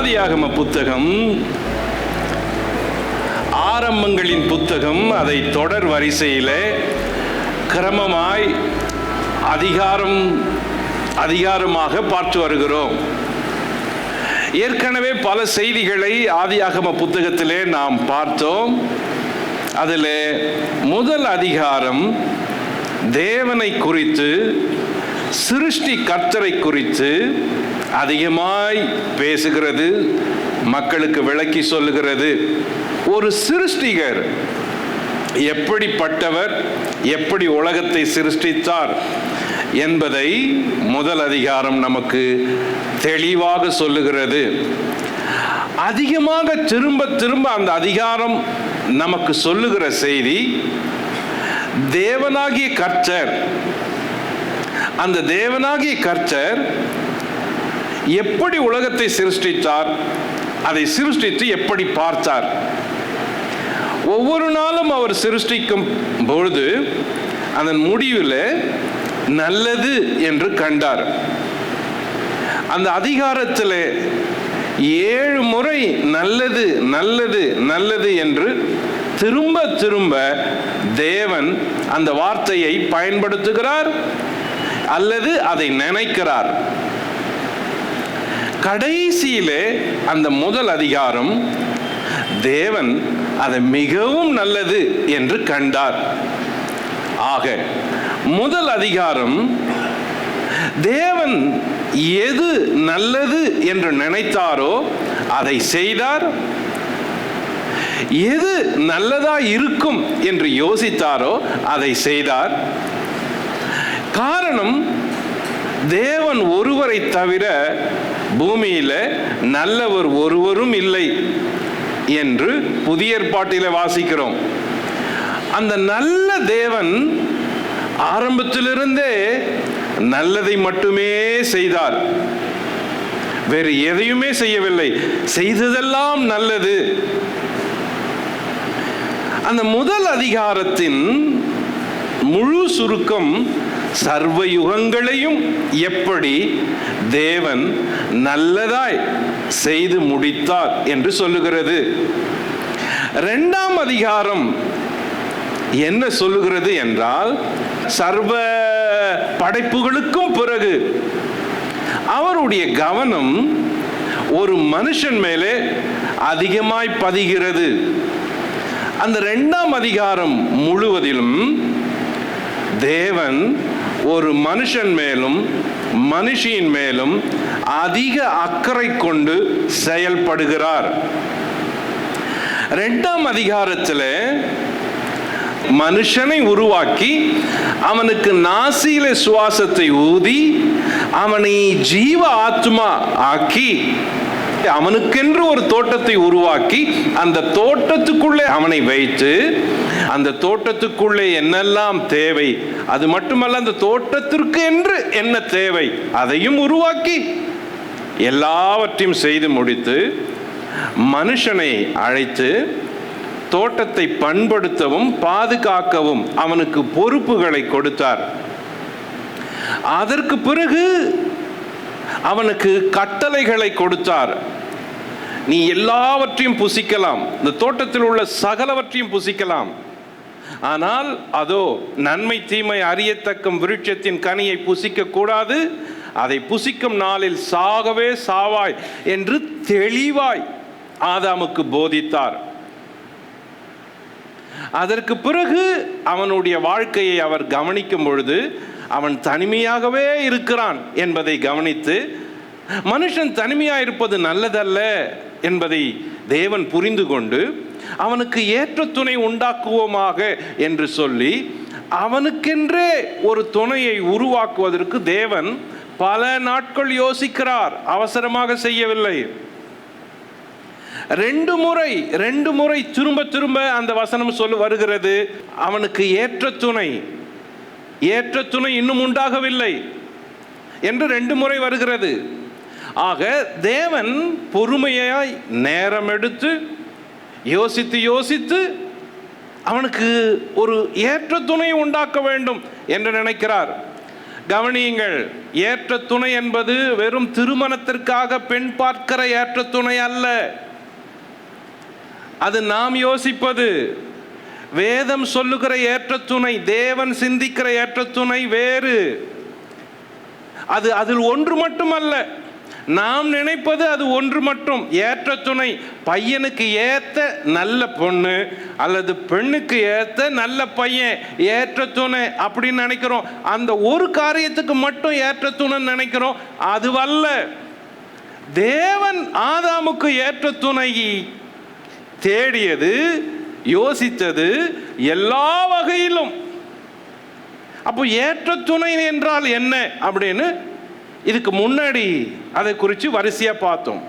ஆதியாகம புத்தகம் ஆரம்பங்களின் புத்தகம். அதை தொடர் வரிசையில் கிரமமாய் அதிகாரமாக பார்த்து வருகிறோம். ஏற்கனவே பல செய்திகளை ஆதியாகம புத்தகத்திலே நாம் பார்த்தோம். அதில் முதல் அதிகாரம் தேவனை குறித்து, சிருஷ்டி கர்த்தரை குறித்து அதிகமாய் பேசுகிறது, மக்களுக்கு விளக்கி சொல்லுகிறது. ஒரு சிருஷ்டிகர் எப்படிப்பட்டவர், எப்படி உலகத்தை சிருஷ்டித்தார் என்பதை முதல் அதிகாரம் நமக்கு தெளிவாக சொல்லுகிறது. அதிகமாக திரும்ப திரும்ப அந்த அதிகாரம் நமக்கு சொல்லுகிற செய்தி, தேவனாகிய கர்த்தர், அந்த தேவனாகிய கர்த்தர் எப்படி உலகத்தை சிருஷ்டித்தார், அதை சிருஷ்டித்து எப்படி பார்த்தார். ஒவ்வொரு நாளும் அவர் சிருஷ்டிக்கும் பொழுது அதன் முடிவில் நல்லது என்று கண்டார். அந்த அதிகாரத்தில் 7 முறை நல்லது நல்லது நல்லது என்று திரும்ப திரும்ப தேவன் அந்த வார்த்தையை பயன்படுத்துகிறார் அல்லது அதை நினைக்கிறார். கடைசியிலே அந்த முதல் அதிகாரம் தேவன் அதை மிகவும் நல்லது என்று கண்டார். ஆக முதல் அதிகாரம் தேவன் எது நல்லது என்று நினைத்தாரோ அதை செய்தார், எது நல்லதா இருக்கும் என்று யோசித்தாரோ அதை செய்தார். காரணம், தேவன் ஒருவரை தவிர பூமியில நல்லவர் ஒருவரும் இல்லை என்று புதிய ஏற்பாட்டிலே வாசிக்கிறோம். அந்த நல்ல தேவன் ஆரம்பத்திலிருந்தே நல்லதை மட்டுமே செய்தார், வேறு எதையுமே செய்யவில்லை. செய்ததெல்லாம் நல்லது. அந்த முதல் அதிகாரத்தின் முழு சுருக்கம் சர்வ யுகங்களையும் எப்படி தேவன் நல்லதாய் செய்து முடித்தார் என்று சொல்லுகிறது. 2ஆம் அதிகாரம் என்ன சொல்லுகிறது என்றால், சர்வ படைப்புகளுக்கும் பிறகு அவருடைய கவனம் ஒரு மனுஷன் மேலே அதிகமாய் பதிகிறது. அந்த 2ஆம் அதிகாரம் முழுவதிலும் தேவன் ஒரு மனுஷன் மேலும் மனுஷியின் மேலும் அதிக அக்கறை கொண்டு செயல்படுகிறார். 2ஆம் அதிகாரத்தில் மனுஷனை உருவாக்கி அவனுக்கு நாசியில சுவாசத்தை ஊதி அவனை ஜீவ ஆத்மா ஆக்கி அவனுக்கென்று ஒரு தோட்டத்தை உருவாக்கி அந்த தோட்டத்துக்குள்ளே அவனை வைத்து அந்த தோட்டத்துக்குள்ளே என்னெல்லாம் தேவை, அது மட்டுமல்ல அந்த தோட்டத்திற்கு என்று என்ன தேவை அதையும் உருவாக்கி எல்லாவற்றையும் செய்து முடித்து மனுஷனை அழைத்து தோட்டத்தை பண்படுத்தவும் பாதுகாக்கவும் அவனுக்கு பொறுப்புகளை கொடுத்தார். அதற்கு பிறகு அவனுக்கு கட்டளைகளை கொடுத்தார். நீ எல்லாவற்றையும் புசிக்கலாம், இந்த தோட்டத்தில் உள்ள சகலவற்றையும் புசிக்கலாம், ஆனால் அதோ நன்மை தீமை அறியத்தக்க விருட்சத்தின் கனியை புசிக்க கூடாது, அதை புசிக்கும் நாளில் சாகவே சாவாய் என்று தெளிவாய் ஆதாமுக்கு போதித்தார். அதற்கு பிறகு அவனுடைய வாழ்க்கையை அவர் கவனிக்கும் பொழுது அவன் தனிமையாகவே இருக்கிறான் என்பதை கவனித்து, மனுஷன் தனிமையாக இருப்பது நல்லதல்ல என்பதை தேவன் புரிந்து கொண்டு அவனுக்கு ஏற்ற துணை உண்டாக்குவோமாக என்று சொல்லி அவனுக்கென்றே ஒரு துணையை உருவாக்குவதற்கு தேவன் பல நாட்கள் யோசிக்கிறார், அவசரமாக செய்யவில்லை. 2 முறை திரும்ப திரும்ப அந்த வசனம் வருகிறது, அவனுக்கு ஏற்ற துணை இன்னும் உண்டாகவில்லை என்று 2 முறை வருகிறது. ஆக தேவன் பொறுமையாய் நேரம் எடுத்து யோசித்து அவனுக்கு ஒரு ஏற்ற துணை உண்டாக்க வேண்டும் என்று நினைக்கிறார். கவனியுங்கள், ஏற்ற துணை என்பது வெறும் திருமணத்திற்காக பெண் பார்க்கிற ஏற்ற துணை அல்ல. அது நாம் யோசிப்பது. வேதம் சொல்லுகிற ஏற்ற துணை, தேவன் சிந்திக்கிற ஏற்ற துணை வேறு. அது அதில் ஒன்று மட்டுமல்ல. நாம் நினைப்பது அது ஒன்று மட்டும். ஏற்ற துணை பையனுக்கு ஏத்த நல்ல பொண்ணு அல்லது பெண்ணுக்கு ஏத்த நல்ல பையன் ஏற்ற துணை அப்படின்னு நினைக்கிறோம். அந்த ஒரு காரியத்துக்கு மட்டும் ஏற்ற துணை நினைக்கிறோம். அதுவல்ல. தேவன் ஆதாமுக்கு ஏற்ற துணை தேடியது, யோசித்தது எல்லா வகையிலும். அப்போ ஏற்ற துணை என்றால் என்ன அப்படின்னு இதுக்கு முன்னாடி அதை குறித்து வரிசையா பார்த்தோம்.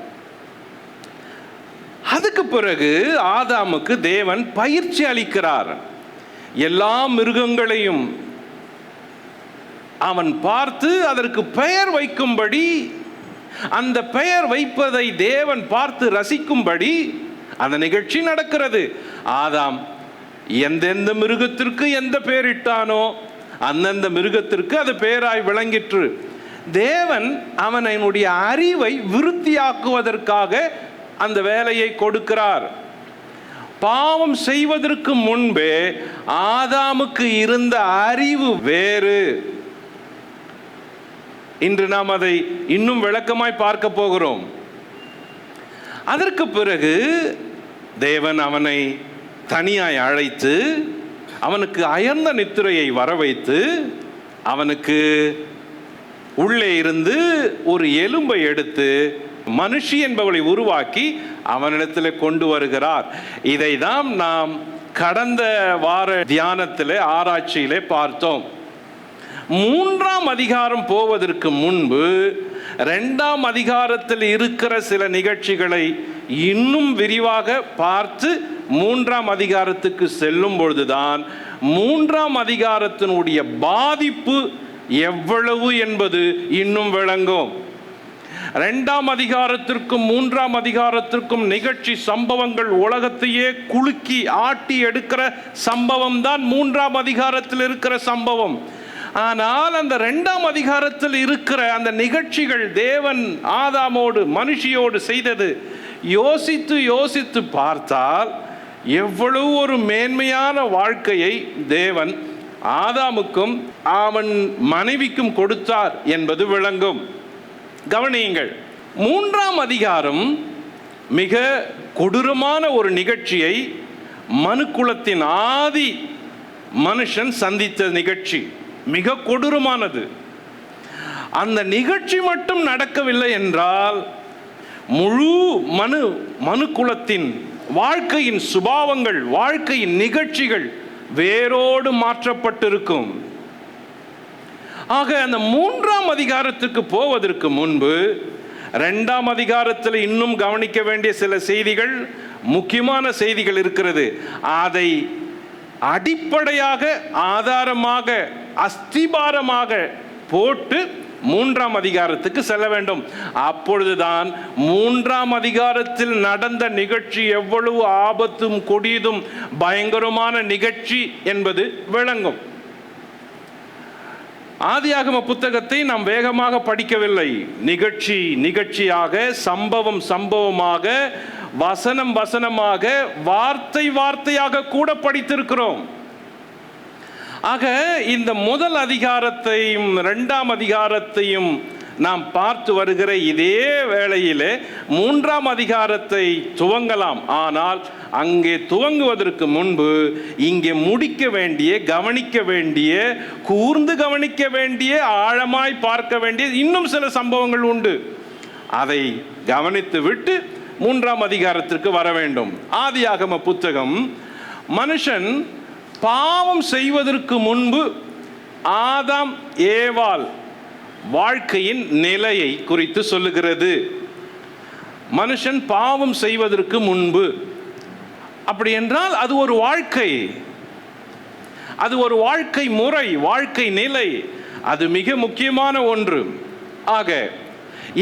அதுக்கு பிறகு ஆதாமுக்கு தேவன் பயிற்சி அளிக்கிறார். எல்லா மிருகங்களையும் அவன் பார்த்து அதற்கு பெயர் வைக்கும்படி, அந்த பெயர் வைப்பதை தேவன் பார்த்து ரசிக்கும்படி அந்த நிகழ்ச்சி நடக்கிறது. ஆதாம் எந்தெந்த மிருகத்திற்கு எந்த பெயரிட்டானோ அந்தந்த மிருகத்திற்கு அது பெயராய் விளங்கிற்று. தேவன் அவனுடைய அறிவை விருத்தியாக்குவதற்காக அந்த வேலையை கொடுக்கிறார். பாவம் செய்வதற்கு முன்பே ஆதாமுக்கு இருந்த அறிவு வேறு. இன்று நாம் அதை இன்னும் விளக்கமாய் பார்க்க போகிறோம். அதற்கு பிறகு தேவன் அவனை தனியாய் அழைத்து அவனுக்கு அயர்ந்த நித்திரையை வர வைத்து அவனுக்கு உள்ளே இருந்து ஒரு எலும்பை எடுத்து மனுஷி என்பவளை உருவாக்கி அவனிடத்தில் கொண்டு வருகிறார். இதை தான் நாம் கடந்த வார தியானத்திலே ஆராய்ச்சியிலே பார்த்தோம். 3ஆம் அதிகாரம் போவதற்கு முன்பு 2ஆம் அதிகாரத்தில் இருக்கிற சில நிகழ்ச்சிகளை இன்னும் விரிவாக பார்த்து 3ஆம் அதிகாரத்துக்கு செல்லும் பொழுதுதான் 3ஆம் அதிகாரத்தினுடைய பாதிப்பு எவ்வளவு என்பது இன்னும் விளங்கும். 2ஆம் அதிகாரத்திற்கும் 3ஆம் அதிகாரத்திற்கும் நிகழ்ச்சி சம்பவங்கள் உலகத்தையே குலுக்கி ஆட்டி எடுக்கிற சம்பவம் தான் 3ஆம் அதிகாரத்தில் இருக்கிற சம்பவம். ஆனால் அந்த 2ஆம் அதிகாரத்தில் இருக்கிற அந்த நிகழ்ச்சிகள் தேவன் ஆதாமோடு மனுஷியோடு செய்தது யோசித்து யோசித்து பார்த்தால் எவ்வளவு ஒரு மேன்மையான வாழ்க்கையை தேவன் ஆதாமுக்கும் அவன் மனைவிக்கும் கொடுத்தார் என்பது விளங்கும். கவனியுங்கள், 3ஆம் அதிகாரம் மிக கொடூரமான ஒரு நிகழ்ச்சியை மனுக்குலத்தின் ஆதி மனுஷன் சந்தித்த நிகழ்ச்சி. மிக கொடூரமானது. அந்த நிகழ்ச்சி மட்டும் நடக்கவில்லை என்றால் முழு மனுக்குலத்தின் வாழ்க்கையின் சுபாவங்கள், வாழ்க்கையின் நிகழ்ச்சிகள் வேரோடு மாற்றப்பட்டிருக்கும். ஆக அந்த 3ஆம் அதிகாரத்துக்கு போவதற்கு முன்பு 2ஆம் அதிகாரத்தில் இன்னும் கவனிக்க வேண்டிய சில செய்திகள், முக்கியமான செய்திகள் இருக்கிறது. அதை அடிப்படையாக, ஆதாரமாக, அஸ்திபாரமாக போட்டு 3ஆம் அதிகாரத்துக்கு செல்ல வேண்டும். அப்பொழுதுதான் 3ஆம் அதிகாரத்தில் நடந்த நிகழ்ச்சி எவ்வளவு ஆபத்தும் கொடியதும் பயங்கரமான நிகழ்ச்சி என்பது விளங்கும். ஆதியாகம புத்தகத்தை நாம் வேகமாக படிக்கவில்லை. நிகழ்ச்சியாக, சம்பவம் சம்பவமாக, வசனம் வசனமாக, வார்த்தை வார்த்தையாக கூட படித்திருக்கிறோம். ஆக இந்த முதல் அதிகாரத்தையும் 2ஆம் அதிகாரத்தையும் நாம் பார்த்து வருகிற இதே வேளையிலே 3ஆம் அதிகாரத்தை துவங்கலாம். ஆனால் அங்கே துவங்குவதற்கு முன்பு இங்கே முடிக்க வேண்டிய, கவனிக்க வேண்டிய, கூர்ந்து கவனிக்க வேண்டிய, ஆழமாய் பார்க்க வேண்டிய இன்னும் சில சம்பவங்கள் உண்டு. அதை கவனித்து விட்டு 3ஆம் அதிகாரத்திற்கு வர வேண்டும். ஆதியாகம புத்தகம் மனுஷன் பாவம் செய்வதற்கு முன்பு ஆதாம் ஏவாள் வாழ்க்கையின் நிலையை குறித்து சொல்லுகிறது. மனுஷன் பாவம் செய்வதற்கு முன்பு, அப்படி என்றால் அது ஒரு வாழ்க்கை, அது ஒரு வாழ்க்கை முறை, வாழ்க்கை நிலை. அது மிக முக்கியமான ஒன்று. ஆக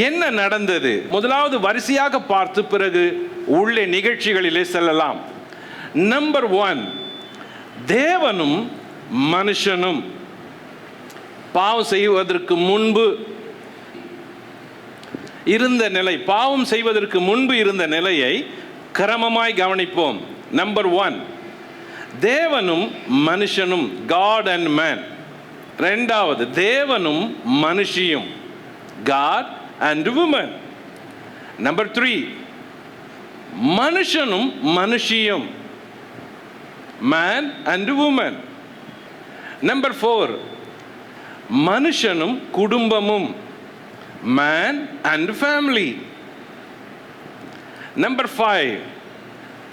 என்ன நடந்தது? முதலாவது வரிசையாக பார்த்து பிறகு உள்ளே நிகழ்ச்சிகளிலே செல்லலாம். நம்பர் 1, தேவனும் மனுஷனும் பாவம் செய்வதற்கு முன்பு இருந்த நிலை, பாவம் செய்வதற்கு முன்பு இருந்த நிலையை கிரமமாய் கவனிப்போம். நம்பர் 1, தேவனும் மனுஷனும், காட் அண்ட் மேன். ரெண்டாவது, தேவனும் மனுஷியும், காட் அண்ட் உமன். நம்பர் 3, மனுஷனும் மனுஷியும், மேன் அண்ட் உமன். நம்பர் 4, மனுஷனும் குடும்பமும், மேன் அண்ட் ஃபேமிலி. நம்பர் 5,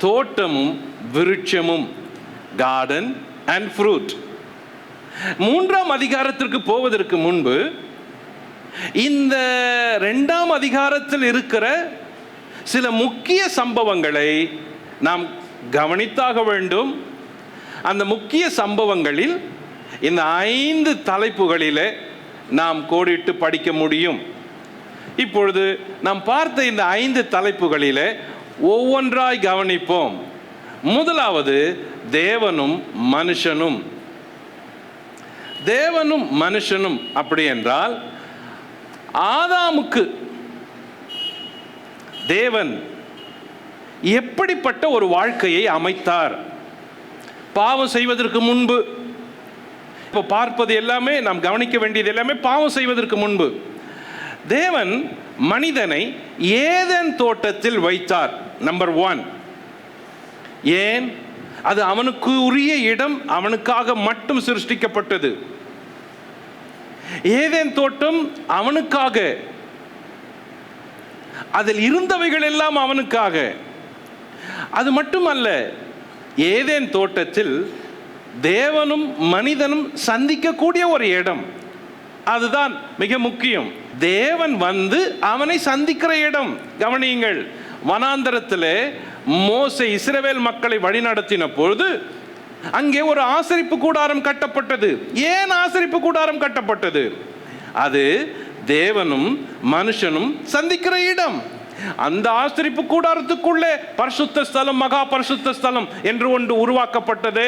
தோட்டமும் விருட்சமும், கார்டன் அண்ட் ஃப்ரூட். 3ஆம் அதிகாரத்திற்கு போவதற்கு முன்பு இந்த 2ஆம் அதிகாரத்தில் இருக்கிற சில முக்கிய சம்பவங்களை நாம் கவனித்தாக வேண்டும். அந்த முக்கிய சம்பவங்களில் இந்த 5 தலைப்புகளிலே நாம் கோடிட்டு படிக்க முடியும். இப்பொழுது நாம் பார்த்த இந்த 5 தலைப்புகளிலே ஒவ்வொன்றாய் கவனிப்போம். முதலாவது, தேவனும் மனுஷனும். தேவனும் மனுஷனும் அப்படி என்றால், ஆதாமுக்கு தேவன் எப்படிப்பட்ட ஒரு வாழ்க்கையை அமைத்தார் பாவம் செய்வதற்கு முன்பு? இப்போ பார்ப்பது எல்லாமே, நாம் கவனிக்க வேண்டியது எல்லாமே பாவம் செய்வதற்கு முன்பு. தேவன் மனிதனை ஏதேன் தோட்டத்தில் வைத்தார். நம்பர் 1. ஏன்? அது அவனுக்கு உரிய இடம், அவனுக்காக மட்டும் சிருஷ்டிக்கப்பட்டது. ஏதேன் தோட்டம் அவனுக்காக, அதில் இருந்தவைகள் எல்லாம் அவனுக்காக. அது மட்டுமல்ல, ஏதேன் தோட்டத்தில் தேவனும் மனிதனும் சந்திக்கக்கூடிய ஒரு இடம், அதுதான் மிக முக்கியம். தேவன் வந்து அவனை சந்திக்கிற இடம். கவனியுங்கள், வனாந்தரத்திலே மோசே இஸ்ரவேல் மக்களை வழிநடத்தின பொழுது அங்கே ஒரு ஆசரிப்பு கூடாரம் கட்டப்பட்டது. ஏன் ஆசரிப்பு கூடாரம் கட்டப்பட்டது? அது தேவனும் மனுஷனும் சந்திக்கிற இடம். அந்த ஆசரிப்பு கூடாரத்துக்குள்ளே பரிசுத்த ஸ்தலம், மகா பரிசுத்த ஸ்தலம் என்று ஒன்று உருவாக்கப்பட்டது.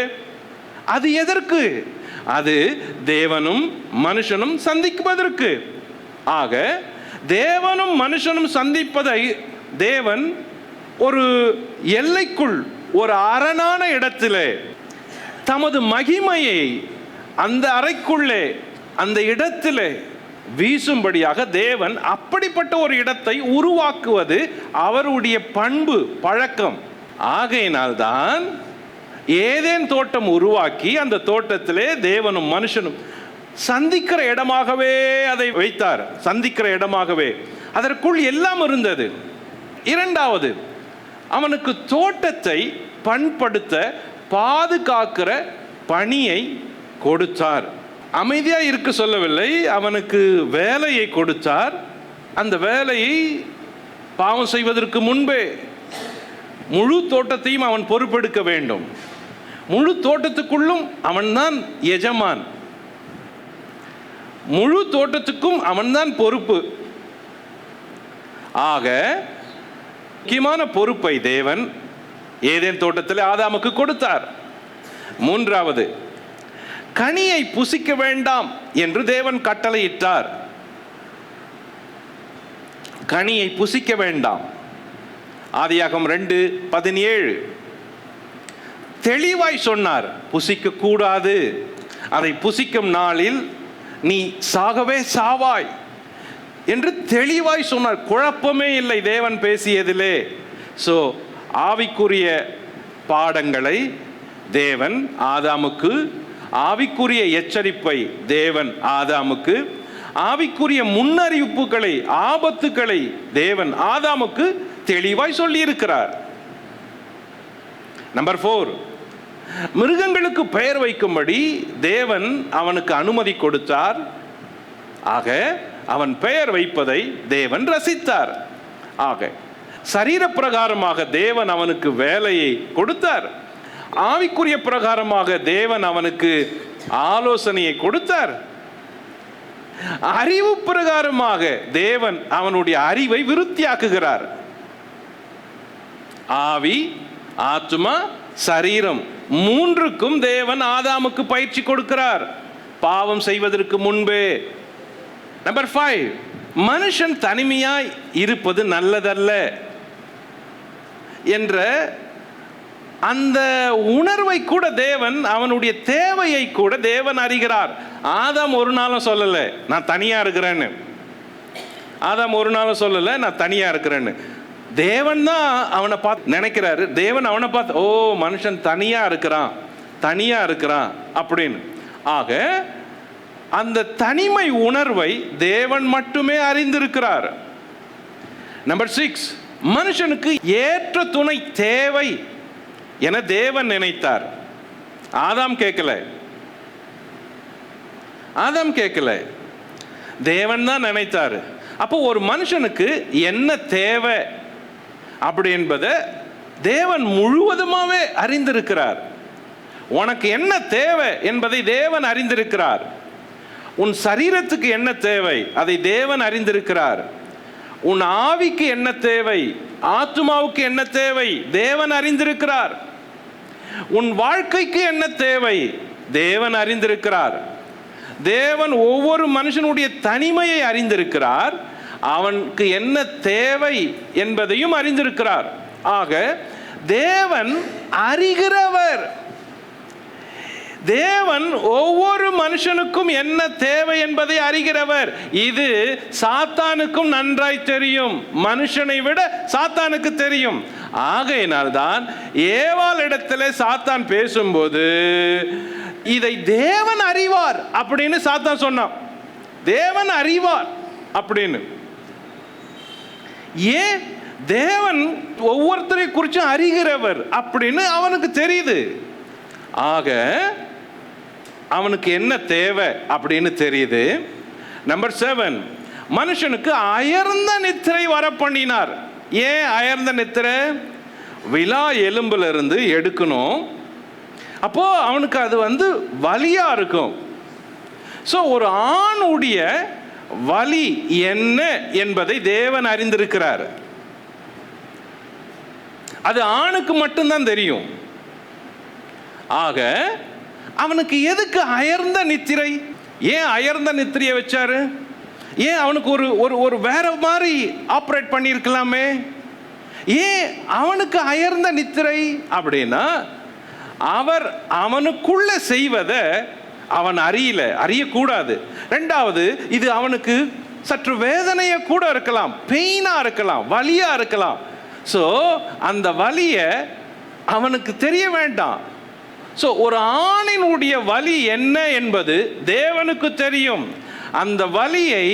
அது எதற்கு? அது தேவனும் மனுஷனும் சந்திப்பதற்கு. ஆக தேவனும் மனுஷனும் சந்திப்பதை தேவன் ஒரு எல்லைக்குள், ஒரு அரணான இடத்திலே தமது மகிமையை அந்த அறைக்குள்ளே, அந்த இடத்திலே வீசும்படியாக தேவன் அப்படிப்பட்ட ஒரு இடத்தை உருவாக்குவது அவருடைய பண்பு, பழக்கம். ஆகையினால்தான் ஏதேன் தோட்டம் உருவாக்கி அந்த தோட்டத்திலே தேவனும் மனுஷனும் சந்திக்கிற இடமாகவே அதை வைத்தார். சந்திக்கிற இடமாகவே அதற்குள் எல்லாம் இருந்தது. இரண்டாவது, அவனுக்கு தோட்டத்தை பண்படுத்த, பாதுகாக்கிற பணியை கொடுத்தார். அமைதியா இருக்க சொல்லவில்லை, அவனுக்கு வேலையை கொடுத்தார். அந்த வேலையை பாவம் செய்வதற்கு முன்பே முழு தோட்டத்தையும் அவன் பொறுப்பெடுக்க வேண்டும். முழு தோட்டத்துக்குள்ளும் அவன்தான் எஜமான், முழு தோட்டத்துக்கும் அவன்தான் பொறுப்பு. ஆக முக்கியமான பொறுப்பை தேவன் ஏதேன் தோட்டத்தில் ஆதாமுக்கு கொடுத்தார். மூன்றாவது, கனியை புசிக்க வேண்டாம் என்று தேவன் கட்டளையிட்டார். கனியை புசிக்க வேண்டாம். ஆதியாகமம் 2:17 தெளிவாய் சொன்னார், புசிக்க கூடாது, அதை புசிக்கும் நாளில் நீ சாகவே சாவாய் என்று தெளிவாய் சொன்னார். குழப்பமே இல்லை தேவன் பேசியதிலே. சோ ஆவிக்குரிய பாடங்களை தேவன் ஆதாமுக்கு, ஆவிக்குரிய எச்சரிப்பை தேவன் ஆதாமுக்கு, ஆவிக்குரிய முன்னறிவிப்புகளை, ஆபத்துக்களை தேவன் ஆதாமுக்கு தெளிவாய் சொல்லி இருக்கிறார். நம்பர் 4, மிருகங்களுக்கு பெயர் வைக்கும்படி தேவன் அவனுக்கு அனுமதி கொடுத்தார். ஆக அவன் பெயர் வைப்பதை தேவன் ரசித்தார். ஆக சரீர பிரகாரமாக தேவன் அவனுக்கு வேலையை கொடுத்தார். ஆவிக்குரிய பிரகாரமாக தேவன் அவனுக்கு ஆலோசனையை கொடுத்தார். அறிவு பிரகாரமாக தேவன் அவனுடைய அறிவை விருத்தியாக்குகிறார். ஆவி, ஆத்மா, சரீரம் மூன்றுக்கும் தேவன் ஆதாமுக்கு பயிற்சி கொடுக்கிறார். பாவம் செய்வதற்கு முன்பே. நம்பர் 5, மனுஷன் தனிமையாய் இருப்பது நல்லதல்ல என்ற அந்த உணர்வை கூட தேவன், அவனுடைய தேவையை கூட தேவன் அறிகிறார். ஆதாம் ஒரு நாளும் சொல்லலை நான் தனியா இருக்கிறேன்னு. ஆதாம் ஒரு நாளும் சொல்லலை நான் தனியா இருக்கிறேன்னு. தேவன் தான் அவனை பார்த்து நினைக்கிறாரு. தேவன் அவனை பார்த்து, ஓ மனுஷன் தனியா இருக்கிறான் அப்படின்னு. ஆக அந்த தனிமை உணர்வை தேவன் மட்டுமே அறிந்திருக்கிறார். நம்பர் 6, மனுஷனுக்கு ஏற்ற துணை தேவை என தேவன் நினைத்தார். ஆதாம் கேட்கல, தேவன் தான் நினைத்தார். அப்போ ஒரு மனுஷனுக்கு என்ன தேவை அப்படி என்பதை தேவன் முழுவதுமாவே அறிந்திருக்கிறார். உனக்கு என்ன தேவை என்பதை தேவன் அறிந்திருக்கிறார். உன் சரீரத்துக்கு என்ன தேவை அதை தேவன் அறிந்திருக்கிறார். உன் ஆவிக்கு என்ன தேவை, ஆத்துமாவுக்கு என்ன தேவை தேவன் அறிந்திருக்கிறார். உன் வாழ்க்கைக்கு என்ன தேவை தேவன் அறிந்திருக்கிறார். தேவன் ஒவ்வொரு மனுஷனுடைய தனிமையை அறிந்திருக்கிறார். அவனுக்கு என்ன தேவை என்பதையும் அறிந்திருக்கிறார். ஆக தேவன் அறிகிறவர். தேவன் ஒவ்வொரு மனுஷனுக்கும் என்ன தேவை என்பதை அறிகிறவர். இது சாத்தானுக்கும் நன்றாய் தெரியும், மனுஷனை விட சாத்தானுக்கு தெரியும். ஆகையினால்தான் ஏவாள் இடத்துல சாத்தான் பேசும்போது இதை தேவன் அறிவார் அப்படின்னு சாத்தான் சொன்னான். தேவன் அறிவார் அப்படின்னு. ஏன்? தேவன் ஒவ்வொருத்தரை குறிச்சும் அறிகிறவர் அப்படின்னு அவனுக்கு தெரியுது. ஆக அவனுக்கு என்ன தேவை அப்படின்னு தெரியுது. நம்பர் 7, மனுஷனுக்கு அயர்ந்த நித்திரை வர பண்ணினார். ஏன் அயர்ந்த நித்திரை? விலா எலும்புல இருந்து எடுக்கணும். அப்போ அவனுக்கு அது வலியா இருக்கும். ஸோ ஒரு ஆணுடைய வலி என்ன என்பதை தேவன் அறிந்திருக்கிறார். அது ஆணுக்கு மட்டும்தான் தெரியும். ஆக அவனுக்கு எதுக்கு அயர்ந்த நித்திரை? ஏன் அயர்ந்த நித்திரையை வச்சாரு? ஏன் அவனுக்கு ஒரு வேற மாதிரி ஆப்ரேட் பண்ணியிருக்கலாமே? ஏன் அவனுக்கு அயர்ந்த நித்திரை அப்படின்னா, அவனுக்குள்ள செய்வதை அவன் அறியக்கூடாது. ரெண்டாவது, இது அவனுக்கு சற்று வேதனையை கூட இருக்கலாம், பெயினா இருக்கலாம், வலியா இருக்கலாம். ஸோ அந்த வலியை அவனுக்கு தெரிய வேண்டாம். ஸோ ஒரு ஆணினுடைய வலி என்ன என்பது தேவனுக்கு தெரியும். அந்த வலியை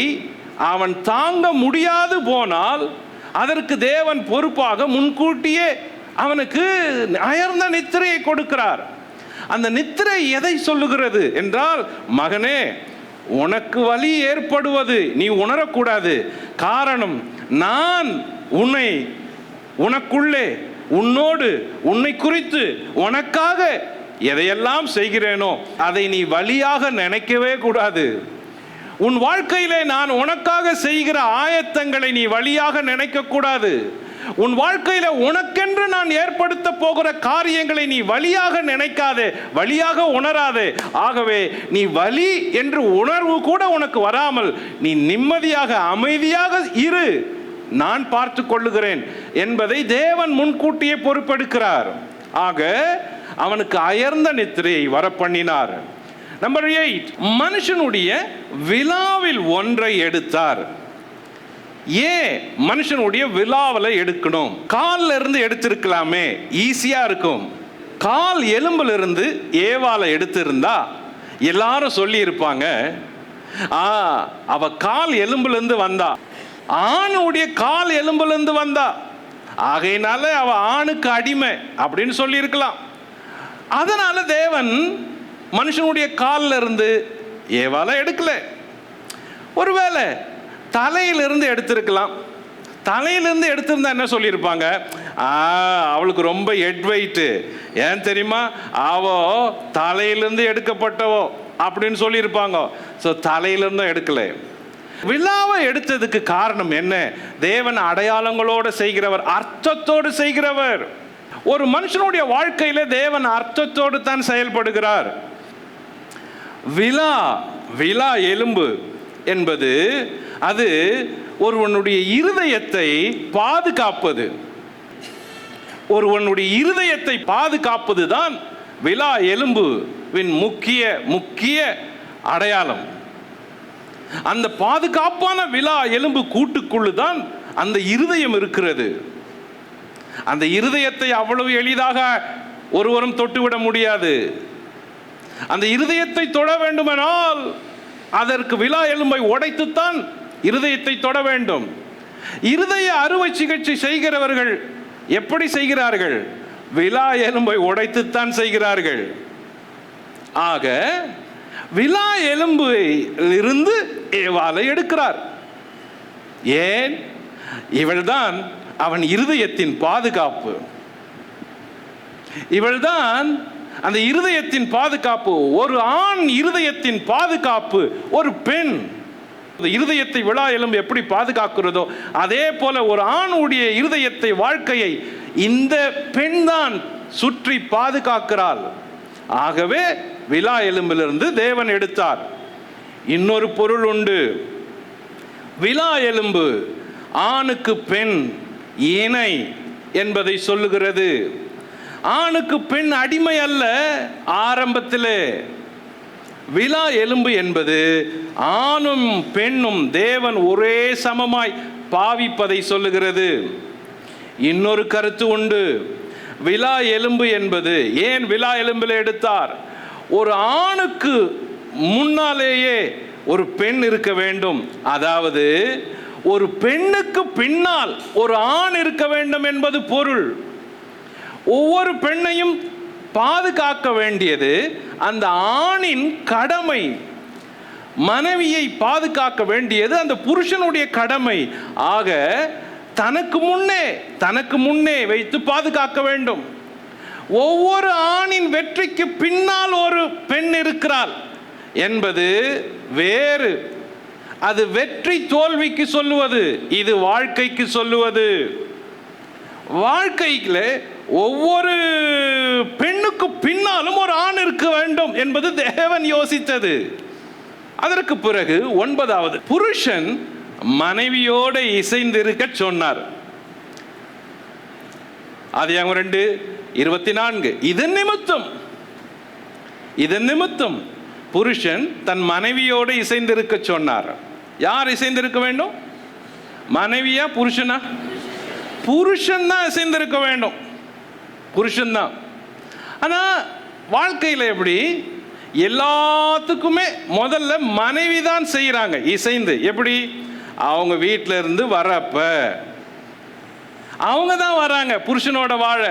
அவன் தாங்க முடியாது போனால் அதற்கு தேவன் பொறுப்பாக முன்கூட்டியே அவனுக்கு அயர்ந்த நித்திரையை கொடுக்கிறார். அந்த நித்திரை எதை சொல்லுகிறது என்றால், மகனே உனக்கு வலி ஏற்படுவது நீ உணரக்கூடாது. காரணம், நான் உனக்குள்ளே உன்னோடு உன்னை குறித்து உனக்காக எதையெல்லாம் செய்கிறேனோ அதை நீ வலியாக நினைக்கவே கூடாது. உன் வாழ்க்கையிலே நான் உனக்காக செய்கிற ஆயத்தங்களை நீ வலியாக நினைக்க கூடாது. உன் வாழ்க்கையில உனக்கென்று நான் ஏற்படுத்த போகிற காரியங்களை நீ வலியாக நினைக்காதே, வலியாக உணராதே. ஆகவே நீ வலி என்று உணர்வு கூட உனக்கு வராமல் நீ நிம்மதியாக அமைதியாக இரு, நான் பார்த்து கொள்ளுகிறேன் என்பதை தேவன் முன்கூட்டியே பொறுப்பெடுக்கிறார். ஆக அவனுக்கு அயர்ந்த நித்திரையை வர பண்ணினார். நம்பர் 8, மனுஷனுடைய விலாவில் ஒன்றை எடுத்தார். ஏன் மனுஷனுடைய விலாவில் எடுக்கணும்? கால்ல இருந்து எடுத்திருக்கலாமே, ஈஸியா இருக்கும். கால் எலும்புல இருந்து ஏவாளை எடுத்திருந்தா எல்லாரும் சொல்லி இருப்பாங்க, அவ கால் எலும்புல இருந்து வந்தா, ஆணுடைய கால் எலும்புல இருந்து வந்தா, ஆகையினால அவ ஆணுக்கு அடிமை அப்படின்னு சொல்லி இருக்கலாம். அதனால தேவன் மனுஷனுடைய காலில் இருந்து ஏவாளை எடுக்கல. ஒருவேளை தலையிலிருந்து எடுத்திருக்கலாம். தலையிலிருந்து எடுத்திருந்தா என்ன சொல்லியிருப்பாங்க? அவளுக்கு ரொம்ப ஹெட் வெயிட்டு, ஏன் தெரியுமா, அவோ தலையிலிருந்து எடுக்கப்பட்டவோ அப்படின்னு சொல்லியிருப்பாங்க. ஸோ தலையிலிருந்தும் எடுக்கல. விழாவை எடுத்ததுக்கு காரணம் என்ன? தேவன் அடையாளங்களோடு செய்கிறவர், அர்த்தத்தோடு செய்கிறவர். ஒரு மனுஷனுடைய வாழ்க்கையில தேவன் அர்த்தத்தோடு தான் செயல்படுகிறார். விலா விலா எலும்பு என்பது அது ஒருவனுடைய இருதயத்தை பாதுகாப்பது. ஒருவனுடைய இருதயத்தை பாதுகாப்பது தான் விலா எலும்புவின் முக்கிய அடையாளம். அந்த பாதுகாப்பான விலா எலும்பு கூட்டுக்குள்ளுதான் அந்த இருதயம் இருக்கிறது. அந்த இருதயத்தை அவ்வளவு எளிதாக ஒருவரும் தொட்டுவிட முடியாது. அந்த இருதயத்தை தொட வேண்டுமானால் அதற்கு விலா எலும்பை உடைத்துத்தான் இருதயத்தை தொட வேண்டும். இருதய அறுவை சிகிச்சை செய்கிறவர்கள் எப்படி செய்கிறார்கள்? விலா எலும்பை உடைத்துத்தான் செய்கிறார்கள். ஆக விலா எலும்பிலிருந்து ஏவாளை எடுக்கிறார். ஏன்? இவள்தான் அவன் இருதயத்தின் பாதுகாப்பு. இவள்தான் அந்த இருதயத்தின் பாதுகாப்பு. ஒரு ஆண் இருதயத்தின் பாதுகாப்பு ஒரு பெண். இருதயத்தை விலா எலும்பு எப்படி பாதுகாக்கிறதோ அதே போல ஒரு ஆணுடைய இருதயத்தை, வாழ்க்கையை இந்த பெண் தான் சுற்றி பாதுகாக்கிறாள். ஆகவே விலா எலும்பிலிருந்து தேவன் எடுத்தார். இன்னொரு பொருள் உண்டு. விலா எலும்பு ஆணுக்கு பெண் இணை என்பதை சொல்லுகிறது. ஆணுக்கு பெண் அடிமை அல்ல. ஆரம்பத்திலே விலா எலும்பு என்பது ஆணும் பெண்ணும் தேவன் ஒரே சமமாய் பாவிப்பதை சொல்லுகிறது. இன்னொரு கருத்து உண்டு. விலா எலும்பு என்பது ஏன் விலா எலும்பில் எடுத்தார்? ஒரு ஆணுக்கு முன்னாலேயே ஒரு பெண் இருக்க வேண்டும். அதாவது ஒரு பெண்ணுக்கு பின்னால் ஒரு ஆண் இருக்க வேண்டும் என்பது பொருள். ஒவ்வொரு பெண்ணையும் பாதுகாக்க வேண்டியது அந்த ஆணின் கடமை. மனைவியை பாதுகாக்க வேண்டியது அந்த புருஷனுடைய கடமை. ஆக தனக்கு முன்னே வைத்து பாதுகாக்க வேண்டும். ஒவ்வொரு ஆணின் வெற்றிக்கு பின்னால் ஒரு பெண் இருக்கிறாள் என்பது வேறு. அது வெற்றி தோல்விக்கு சொல்லுவது, இது வாழ்க்கைக்கு சொல்லுவது. வாழ்க்கையில் ஒவ்வொரு பெண்ணுக்கு பின்னாலும் ஒரு ஆண் இருக்க வேண்டும் என்பது தேவன் யோசித்தது. அதற்கு பிறகு 9வது, புருஷன் மனைவியோடு இசைந்திருக்க சொன்னார். ஆதியாகமம் 2:24. இதன் நிமித்தம் புருஷன் தன் மனைவியோடு இசைந்திருக்க சொன்னார். யார் இசைந்திருக்க வேண்டும்? மனைவியா புருஷனா? புருஷன் தான் இசைந்திருக்க வேண்டும். புருஷன் தான். ஆனால் வாழ்க்கையில் எப்படி? எல்லாத்துக்குமே முதல்ல மனைவி தான் செய்கிறாங்க இசைந்து. எப்படி? அவங்க வீட்டில் இருந்து வரப்ப அவங்க தான் வராங்க புருஷனோட வாழ.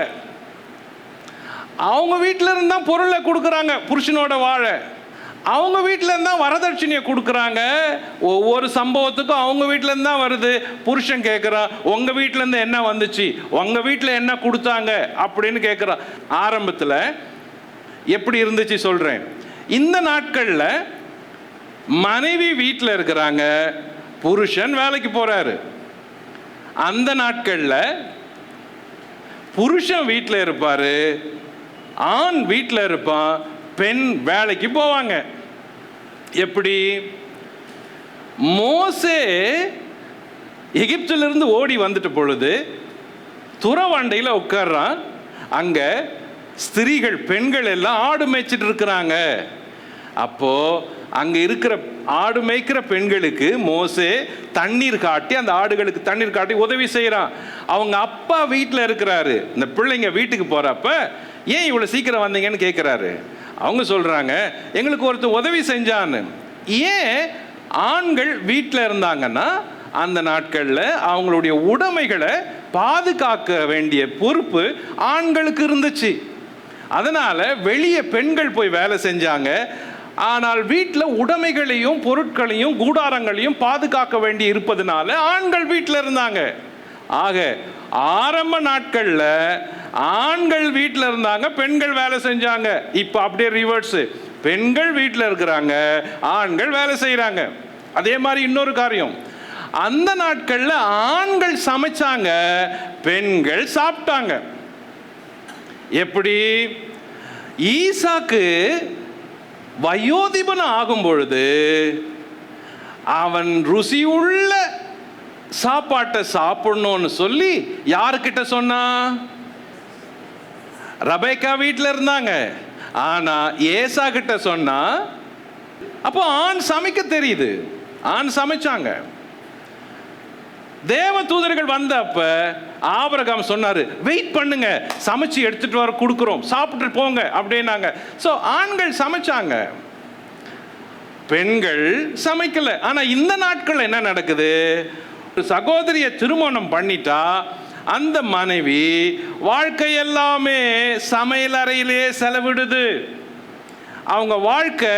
அவங்க வீட்டில் இருந்து தான் பொருளை கொடுக்குறாங்க புருஷனோட வாழ. அவங்க வீட்டில் இருந்து தான் வரதட்சணையை கொடுக்குறாங்க. ஒவ்வொரு சம்பவத்துக்கும் அவங்க வீட்டிலேருந்து தான் வருது. புருஷன் கேட்குறான், உங்கள் வீட்டிலேருந்து என்ன வந்துச்சு, உங்கள் வீட்டில் என்ன கொடுத்தாங்க அப்படின்னு கேட்குறான். ஆரம்பத்தில் எப்படி இருந்துச்சு சொல்கிறேன். இந்த நாட்களில் மனைவி வீட்டில் இருக்கிறாங்க, புருஷன் வேலைக்கு போகிறாரு. அந்த நாட்களில் புருஷன் வீட்டில் இருப்பார், ஆண் வீட்டில் இருப்பான், பெண் வேலைக்கு போவாங்க. எப்படி? மோசே எகிப்திலிருந்து ஓடி வந்துட்ட பொழுது துறவாண்டையில் உட்கார்றான். அங்கே ஸ்திரீகள், பெண்கள் எல்லாம் ஆடு மேய்ச்சிட்டு இருக்கிறாங்க. அப்போ அங்கே இருக்கிற ஆடு மேய்க்கிற பெண்களுக்கு மோசே தண்ணீர் காட்டி, அந்த ஆடுகளுக்கு தண்ணீர் காட்டி உதவி செய்கிறான். அவங்க அப்பா வீட்டில் இருக்கிறாரு. இந்த பிள்ளைங்க வீட்டுக்கு போகிறப்ப ஏன் இவ்வளோ சீக்கிரம் வந்தீங்கன்னு கேட்குறாரு. அவங்க சொல்கிறாங்க, எங்களுக்கு ஒருத்தர் உதவி செஞ்சான்னு. ஏன் ஆண்கள் வீட்டில் இருந்தாங்கன்னா அந்த நாட்களில் அவங்களுடைய உடைமைகளை பாதுகாக்க வேண்டிய பொறுப்பு ஆண்களுக்கு இருந்துச்சு. அதனால் வெளியே பெண்கள் போய் வேலை செஞ்சாங்க. ஆனால் வீட்டில் உடைமைகளையும் பொருட்களையும் கூடாரங்களையும் பாதுகாக்க வேண்டி இருப்பதனால ஆண்கள் வீட்டில் இருந்தாங்க. ஆக ஆரம்ப நாட்களில் ஆண்கள் வீட்டில் இருந்தாங்க, பெண்கள் வேலை செஞ்சாங்க. இப்போ அப்படியே ரிவர்ஸ், பெண்கள் வீட்டில் இருக்கிறாங்க, ஆண்கள் வேலை செய்கிறாங்க. அதே மாதிரி இன்னொரு காரியம், அந்த நாட்களில் ஆண்கள் சமைச்சாங்க, பெண்கள் வயோதிபன் ஆகும் பொழுது அவன் ருசியுள்ள சாப்பாட்டை சாப்பிடணும்னு சொல்லி யாருக்கிட்ட சொன்னா? ரெபெக்கா வீட்டில் இருந்தாங்க. ஆனா ஏசா கிட்ட சொன்னா. அப்போ ஆண் சமைக்க தெரியுது, ஆண் சமைச்சாங்க. தேவ தூதர்கள் வந்தப்ப ஆபிரகாம் சொன்னாரு, வெயிட் பண்ணுங்க, சமைச்சு எடுத்துட்டு வர கொடுக்குறோம், சாப்பிட்டு போங்க அப்படின்னாங்க. ஸோ ஆண்கள் சமைச்சாங்க, பெண்கள் சமைக்கல. ஆனா இந்த நாட்கள் என்ன நடக்குது? ஒரு சகோதரிய திருமணம் பண்ணிட்டா அந்த மனைவி வாழ்க்கை எல்லாமே சமையல் அறையிலே செலவிடுது. அவங்க வாழ்க்கை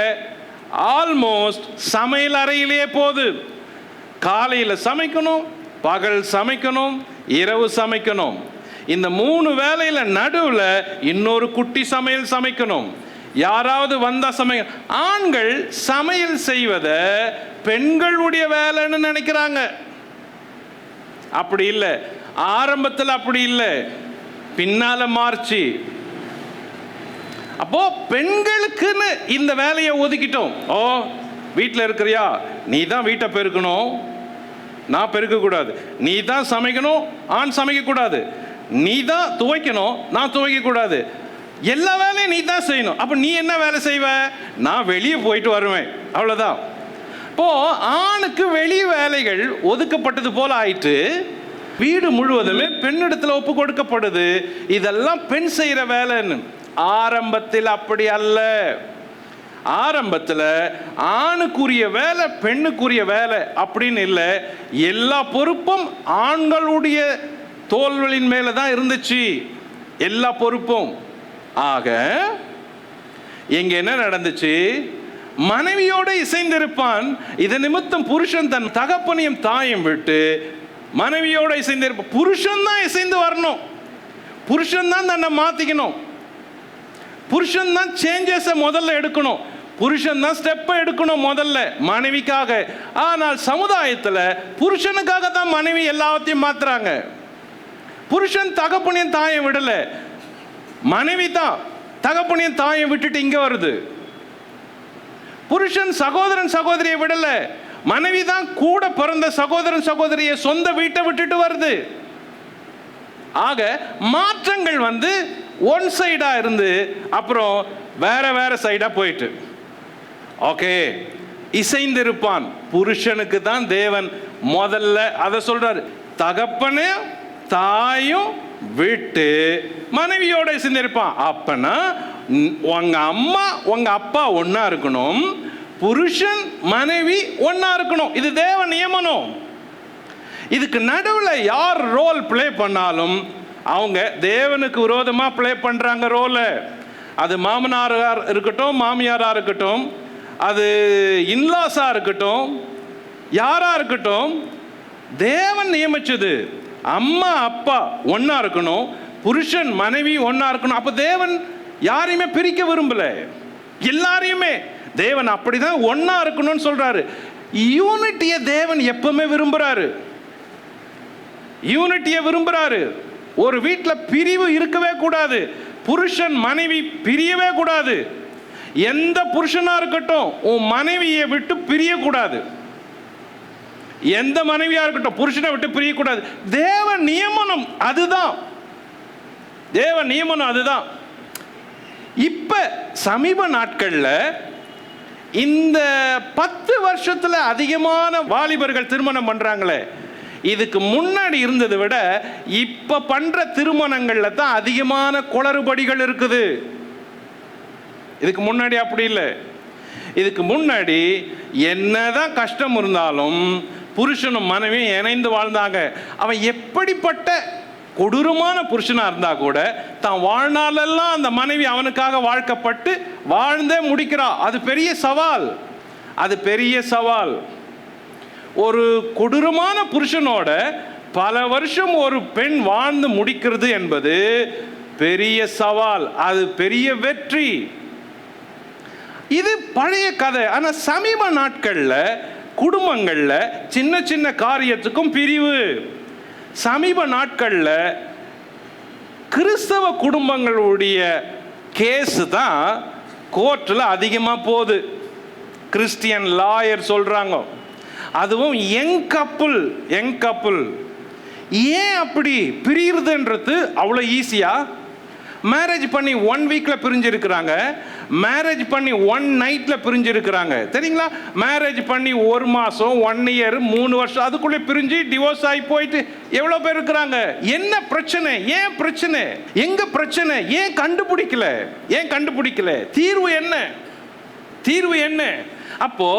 ஆல்மோஸ்ட் சமையல் அறையிலே போகுது. காலையில் சமைக்கணும், பகல் சமைக்கணும், இரவு சமைக்கணும். இந்த 3 வேளையில நடுவில் இன்னொரு குட்டி சமையல் சமைக்கணும். யாராவது வந்தா சமைக்க. ஆண்கள் சமையல் செய்வதை பெண்களுடைய வேலைன்னு நினைக்கிறாங்க. அப்படி இல்லை, ஆரம்பத்தில் அப்படி இல்லை, பின்னால மார்ச்சி. அப்போ பெண்களுக்குன்னு இந்த வேலையை ஒதுக்கிட்டோம். ஓ, வீட்டில் இருக்கிறியா, நீ தான் வீட்டை பெருக்கணும், நான் பெருக்கக்கூடாது. நீ தான் சமைக்கணும், ஆண் சமைக்கக்கூடாது. நீ தான் துவைக்கணும், நான் துவைக்கக்கூடாது. எல்லா வேலையும் நீ தான் செய்யணும். அப்போ நீ என்ன வேலை செய்வ? நான் வெளியே போயிட்டு வருவேன், அவ்வளோதான். இப்போ ஆணுக்கு வெளி வேலைகள் ஒதுக்கப்பட்டது போல ஆயிட்டு வீடு முழுவதுமே பெண்ணிடத்தில் ஒப்பு கொடுக்கப்படுது. இதெல்லாம் பெண் செய்கிற வேலைன்னு. ஆரம்பத்தில் அப்படி அல்ல. ஆரம்பத்தில் ஆணுக்குரிய வேலை பெண்ணுக்குரிய வேலை அப்படின்னு இல்லை. எல்லா பொறுப்பும் ஆண்களுடைய தோள்களின் மேலே தான் இருந்துச்சு, எல்லா பொறுப்பும். ஆக இங்க என்ன நடந்துச்சு? மனைவியோட இசைந்திருப்பான். இதை நிமித்தம் புருஷன் தன் தகப்பனையும் தாயும் விட்டு மனைவியோட இசைந்திருப்பான். புருஷன் தான் இசைந்து வரணும், புருஷன் தான் தன்னை மாத்திக்கணும், புருஷன் தான் சேஞ்சஸை முதல்ல எடுக்கணும், புருஷன் தான் ஸ்டெப்பை எடுக்கணும் முதல்ல மனைவிக்காக. ஆனால் சமுதாயத்தில் புருஷனுக்காக தான் மனைவி எல்லாத்தையும் மாத்துறாங்க. புருஷன் தகப்பனையும் தாயும் விடல, மனைவி தான் தகப்பனையும் தாயை விட்டுட்டு இங்க வருது. புருஷன் சகோதரன் சகோதரியை விடல, மனைவி தான் கூட பிறந்த சகோதரன் சகோதரியை சொந்த வீட்டை விட்டுட்டு வருது. ஆக மாற்றங்கள் ஒன் சைடா இருந்து அப்புறம் வேற வேற சைடா போயிட்டு. ஓகே, இசைந்திருப்பான். புருஷனுக்கு தான் தேவன் முதல்ல அதை சொல்றாரு, தகப்பனையும் தாயும் விட்டு மனைவியோட இசைந்திருப்பான். அப்பனா உங்க அம்மா உங்க அப்பா ஒன்னா இருக்கணும், புருஷன் மனைவி ஒன்னா இருக்கணும். இது தேவ நியமனம். இதுக்கு நடுவில் யார் ரோல் பிளே பண்ணாலும் அவங்க தேவனுக்கு விரோதமா பிளே பண்றாங்க ரோல. அது மாமனாரா இருக்கட்டும், மாமியாரா இருக்கட்டும், அது இன்லாஸா இருக்கட்டும், யாரா இருக்கட்டும், தேவன் நியமிச்சது. அம்மா அப்பா ஒன்னா இருக்கணும், புருஷன் மனைவி ஒன்னா இருக்கணும். அப்ப தேவன் யாரையுமே பிரிக்க விரும்பல, எல்லாரையுமே தேவன் அப்படிதான் ஒன்னா இருக்கணும்னு சொல்றாரு. யூனிட்டியை தேவன் எப்பவுமே விரும்புறாரு, யூனிட்டியை விரும்புறாரு. ஒரு வீட்டில் பிரிவு இருக்கவே கூடாது, புருஷன் மனைவி பிரியவே கூடாது. எந்த புருஷனா இருக்கட்டும் உன் மனைவியை விட்டு பிரியக்கூடாது, எந்த மனைவியா இருக்கட்டும் புருஷனை விட்டு பிரியக்கூடாது. தேவ நியமனம் அதுதான், தேவ நியமனம் அதுதான். இப்ப சமீப நாட்கள்ல இந்த 10 வருஷத்துல அதிகமான வாலிபர்கள் திருமணம் பண்றாங்களே, இதுக்கு முன்னாடி இருந்ததை விட இப்ப பண்ற திருமணங்கள்ல தான் அதிகமான குளறுபடிகள் இருக்குது. இதுக்கு முன்னாடி அப்படி இல்லை. இதுக்கு முன்னாடி என்னதான் கஷ்டம் இருந்தாலும் புருஷனும் மனைவியும் இணைந்து வாழ்ந்தாங்க. அவன் எப்படிப்பட்ட கொடூரமான புருஷனா இருந்தா கூட தான் வாழ்நாளெல்லாம் அந்த மனைவி அவனுக்காக வாழ்க்கப்பட்டு வாழ்ந்தே முடிக்கிறா. அது பெரிய சவால், அது பெரிய சவால். ஒரு கொடூரமான புருஷனோட பல வருஷம் ஒரு பெண் வாழ்ந்து முடிக்கிறது என்பது பெரிய சவால், அது பெரிய வெற்றி. இது பழைய கதை. ஆனா சமீப நாட்கள்ல குடும்பங்கள்ல சின்ன சின்ன காரியத்துக்கும் பிரிவு. சமீப நாட்கள்ல கிறிஸ்தவ குடும்பங்களுடைய கேஸ் தான் கோர்ட்டில் அதிகமாக போகுது. கிறிஸ்டியன் லாயர் சொல்கிறாங்க. அதுவும் யங் கப்புள் ஏன் அப்படி பிரியுறதுன்றது அவ்வளோ ஈஸியா? மேரேஜ் பண்ணி 1 வீக்கில் பிரிஞ்சிருக்கிறாங்க, மேரேஜ் பண்ணி 1 நைட்டில் பிரிஞ்சிருக்கிறாங்க. தெரியுங்களா? மேரேஜ் பண்ணி 1 மாதம், 1 இயர், 3 வருஷம், அதுக்குள்ளே பிரிஞ்சு டிவோர்ஸ் ஆகி போயிட்டு எவ்வளோ பேர் இருக்கிறாங்க. என்ன பிரச்சனை? ஏன் பிரச்சனை? எங்க பிரச்சனை? ஏன் கண்டுபிடிக்கல? தீர்வு என்ன? அப்போ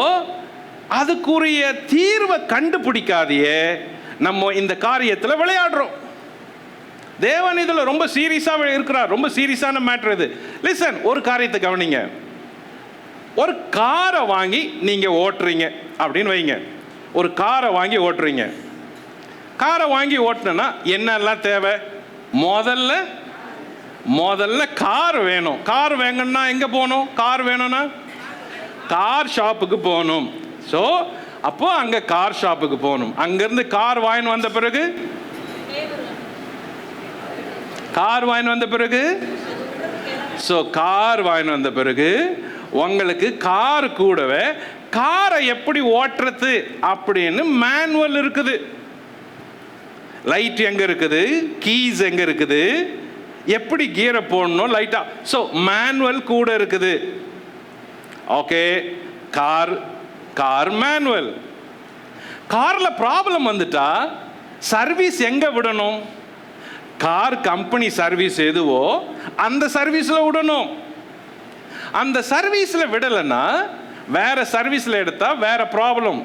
அதுக்குரிய தீர்வை கண்டுபிடிக்காதையே நம்ம இந்த காரியத்தில் விளையாடுறோம். தேவன் இதில் ரொம்ப சீரியஸாக இருக்கிறார். ரொம்ப சீரியஸான மேட்டர் இது. லிசன், ஒரு காரியத்தை கவனிங்க. ஒரு காரை வாங்கி நீங்கள் ஓட்டுறீங்க அப்படின்னு வைங்க. ஒரு காரை வாங்கி ஓட்டுறீங்க. காரை வாங்கி ஓட்டுனா என்னெல்லாம் தேவை? முதல்ல கார் வேணும். கார் வேணும்னா எங்கே போகணும்? கார் வேணும்னா கார் ஷாப்புக்கு போகணும். ஸோ அப்போ அங்கே கார் ஷாப்புக்கு போகணும். அங்கேருந்து கார் வாங்கி வந்த பிறகு உங்களுக்கு கார் கூடவே காரை எப்படி ஓட்டுறது அப்படின்னு மேனுவல் இருக்குது. லைட் எங்க இருக்குது, கீஸ் எங்க இருக்குது, எப்படி கியரை போடணும் லைட்டா. ஸோ மேனுவல் கூட இருக்குது. Okay, car manual. கார்ல ப்ராப்ளம் வந்துட்டா சர்வீஸ் எங்க விடணும்? கார் கம்பெனி சர்வீஸ் எதுவோ அந்த சர்வீஸில் விடணும். அந்த சர்வீஸில் விடலைன்னா வேற சர்வீஸில் எடுத்தால் வேற ப்ராப்ளம்.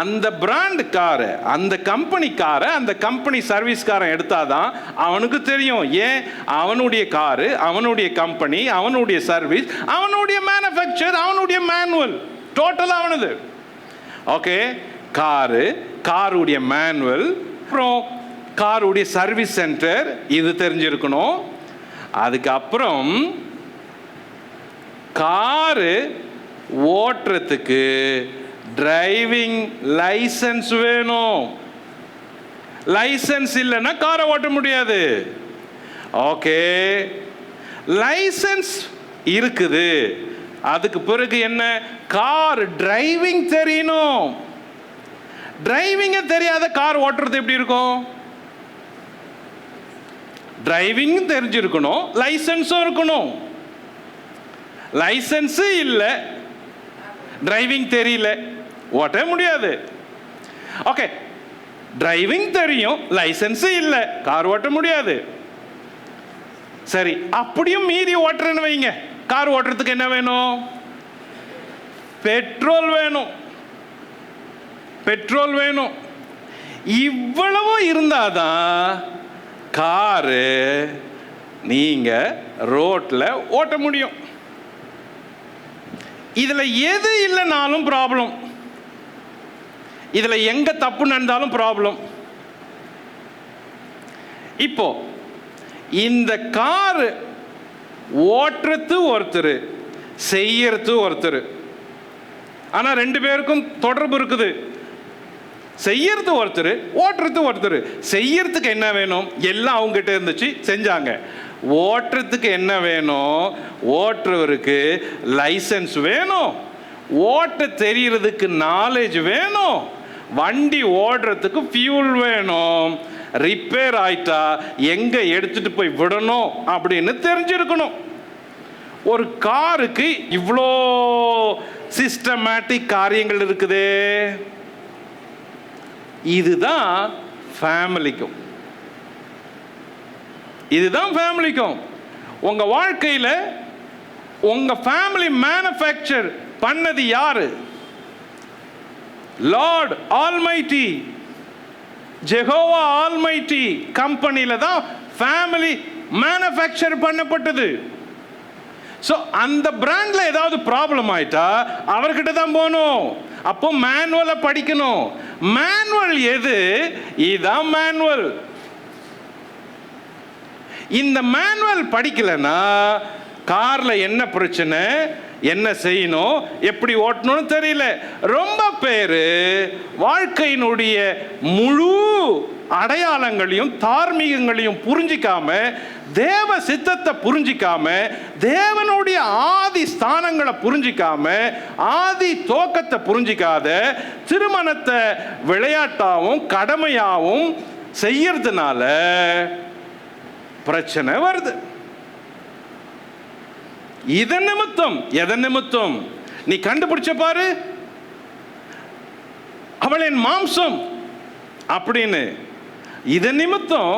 அந்த பிராண்ட் காரை, அந்த கம்பெனி காரை, அந்த கம்பெனி சர்வீஸ்காரன் எடுத்தாதான் அவனுக்கு தெரியும். ஏன்? அவனுடைய காரு, அவனுடைய கம்பெனி, அவனுடைய சர்வீஸ், அவனுடைய மேனுஃபேக்சர், அவனுடைய மேனுவல், டோட்டலாக அவனது. ஓகே, காருடைய மேனுவல், அப்புறம் காருடைய சர்வீஸ் சென்டர், இது தெரிஞ்சிருக்கணும். அதுக்கப்புறம் காரு ஓட்டுறதுக்கு டிரைவிங் லைசன்ஸ் வேணும். லைசன்ஸ் இல்லைன்னா காரை ஓட்ட முடியாது. ஓகே, லைசன்ஸ் இருக்குது. அதுக்கு பிறகு என்ன? கார் டிரைவிங் தெரியணும். டிரைவிங்க தெரியாத கார் ஓட்டுறது எப்படி இருக்கும்? டிரைவிங் தெரிஞ்சிருக்கணும், லைசன்ஸும் இருக்கணும். லைசன்ஸு இல்லை, டிரைவிங் தெரியல, ஓட்ட முடியாது. ஓகே, டிரைவிங் தெரியும், லைசன்ஸ் இல்லை, கார் ஓட்ட முடியாது. சரி, அப்படியும் மீறி ஓட்டுறேன்னு வைங்க. கார் ஓட்டுறதுக்கு என்ன வேணும்? பெட்ரோல் வேணும். இவ்வளவு இருந்தாதான் காரு நீங்க ரோட்ல ஓட்ட முடியும். இதுல எது இல்லைனாலும் ப்ராப்ளம். இதுல எங்க தப்பு நடந்தாலும் ப்ராப்ளம். இப்போ இந்த கார் ஓட்டுறது ஒருத்தர், செய்யறது ஒருத்தர். ஆனா 2 பேருக்கும் தொடர்பு இருக்குது. செய்யறது ஒருத்தர், ஓட்டுறது ஒருத்தர். செய்யறதுக்கு என்ன வேணும்? எல்லாம் அவங்க கிட்ட இருந்துச்சு, செஞ்சாங்க. ஓட்டுறதுக்கு என்ன வேணும்? ஓட்டுறவருக்கு லைசன்ஸ் வேணும், ஓட்ட தெரியறதுக்கு நாலேஜ் வேணும், வண்டி ஓடுறதுக்கு ஃபியூல் வேணும், ரிப்பேர் ஆயிட்டா எங்க எடுத்துட்டு போய் விடணும் அப்படின்னு தெரிஞ்சிருக்கணும். ஒரு காருக்கு இவ்வளோ சிஸ்டமேட்டிக் காரியங்கள் இருக்குது. இதுதான் ஃபேமிலிக்கும். உங்க வாழ்க்கையில் உங்க ஃபேமிலி மேனுஃபேக்சர் பண்ணது யாரு? லார்ட் ஆல்மைட்டி, ஜெகோவா ஆல்மைட்டி கம்பெனியில தான் ஃபேமிலி மேனுஃபேக்சர் பண்ணப்பட்டது. ஸோ அந்த பிராண்ட்ல ஏதாவது ப்ராப்ளம் ஆயிட்டா அவர்கிட்ட தான் போகணும். அப்போ மேனுவலை படிக்கணும். மேனுவல் எது? இதுதான் மேனுவல். இந்த மேனுவல் படிக்கலன்னா கார்ல என்ன பிரச்சனை, என்ன செய்யணும், எப்படி ஓட்டணும்னு தெரியல. ரொம்ப பேரு வாழ்க்கையினுடைய முழு அடையாளங்களையும் தார்மீகங்களையும் புரிஞ்சிக்காம, தேவ சித்தத்தை புரிஞ்சிக்காம, தேவனுடைய ஆதி ஸ்தானங்களை புரிஞ்சிக்காம, ஆதி துவக்கத்தை புரிஞ்சிக்காத திருமணத்தை விளையாட்டாவும் கடமையாவும் செய்யறதுனால பிரச்சனை வருது. இதன் நிமித்தம், எதன் நிமித்தம்? நீ கண்டுபிடிச்ச பாரு, அவள் என் மாம்சம் அப்படின்னு. இதன் நிமித்தம்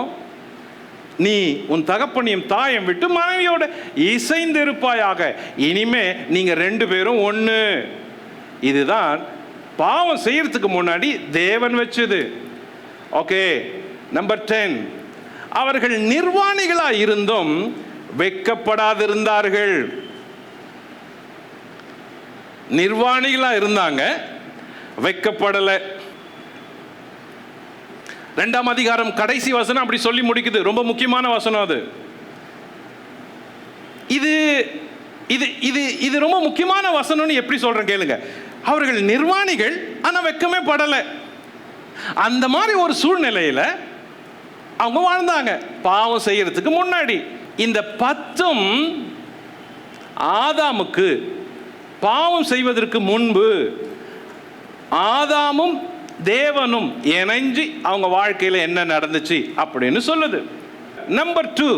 நீ உன் தகப்பனையும் தாயம் விட்டு மனைவியோட இசைந்து இருப்பாயாக. இனிமே நீங்க 2 பேரும் ஒண்ணு. இதுதான் பாவம் செய்யறதுக்கு முன்னாடி தேவன் வச்சது. ஓகே. நம்பர் 10, அவர்கள் நிர்வாணிகளா இருந்தும் வெட்கப்படாதிருந்தார்கள். நிர்வாணிகளா இருந்தாங்க, வெட்கப்படலை. 2ஆம் அதிகாரம் கடைசி வசனம் அப்படி சொல்லி முடிக்குது. ரொம்ப முக்கியமான வசனம் அது. இது இது இது இது ரொம்ப முக்கியமான வசனம்னு எப்படி சொல்றேன் கேளுங்க. அவர்கள் நிர்வாணிகள், ஆனா வெட்கமே படலை. அந்த மாதிரி ஒரு சூழ்நிலையில அவங்க வாழ்ந்தாங்க பாவம் செய்யறதுக்கு முன்னாடி. இந்த 10ம் ஆதாமுக்கு பாவம் செய்வதற்கு முன்பு ஆதாமும் தேவனும் இணைஞ்சு அவங்க வாழ்க்கையில் என்ன நடந்துச்சு அப்படின்னு சொல்லுது. நம்பர் 2,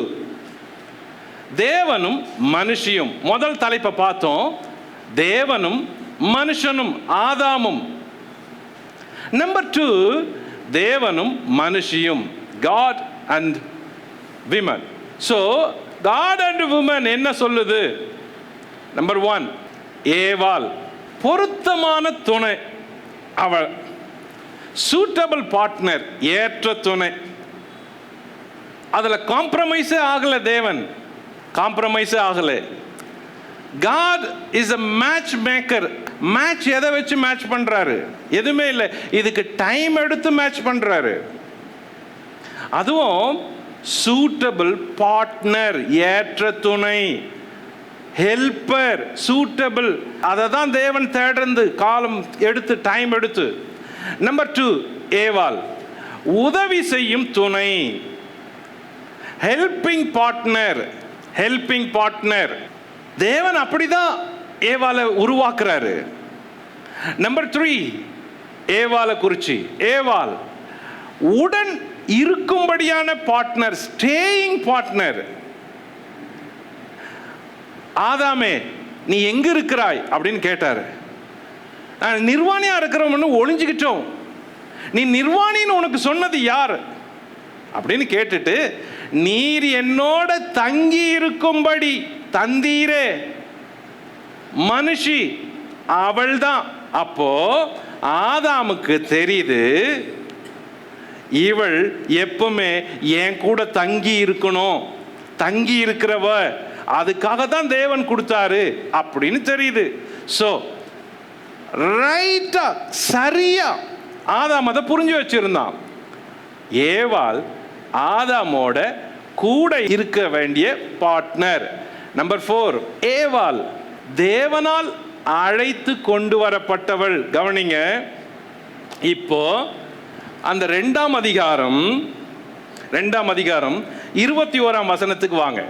தேவனும் மனுஷியும். முதல் தலைப்பை பார்த்தோம், தேவனும் மனுஷனும் ஆதாமும். நம்பர் 2, தேவனும் மனுஷியும், God and women. So God and women என்ன சொல்லுது? நம்பர் 1, ஏவாள் பொருத்தமான துணை, அவள் சூட்டபிள் பார்ட்னர், ஏற்ற துணை. அதுல காம்ப்ரமைஸே ஆகல. தேவன் காம்ப்ரமைஸே ஆகல. God is a match maker. Match எதை வச்சு மேட்ச் பண்றாரு? எதுவுமே இல்லை. இதுக்கு டைம் எடுத்து மேட்ச் பண்றாரு. அதுவும் சூட்டபிள் பார்ட்னர், ஏற்ற துணை, ஹெல்ப்பர், சூட்டபிள். அதை தான் தேவன் தேடுறது, காலம் எடுத்து, டைம் எடுத்து. நம்பர் 2, ஏவாள் உதவி செய்யும் துணை, ஹெல்பிங் பார்ட்னர். ஹெல்பிங் பார்ட்னர் தேவன் அப்படிதான் ஏவாளை உருவாக்குறாரு. நம்பர் 3, ஏவாளை குறிச்சி, ஏவாள் உடன் இருக்கும்படியான பார்ட்னர், ஸ்டேயிங் பார்ட்னர். ஆதாமே நீ எங்க இருக்கிறாய் அப்படின்னு கேட்டாரு. நிர்வாணியா இருக்கிறவன்னு ஒளிஞ்சுக்கிட்டோம். நீ நிர்வாணின்னு உனக்கு சொன்னது யார் அப்படின்னு கேட்டுட்டு, நீர் என்னோட தங்கி இருக்கும்படி தந்தீரே மனுஷி, அவள்தான். அப்போ ஆதாமுக்கு தெரியுது, இவள் எப்பவுமே என் கூட தங்கி இருக்கணும், தங்கி இருக்கிறவ, அதுக்காக தான் தேவன் கொடுத்தாரு அப்படின்னு தெரியுது. ஸோ ரைட்டா, சரியா ஆதாம் அதை புரிஞ்சு வச்சிருந்தான். ஏவாள் ஆதாமோட கூட இருக்க வேண்டிய பார்ட்னர். நம்பர் 4, ஏவாள் தேவனால் அழைத்து கொண்டு வரப்பட்டவள். கவனிங்க, இப்போ அந்த 2ஆம் அதிகாரம் 21ஆம் வசனத்துக்கு வாங்க.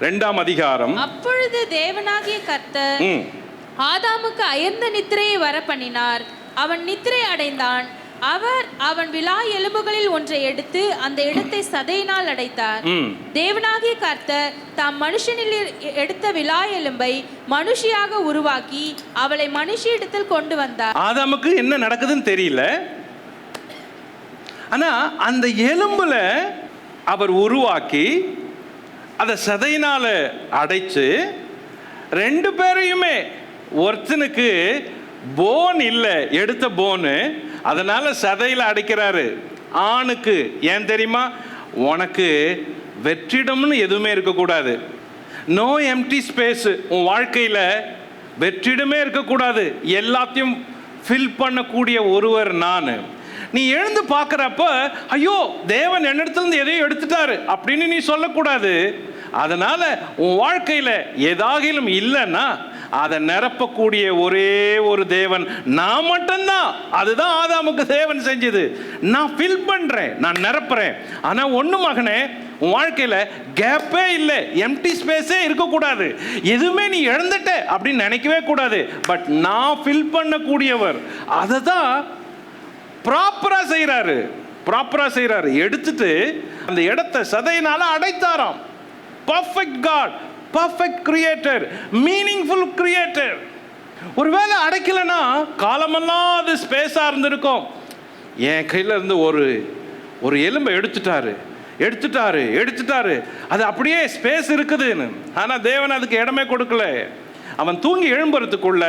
2ஆம் அதிகாரம். அப்பொழுது தேவனாகிய கர்த்தர் ஆதாமுக்கு அயர்ந்த நித்திரையை வர பண்ணினார். அவன் நித்திரை அடைந்தான். அவர் அவன் விலா எலும்புகளில் ஒன்றை எடுத்து அந்த இடத்தை சதையினால் அடைத்தார். தேவனாகிய கர்த்தர் தாம் மனுஷனில் எடுத்த விலா எலும்பை மனுஷியாக உருவாக்கி அவளை மனுஷியிடத்தில் கொண்டு வந்தார். ஆதாமுக்கு என்ன நடக்குதுன்னு தெரியல, ஆனா அந்த எலும்புல அவர் உருவாக்கி அதை சதையினால அடைச்சு 2 பேரையுமே, ஒருத்தனுக்கு போன் இல்லை, எடுத்த போனு, அதனால சதையில் அடைக்கிறாரு. ஆணுக்கு ஏன் தெரியுமா? உனக்கு வெற்றிடம்னு எதுவுமே இருக்கக்கூடாது. No empty space. உன் வாழ்க்கையில் வெற்றிடமே இருக்கக்கூடாது. எல்லாத்தையும் ஃபில் பண்ணக்கூடிய ஒருவர் நான். நீ எழுந்து பார்க்குறப்ப, ஐயோ தேவன் என்னிடத்துலேருந்து எதையும் எடுத்துட்டாரு அப்படின்னு நீ சொல்லக்கூடாது. அதனால உன் வாழ்க்கையில் ஏதாகிலும் இல்லைன்னா அதை நிரப்பக்கூடிய ஒரே ஒரு தேவன் நான் மட்டும்தான். அதுதான் ஆதாமுக்கு தேவன் செஞ்சது. நான் ஃபில் பண்றேன், நான் நிரப்புறேன். ஆனா ஒண்ணு மகனே, உன் வாழ்க்கையில கேப்பே இல்லை, எம்டி ஸ்பேஸே இருக்கக்கூடாது, எதுவுமே நீ இழந்துட்ட அப்படின்னு நினைக்கவே கூடாது. பட் நான் ஃபில் பண்ணக்கூடியவர். அதை தான் ப்ராப்பரா செய்யறாரு, ப்ராப்பரா செய்யறாரு. எடுத்துட்டு அந்த இடத்தை சதையினால அடைத்தாராம். Perfect god, perfect creator, meaningful creator. ஒருவேளை அடைக்கலனா காலமெல்லாம் அது ஸ்பேஸா இருந்திருக்கும். என் கையில இருந்து ஒரு எலும்பை எடுத்துட்டாரு, அது அப்படியே ஸ்பேஸ் இருக்குதுன்னு. ஆனா தேவன் அதுக்கு இடமே கொடுக்கல. அவன் தூங்கி எழும்புறதுக்குள்ள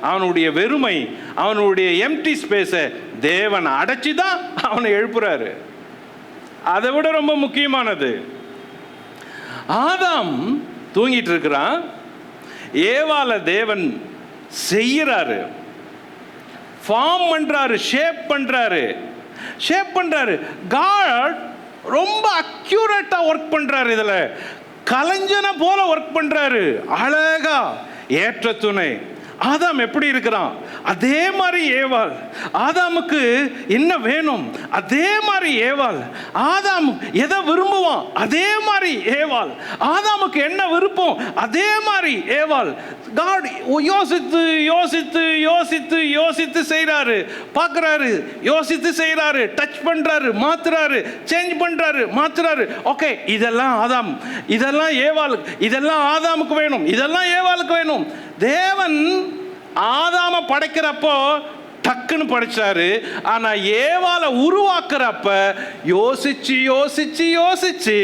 அவனுடைய வெறுமை, அவனுடைய எம்டி ஸ்பேஸை தேவன் அடைச்சிதான் அவனை எழுப்புறாரு. அதை விட ரொம்ப முக்கியமானது, ஆதாம் தூங்கிட்டு இருக்கிறான், ஏவாள தேவன் செய்யறாரு, ஃபார்ம் பண்றாரு, ஷேப் பண்றாரு. காட் ரொம்ப அக்யூரேட்டா ஒர்க் பண்றாரு. இதுல கலைஞனை போல ஒர்க் பண்றாரு. அழகா ஏற்ற துணை. ஆதாம் எப்படி இருக்கிறான் அதே மாதிரி ஏவாள். ஆதாமுக்கு என்ன வேணும் அதே மாதிரி ஏவாள். ஆதாம் எதை விரும்புவான் அதே மாதிரி ஏவாள். ஆதாமுக்கு என்ன விருப்பம் அதே மாதிரி ஏவாள். காட் யோசித்து யோசித்து யோசித்து யோசித்து செய்றாரு, பார்க்கறாரு, யோசித்து செய்றாரு, டச் பண்றாரு, மாத்துறாரு, சேஞ்ச் பண்றாரு, மாத்துறாரு. ஓகே, இதெல்லாம் ஆதாம், இதெல்லாம் ஏவாள், இதெல்லாம் ஆதாமுக்கு வேணும், இதெல்லாம் ஏவாளுக்கு வேணும். தேவன் ஆதாம படைக்கிறப்போ டக்குன்னு படைச்சாரு. ஆனா ஏவாள உருவாக்குறப்ப யோசிச்சு யோசிச்சு யோசிச்சு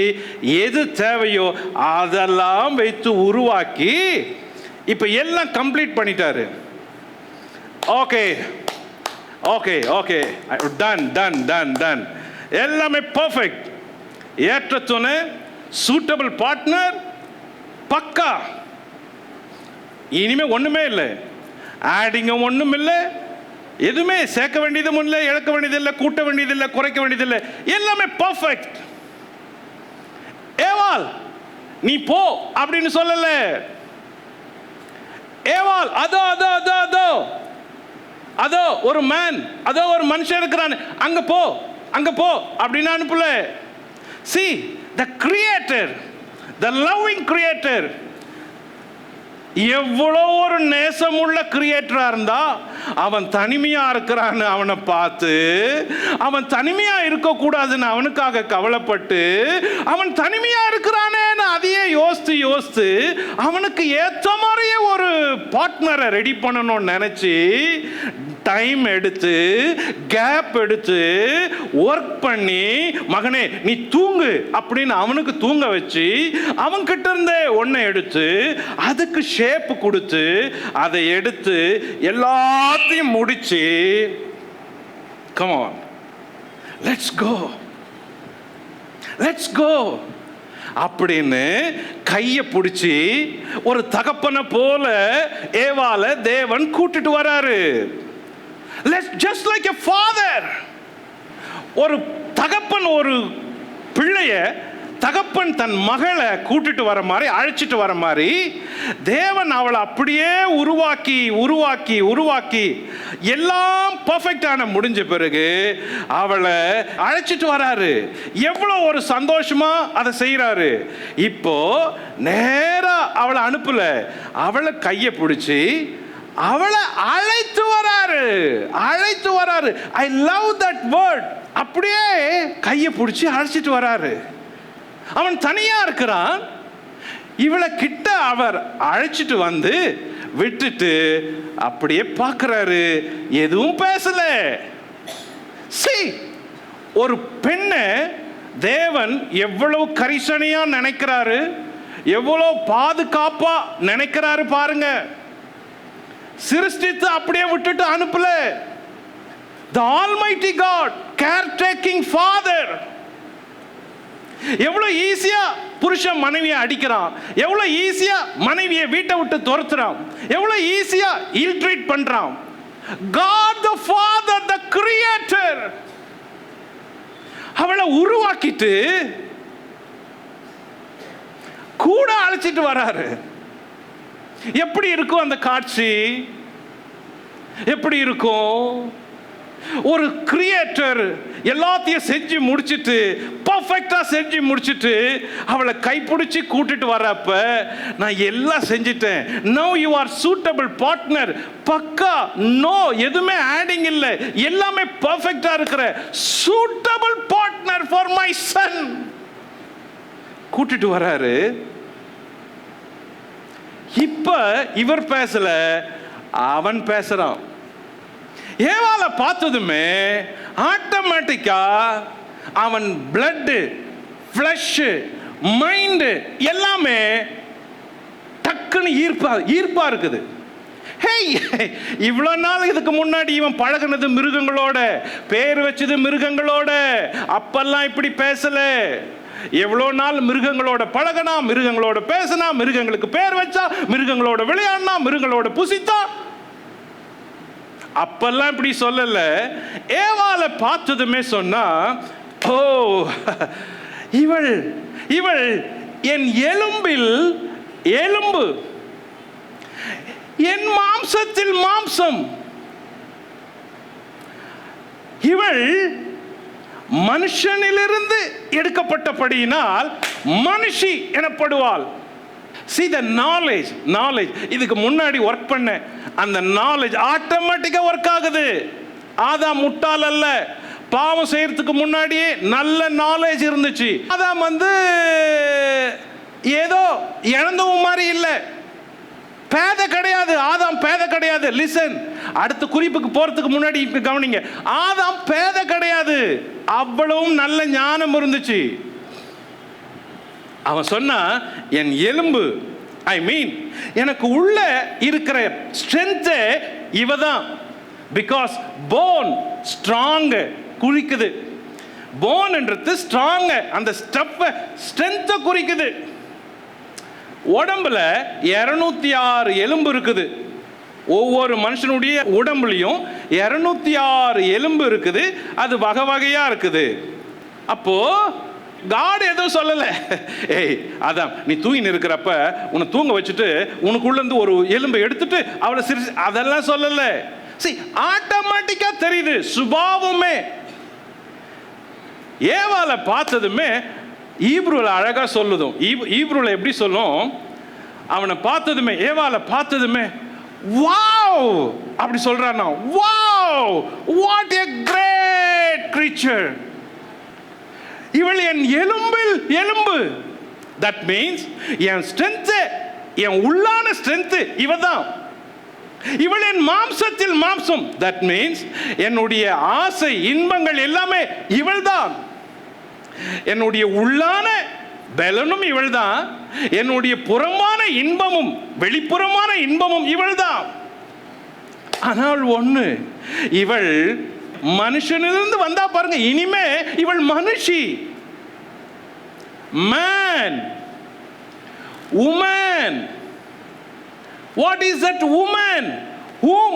எது தேவையோ அதெல்லாம் வைத்து உருவாக்கி இப்ப எல்லாம் கம்ப்ளீட் பண்ணிட்டாரு. Okay okay okay, done done done done, எல்லாமே பர்ஃபெக்ட். ஏற்ற துணை, சூட்டபிள் பார்ட்னர், பக்கா. இனிமே ஒண்ணுமே இல்லை, ஆடிங்க ஒண்ணும் இல்லை, எதுவுமே சேர்க்க வேண்டியதும் இல்லை, இழக்க வேண்டியதில்லை, கூட்ட வேண்டியதில்லை, குறைக்க வேண்டியதில்லை, எல்லாமே பர்ஃபெக்ட். ஏவாள் நீ போ அப்படின்னு சொல்லல. ஏவாள் அதோ அதோ அதோ அதோ அதோ ஒரு மேன், அதோ ஒரு மனுஷன் இருக்கிறான், அங்க போ அங்க போ அப்படின்னு அனுப்பல. See, the creator, the loving creator, எவ்வளோ ஒரு நேசமுள்ள கிரியேட்டரா இருந்தா அவன் தனிமையா இருக்கிறான்னு அவனை பார்த்து, அவன் தனிமையா இருக்க கூடாதுன்னு அவனுக்காக கவலைப்பட்டு, அவன் தனிமையா இருக்கிறானேன்னு அதையே யோசித்து யோசித்து அவனுக்கு ஏற்ற மாதிரியே ஒரு பார்ட்னரை ரெடி பண்ணணும்னு நினைச்சு டைம் எடுத்து கேப் எடுத்து ஒர்க் பண்ணி, மகனே நீ தூங்கு அப்படின்னு அவனுக்கு தூங்க வச்சு, அவன் கிட்ட இருந்தே ஒன்றை எடுத்து அதுக்கு ஷேப் கொடுத்து அதை எடுத்து எல்லாத்தையும் முடிச்சு, கம் ஆன் லெட்ஸ் கோ அப்படின்னு கையை பிடிச்சி ஒரு தகப்பனை போல ஏவாள தேவன் கூட்டிட்டு வராரு. Just like a father, ஒரு தகப்பன் ஒரு பிள்ளைய, தகப்பன் தன் மகளை கூட்டிட்டு வர மாதிரி, அழைச்சிட்டு வர மாதிரி, தேவன் அவளை அப்படியே உருவாக்கி உருவாக்கி உருவாக்கி எல்லாம் பர்ஃபெக்டான முடிஞ்ச பிறகு அவளை அழைச்சிட்டு வராரு. எவ்வளோ ஒரு சந்தோஷமா அதை செய்யறாரு. இப்போ நேரா அவளை அனுப்பல, அவளை கையை பிடிச்சி அவளை அழைத்து வராரு. I love that word. அப்படியே கையை பிடிச்சி அழைச்சிட்டு வராரு. அவன் தனியா இருக்கிறான், இவளை கிட்ட அவர் அழைச்சிட்டு வந்து விட்டுட்டு அப்படியே பார்க்கறாரு, எதுவும் பேசல. ஒரு பெண்ணை தேவன் எவ்வளவு கரிசனையா நினைக்கிறாரு, எவ்வளவு பாதுகாப்பா நினைக்கிறாரு பாருங்க. சிருஷ்டித்து அப்படியே விட்டுட்டு அனுப்பல. The Almighty God, caretaking Father. எவ்வளவு ஈஸியா புருஷன் மனைவியை அடிக்கிறான், எவ்வளவு ஈஸியா மனைவியை வீட்டை விட்டு துரத்துறான், எவ்வளவு ஈஸியா இல் ட்ரீட் பண்றான். God the Father, the Creator, அவளை உருவாக்கிட்டு கூட அழைச்சிட்டு வராரு. எப்படி இருக்கும் அந்த காட்சி? எப்படி இருக்கும்? ஒரு கிரியேட்டர் எல்லாத்தையும் செஞ்சு முடிச்சிட்டு, பர்ஃபெக்டா செஞ்சு முடிச்சிட்டு, அவளை கைப்பிடிச்சு கூட்டிட்டு வரப்ப, நான் எல்லாம் செஞ்சிட்டேன், no you are suitable partner, pucca, no எதுவுமே ஆடிங் இல்லை, எல்லாமே பர்ஃபெக்டா இருக்கிற suitable partner for my son கூட்டிட்டு வராரு. இப்ப இவர் பேசல, அவன் பேசுறான். ஏவாளை பார்த்ததுமே ஆட்டோமேட்டிக்கா அவன் பிளட், ஃப்ளஷ், மைண்ட் எல்லாமே டக்குன்னு ஈர்ப்பா இருக்குது. இவ்வளவு நாள் இதுக்கு முன்னாடி இவன் பழகுனது மிருகங்களோட, பேர் வச்சது மிருகங்களோட, அப்பெல்லாம் இப்படி பேசல. எவ்வளோ நாள் மிருகங்களோட பழகனா, மிருகங்களோட பேசினா, மிருகங்களுக்கு பேர் வச்சா, மிருகங்களோட விளையாடினா, மிருகங்களோட புசித்தா, அப்பெல்லாம் இப்படி சொல்லல. ஏவாளை பார்த்ததுமே சொன்னா, ஓ இவள் இவள் என் எலும்பில் எலும்பு, என் மாம்சத்தில் மாம்சம், இவள் மனுஷனிலிருந்து எடுக்கப்பட்டபடியினால் மனுஷி எனப்படுவாள். See the knowledge, இதுக்கு முன்னாடி ஒர்க் பண்ண அந்த knowledge ஆட்டோமேட்டிக்கா ஒர்க் ஆகுது. ஆதாம் முட்டாள் அல்ல, பாவம் செய்யறதுக்கு முன்னாடியே நல்ல knowledge இருந்துச்சு. ஆதாம் ஏதோ இழந்தவும் மாதிரி இல்லை, பேத கிடையாது. ஆதாம் பேத கிடையாது. லிசன், அடுத்த குறிப்புக்கு போறதுக்கு முன்னாடி கவனிங்க. ஆதாம் பேத கிடையாது, அவ்வளவும் நல்ல ஞானம் இருந்துச்சு. அவன் சொன்னா, என் எலும்பு, ஐ மீன் எனக்கு உள்ள இருக்கிற ஸ்ட்ரென்த் இவதான். பிகாஸ் போன் ஸ்ட்ராங் குறிக்குது. போன்ன்றது ஸ்ட்ராங், அந்த ஸ்ட்ரென்த்தை குறிக்குது. உடம்புல 206 எலும்பு இருக்குது. ஒவ்வொரு மனுஷனுடைய உடம்புலையும் 206 எலும்பு இருக்குது. அது வகை வகையா இருக்குது. அப்போ காட் எதுவும் சொல்லல, ஏய் அதான் நீ தூங்கி இருக்கிறப்ப உன்னை தூங்க வச்சுட்டு உனக்குள்ள இருந்து ஒரு எலும்பை எடுத்துட்டு அவளை சிரிச்சு, அதெல்லாம் சொல்லல. சரி, ஆட்டோமேட்டிக்கா தெரியுது சுபாவமே. ஏவாளை பார்த்ததுமே ஈப்ரூல அழகா சொல்லுதும். ஈப்ரூல எப்படி சொல்லும், அவனை பார்த்ததுமே, ஏவாளை பார்த்ததுமே வாவ் அப்படி சொல்றானா, wow what a great creature, இவள் என் எலும்பில் எலும்பு. தட் மீன்ஸ் என் ஸ்ட்ரென்த், என் உள்ளான ஸ்ட்ரென்த் இவதான். இவள் என் மாம்சத்தில் மாம்சம். தட் மீன்ஸ் என்னுடைய ஆசை இன்பங்கள் எல்லாமே இவள்தான். என்னுடைய உள்ளான பலனும் இவள்தான், என்னுடைய புறமான இன்பமும் வெளிப்புறமான இன்பமும் இவள்தான். ஆனால் ஒண்ணு, இவள் மனுஷனிலிருந்து வந்தா பாருங்க, இனிமே இவள் மனுஷி. Man, woman. What is that woman? Whom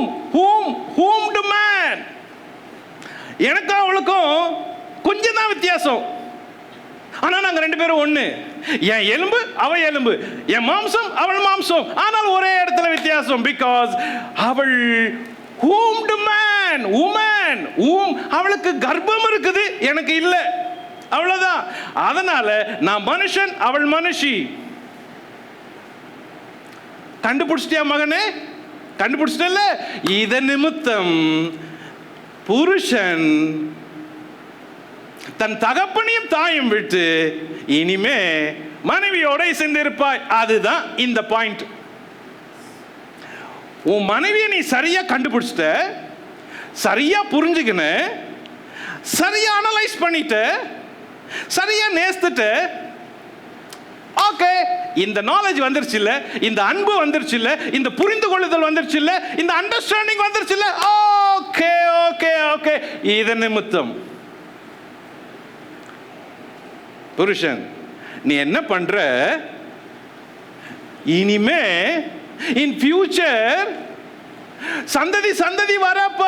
to man? எனக்கும் அவளுக்கும் கொஞ்சம் தான் வித்தியாசம். ஆனா நாங்க ரெண்டு பேரும் ஒண்ணு. என் எலும்பு அவள் எலும்பு, என் மாம்சம் அவள் மாம்சம், ஆனால் ஒரே இடத்துல வித்தியாசம். பிகாஸ் அவள் whom to man, woman, அவளுக்கு கர்ப்பம் இருக்குது, எனக்கு இல்லை, அவ்வளவுதான். அதனால நான் மனுஷன், அவள் மனுஷி. கண்டுபிடிச்சிட்டியா மகனே? கண்டுபிடிச்சிட்டல? இதன் நிமித்தம் புருஷன் தன் தகப்பனையும் தாயும் விட்டு இனிமே மனைவியோட சேர்ந்திருப்பாய். அதுதான் இந்த பாயிண்ட். உன் மனைவியை நீ சரியா கண்டுபிடிச்சிட்ட, சரியா புரிஞ்சுக்கின, சரியா அனலைஸ் பண்ணிட்ட, சரியா நேசிட்ட. ஓகே, இந்த நாலேஜ் வந்துருச்சு இல்ல, இந்த அன்பு வந்துருச்சு இல்ல, இந்த புரிந்து கொள்ளுதல் வந்துருச்சு இல்ல, இந்த அண்டர்ஸ்டாண்டிங் வந்துருச்சு இல்ல. ஓகே ஓகே ஓகே, இதன் நிமித்தம் புருஷன் நீ என்ன பண்ற, இனிமே இன் ஃபியூச்சர் சந்ததி சந்ததி வரப்ப,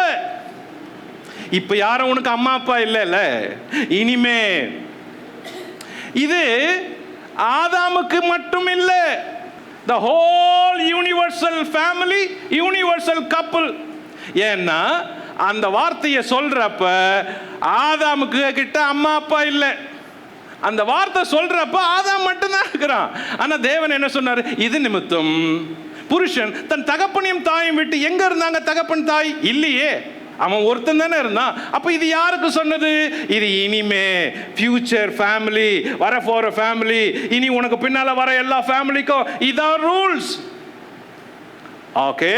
இப்ப யாரும் உனக்கு அம்மா அப்பா இல்ல, இனிமே இது ஆதாமுக்கு மட்டும் இல்ல, the whole universal family, universal couple. ஏன்னா அந்த வார்த்தையை சொல்றப்ப ஆதாமுக்கு கிட்ட அம்மா அப்பா இல்லை. அந்த வார்த்தை சொல்றப்ப ஆதாம் மட்டும்தான் இருக்கிறான். ஆனா தேவன் என்ன சொன்னார்? இது நிமித்தம் புருஷன் தன் தகப்பனையும் தாயும் விட்டு, எங்க இருந்தாங்க தகப்பன் தாய்? இல்லையே, அவன் ஒருத்தன் தானே இருந்தான். அப்ப இது யாருக்கு சொன்னது? இது இனிமே ஃபியூச்சர் ஃபேமிலி, வர போற ஃபேமிலி, இனி உனக்கு பின்னால வர எல்லா ஃபேமிலிக்கும் இதான் ரூல்ஸ். ஓகே,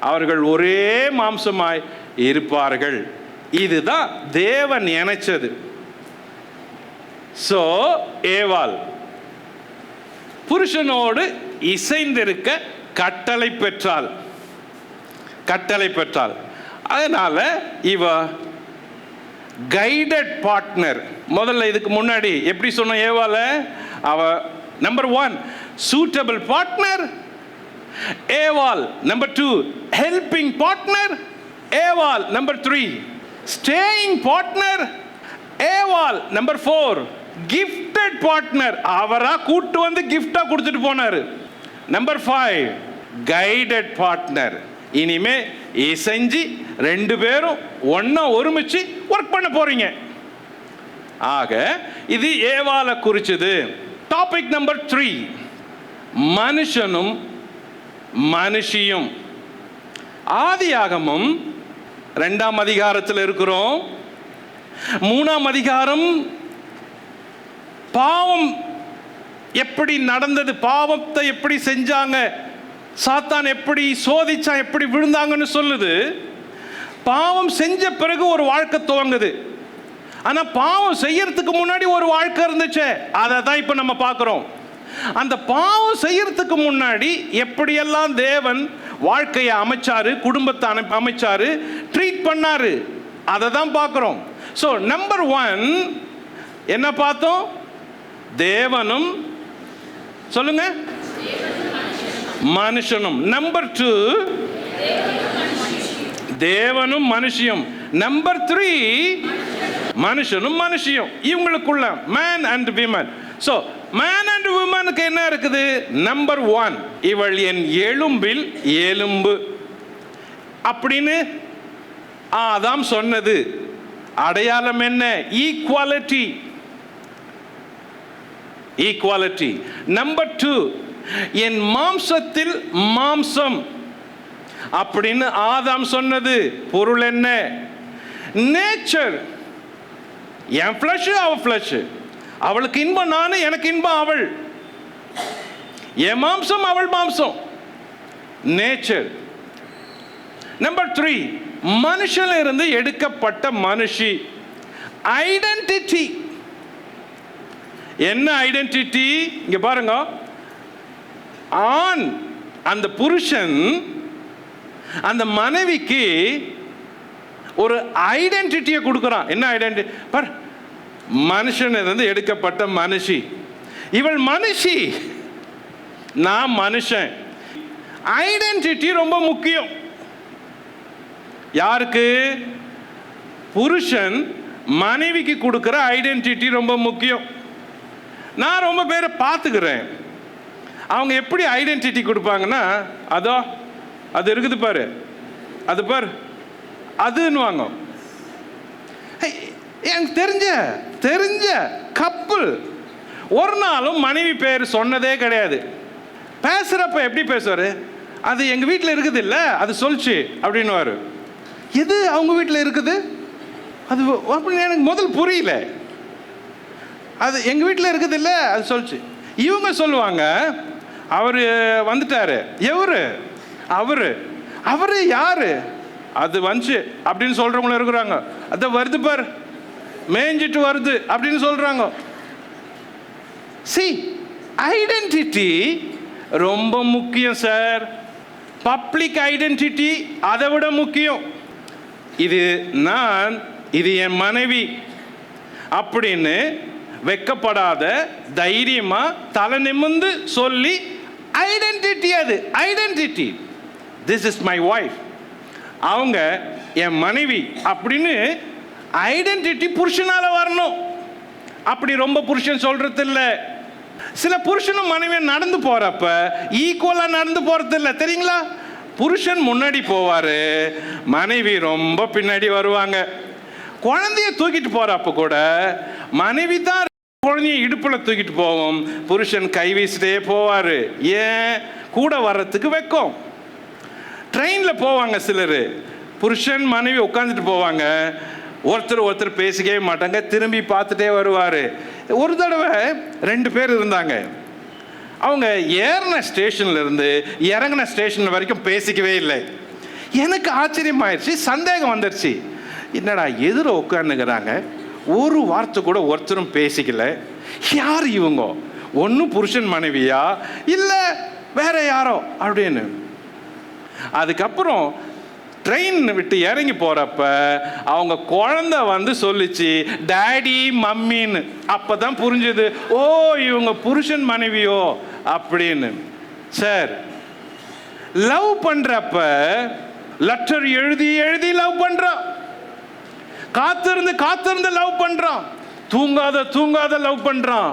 அவர்கள் ஒரே மாம்சமாய் இருப்பார்கள். இதுதான் தேவன் நினைச்சது. சோ ஏவாள் புருஷனோடு இசைந்திருக்க கட்டளை பெற்றாள். அதனால இவ கைடட் பார்ட்னர். முதல்ல இதுக்கு முன்னாடி எப்படி சொன்ன ஏவாள? அவ நம்பர் 1 சூட்டபிள் பார்ட்னர் ஏவாள், நம்பர் 2 ஹெல்பிங் பார்ட்னர் ஏவாள், நம்பர் 3 ஸ்டேயிங் பார்ட்னர் ஏவாள், நம்பர் 4 கிஃப்டட் பார்ட்னர். அவரா கூட்டு வந்து கிஃப்டா கொடுத்துட்டு போனாரு. Number 5 guided partner. இனிமே இசைஞ்சு 2 பேரும் ஒண்ணா ஒருமிச்சு ஒர்க் பண்ண போறீங்க. ஆக இது ஏவாளை குறிச்சது. டாபிக் நம்பர் 3 மனுஷனும் மனுஷியும். ஆதியாகமம் 2ஆம் அதிகாரத்தில் இருக்கிறோம். 3ஆம் அதிகாரம் பாவம் எப்படி நடந்தது, பாவத்தை எப்படி செஞ்சாங்க, சாத்தான் எப்படி சோதிச்சான், எப்படி விழுந்தாங்கன்னு சொல்லுது. பாவம் செஞ்ச பிறகு ஒரு வாழ்க்கை துவங்குது. ஆனா பாவம் செய்யறதுக்கு முன்னாடி ஒரு வாழ்க்கை இருந்துச்சு. அதை தான் இப்ப நம்ம பார்க்கிறோம். அந்த பாவம் செய்யறதுக்கு முன்னாடி எப்படியெல்லாம் தேவன் வாழ்க்கையை அமைச்சாரு, குடும்பத்தை அமைச்சாரு, ட்ரீட் பண்ணாரு, அதை தான் பார்க்கிறோம். ஸோ நம்பர் 1 என்ன பார்த்தோம்? தேவனும், சொல்லுங்க, மனுஷனும். நம்பர் 2 தேவனும் மனுஷியும். நம்பர் 3 மனுஷனும் மனுஷியும். இவங்களுக்குள்ள man and women. So man and விமனுக்கு என்ன இருக்குது? நம்பர் 1 இவள் என் எலும்பில் எலும்பு அப்படின்னு ஆதாம் சொன்னது. அடையாளம் என்ன? ஈக்குவாலிட்டி. நம்பர் 2 என் மாம்சத்தில் மாம்சம் அப்படின்னு ஆதாம் சொன்னது. பொருள் என்ன? நேச்சர். என் ஃப்ளஷ் அவ ஃப்ளஷ், அவளுக்கு இன்பம் நானு, எனக்கு இன்பம் அவள். என் மாம்சம் அவள் மாம்சம், நேச்சர். நம்பர் 3 மனுஷன் இருந்து எடுக்கப்பட்ட மனுஷி. ஐடென்டிட்டி. என்ன ஐடென்டிட்டி? இங்க பாருங்க, ஆண் அந்த புருஷன் அந்த மனைவிக்கு ஒரு ஐடென்டிட்டியை கொடுக்குறான். என்ன ஐடென்டிட்டி பார்? மனுஷன் இருந்து எடுக்கப்பட்ட மனுஷி. இவள் மனுஷி, நான் மனுஷன். ஐடென்டிட்டி ரொம்ப முக்கியம். யாருக்கு? புருஷன் மனைவிக்கு கொடுக்கிற ஐடென்டிட்டி ரொம்ப முக்கியம். நான் ரொம்ப பேரை பார்த்துக்கிறேன். அவங்க எப்படி ஐடென்டிட்டி கொடுப்பாங்கன்னா, அதோ அது இருக்குது பாரு, அது பாரு, அதுன்னு வாங்க. எனக்கு தெரிஞ்ச கப்பல் ஒரு நாளும் மனைவி பேர் சொன்னதே கிடையாது. பேசுறப்ப எப்படி பேசுவாரு? அது எங்க வீட்டில் இருக்குது இல்லை, அது சொல்லிச்சு அப்படின்னுவாரு. எது அவங்க வீட்டில் இருக்குது அது அப்படின்னு எனக்கு முதல் புரியல. அது எங்க வீட்டில் இருக்குது இல்லை, அது சொல்லிச்சு. இவங்க சொல்லுவாங்க, அவரு வந்துட்டாரு. எவரு? அவரு யாரு? அது வந்துச்சு அப்படின்னு சொல்றவங்களும் இருக்கிறாங்க. அதை வருது பார், மேய்ஞ்சிட்டு வருது அப்படின்னு சொல்றாங்க. See, ஐடென்டிட்டி ரொம்ப முக்கியம் சார். பப்ளிக் ஐடென்டிட்டி அதை விட முக்கியம். இது நான், இது என் மனைவி அப்படின்னு வெக்கப்படாத தைரியமா தலை நிமிர்ந்து சொல்லி ஐடென்டிட்டி. அது identity. This is my wife, அவங்க என் மனைவி அப்படின்னு ஐடென்டிட்டி புருஷனால வரணும். அப்படி ரொம்ப புருஷன் சொல்றது இல்லை. சில புருஷனும் மனைவியும் நடந்து போறப்ப ஈக்குவலா நடந்து போறது இல்லை தெரியுங்களா? புருஷன் முன்னாடி போவாரு, மனைவி ரொம்ப பின்னாடி வருவாங்க. குழந்தைய தூக்கிட்டு போறப்ப கூட மனைவி தான் குழந்தைய இடுப்புல தூக்கிட்டு போவோம், புருஷன் கை வீசிட்டே போவாரு. ஏன்? கூட வர்றதுக்கு வெக்கம். ட்ரெயின்ல போவாங்க சிலர், புருஷன் மனைவி உட்காந்துட்டு போவாங்க, ஒருத்தர் பேசிக்கவே மாட்டாங்க, திரும்பி பார்த்துட்டே வருவார். ஒரு தடவை 2 பேர் இருந்தாங்க, அவங்க ஏறின ஸ்டேஷன்ல இருந்து இறங்கின ஸ்டேஷன் வரைக்கும் பேசிக்கவே இல்லை. எனக்கு ஆச்சரியமாயிருச்சு, சந்தேகம் வந்துருச்சு, என்னடா எதிர உட்காந்துக்கிறாங்க, ஒரு வார்த்தை கூட ஒருத்தரும் பேசிக்கல, யார் இவங்க? ஒன்றும் புருஷன் மனைவியா இல்லை வேற யாரோ அப்படின்னு. அதுக்கப்புறம் ட்ரெயின் விட்டு இறங்கி போறப்ப அவங்க குழந்தை வந்து சொல்லிச்சு டாடி மம்மின்னு. அப்பதான் புரிஞ்சது, ஓ இவங்க புருஷன் மனைவியோ அப்படின்னு. சார், லவ் பண்றப்ப லெட்டர் எழுதி எழுதி லவ் பண்றான், காத்திருந்து லவ் பண்றான், தூங்காத லவ் பண்றான்,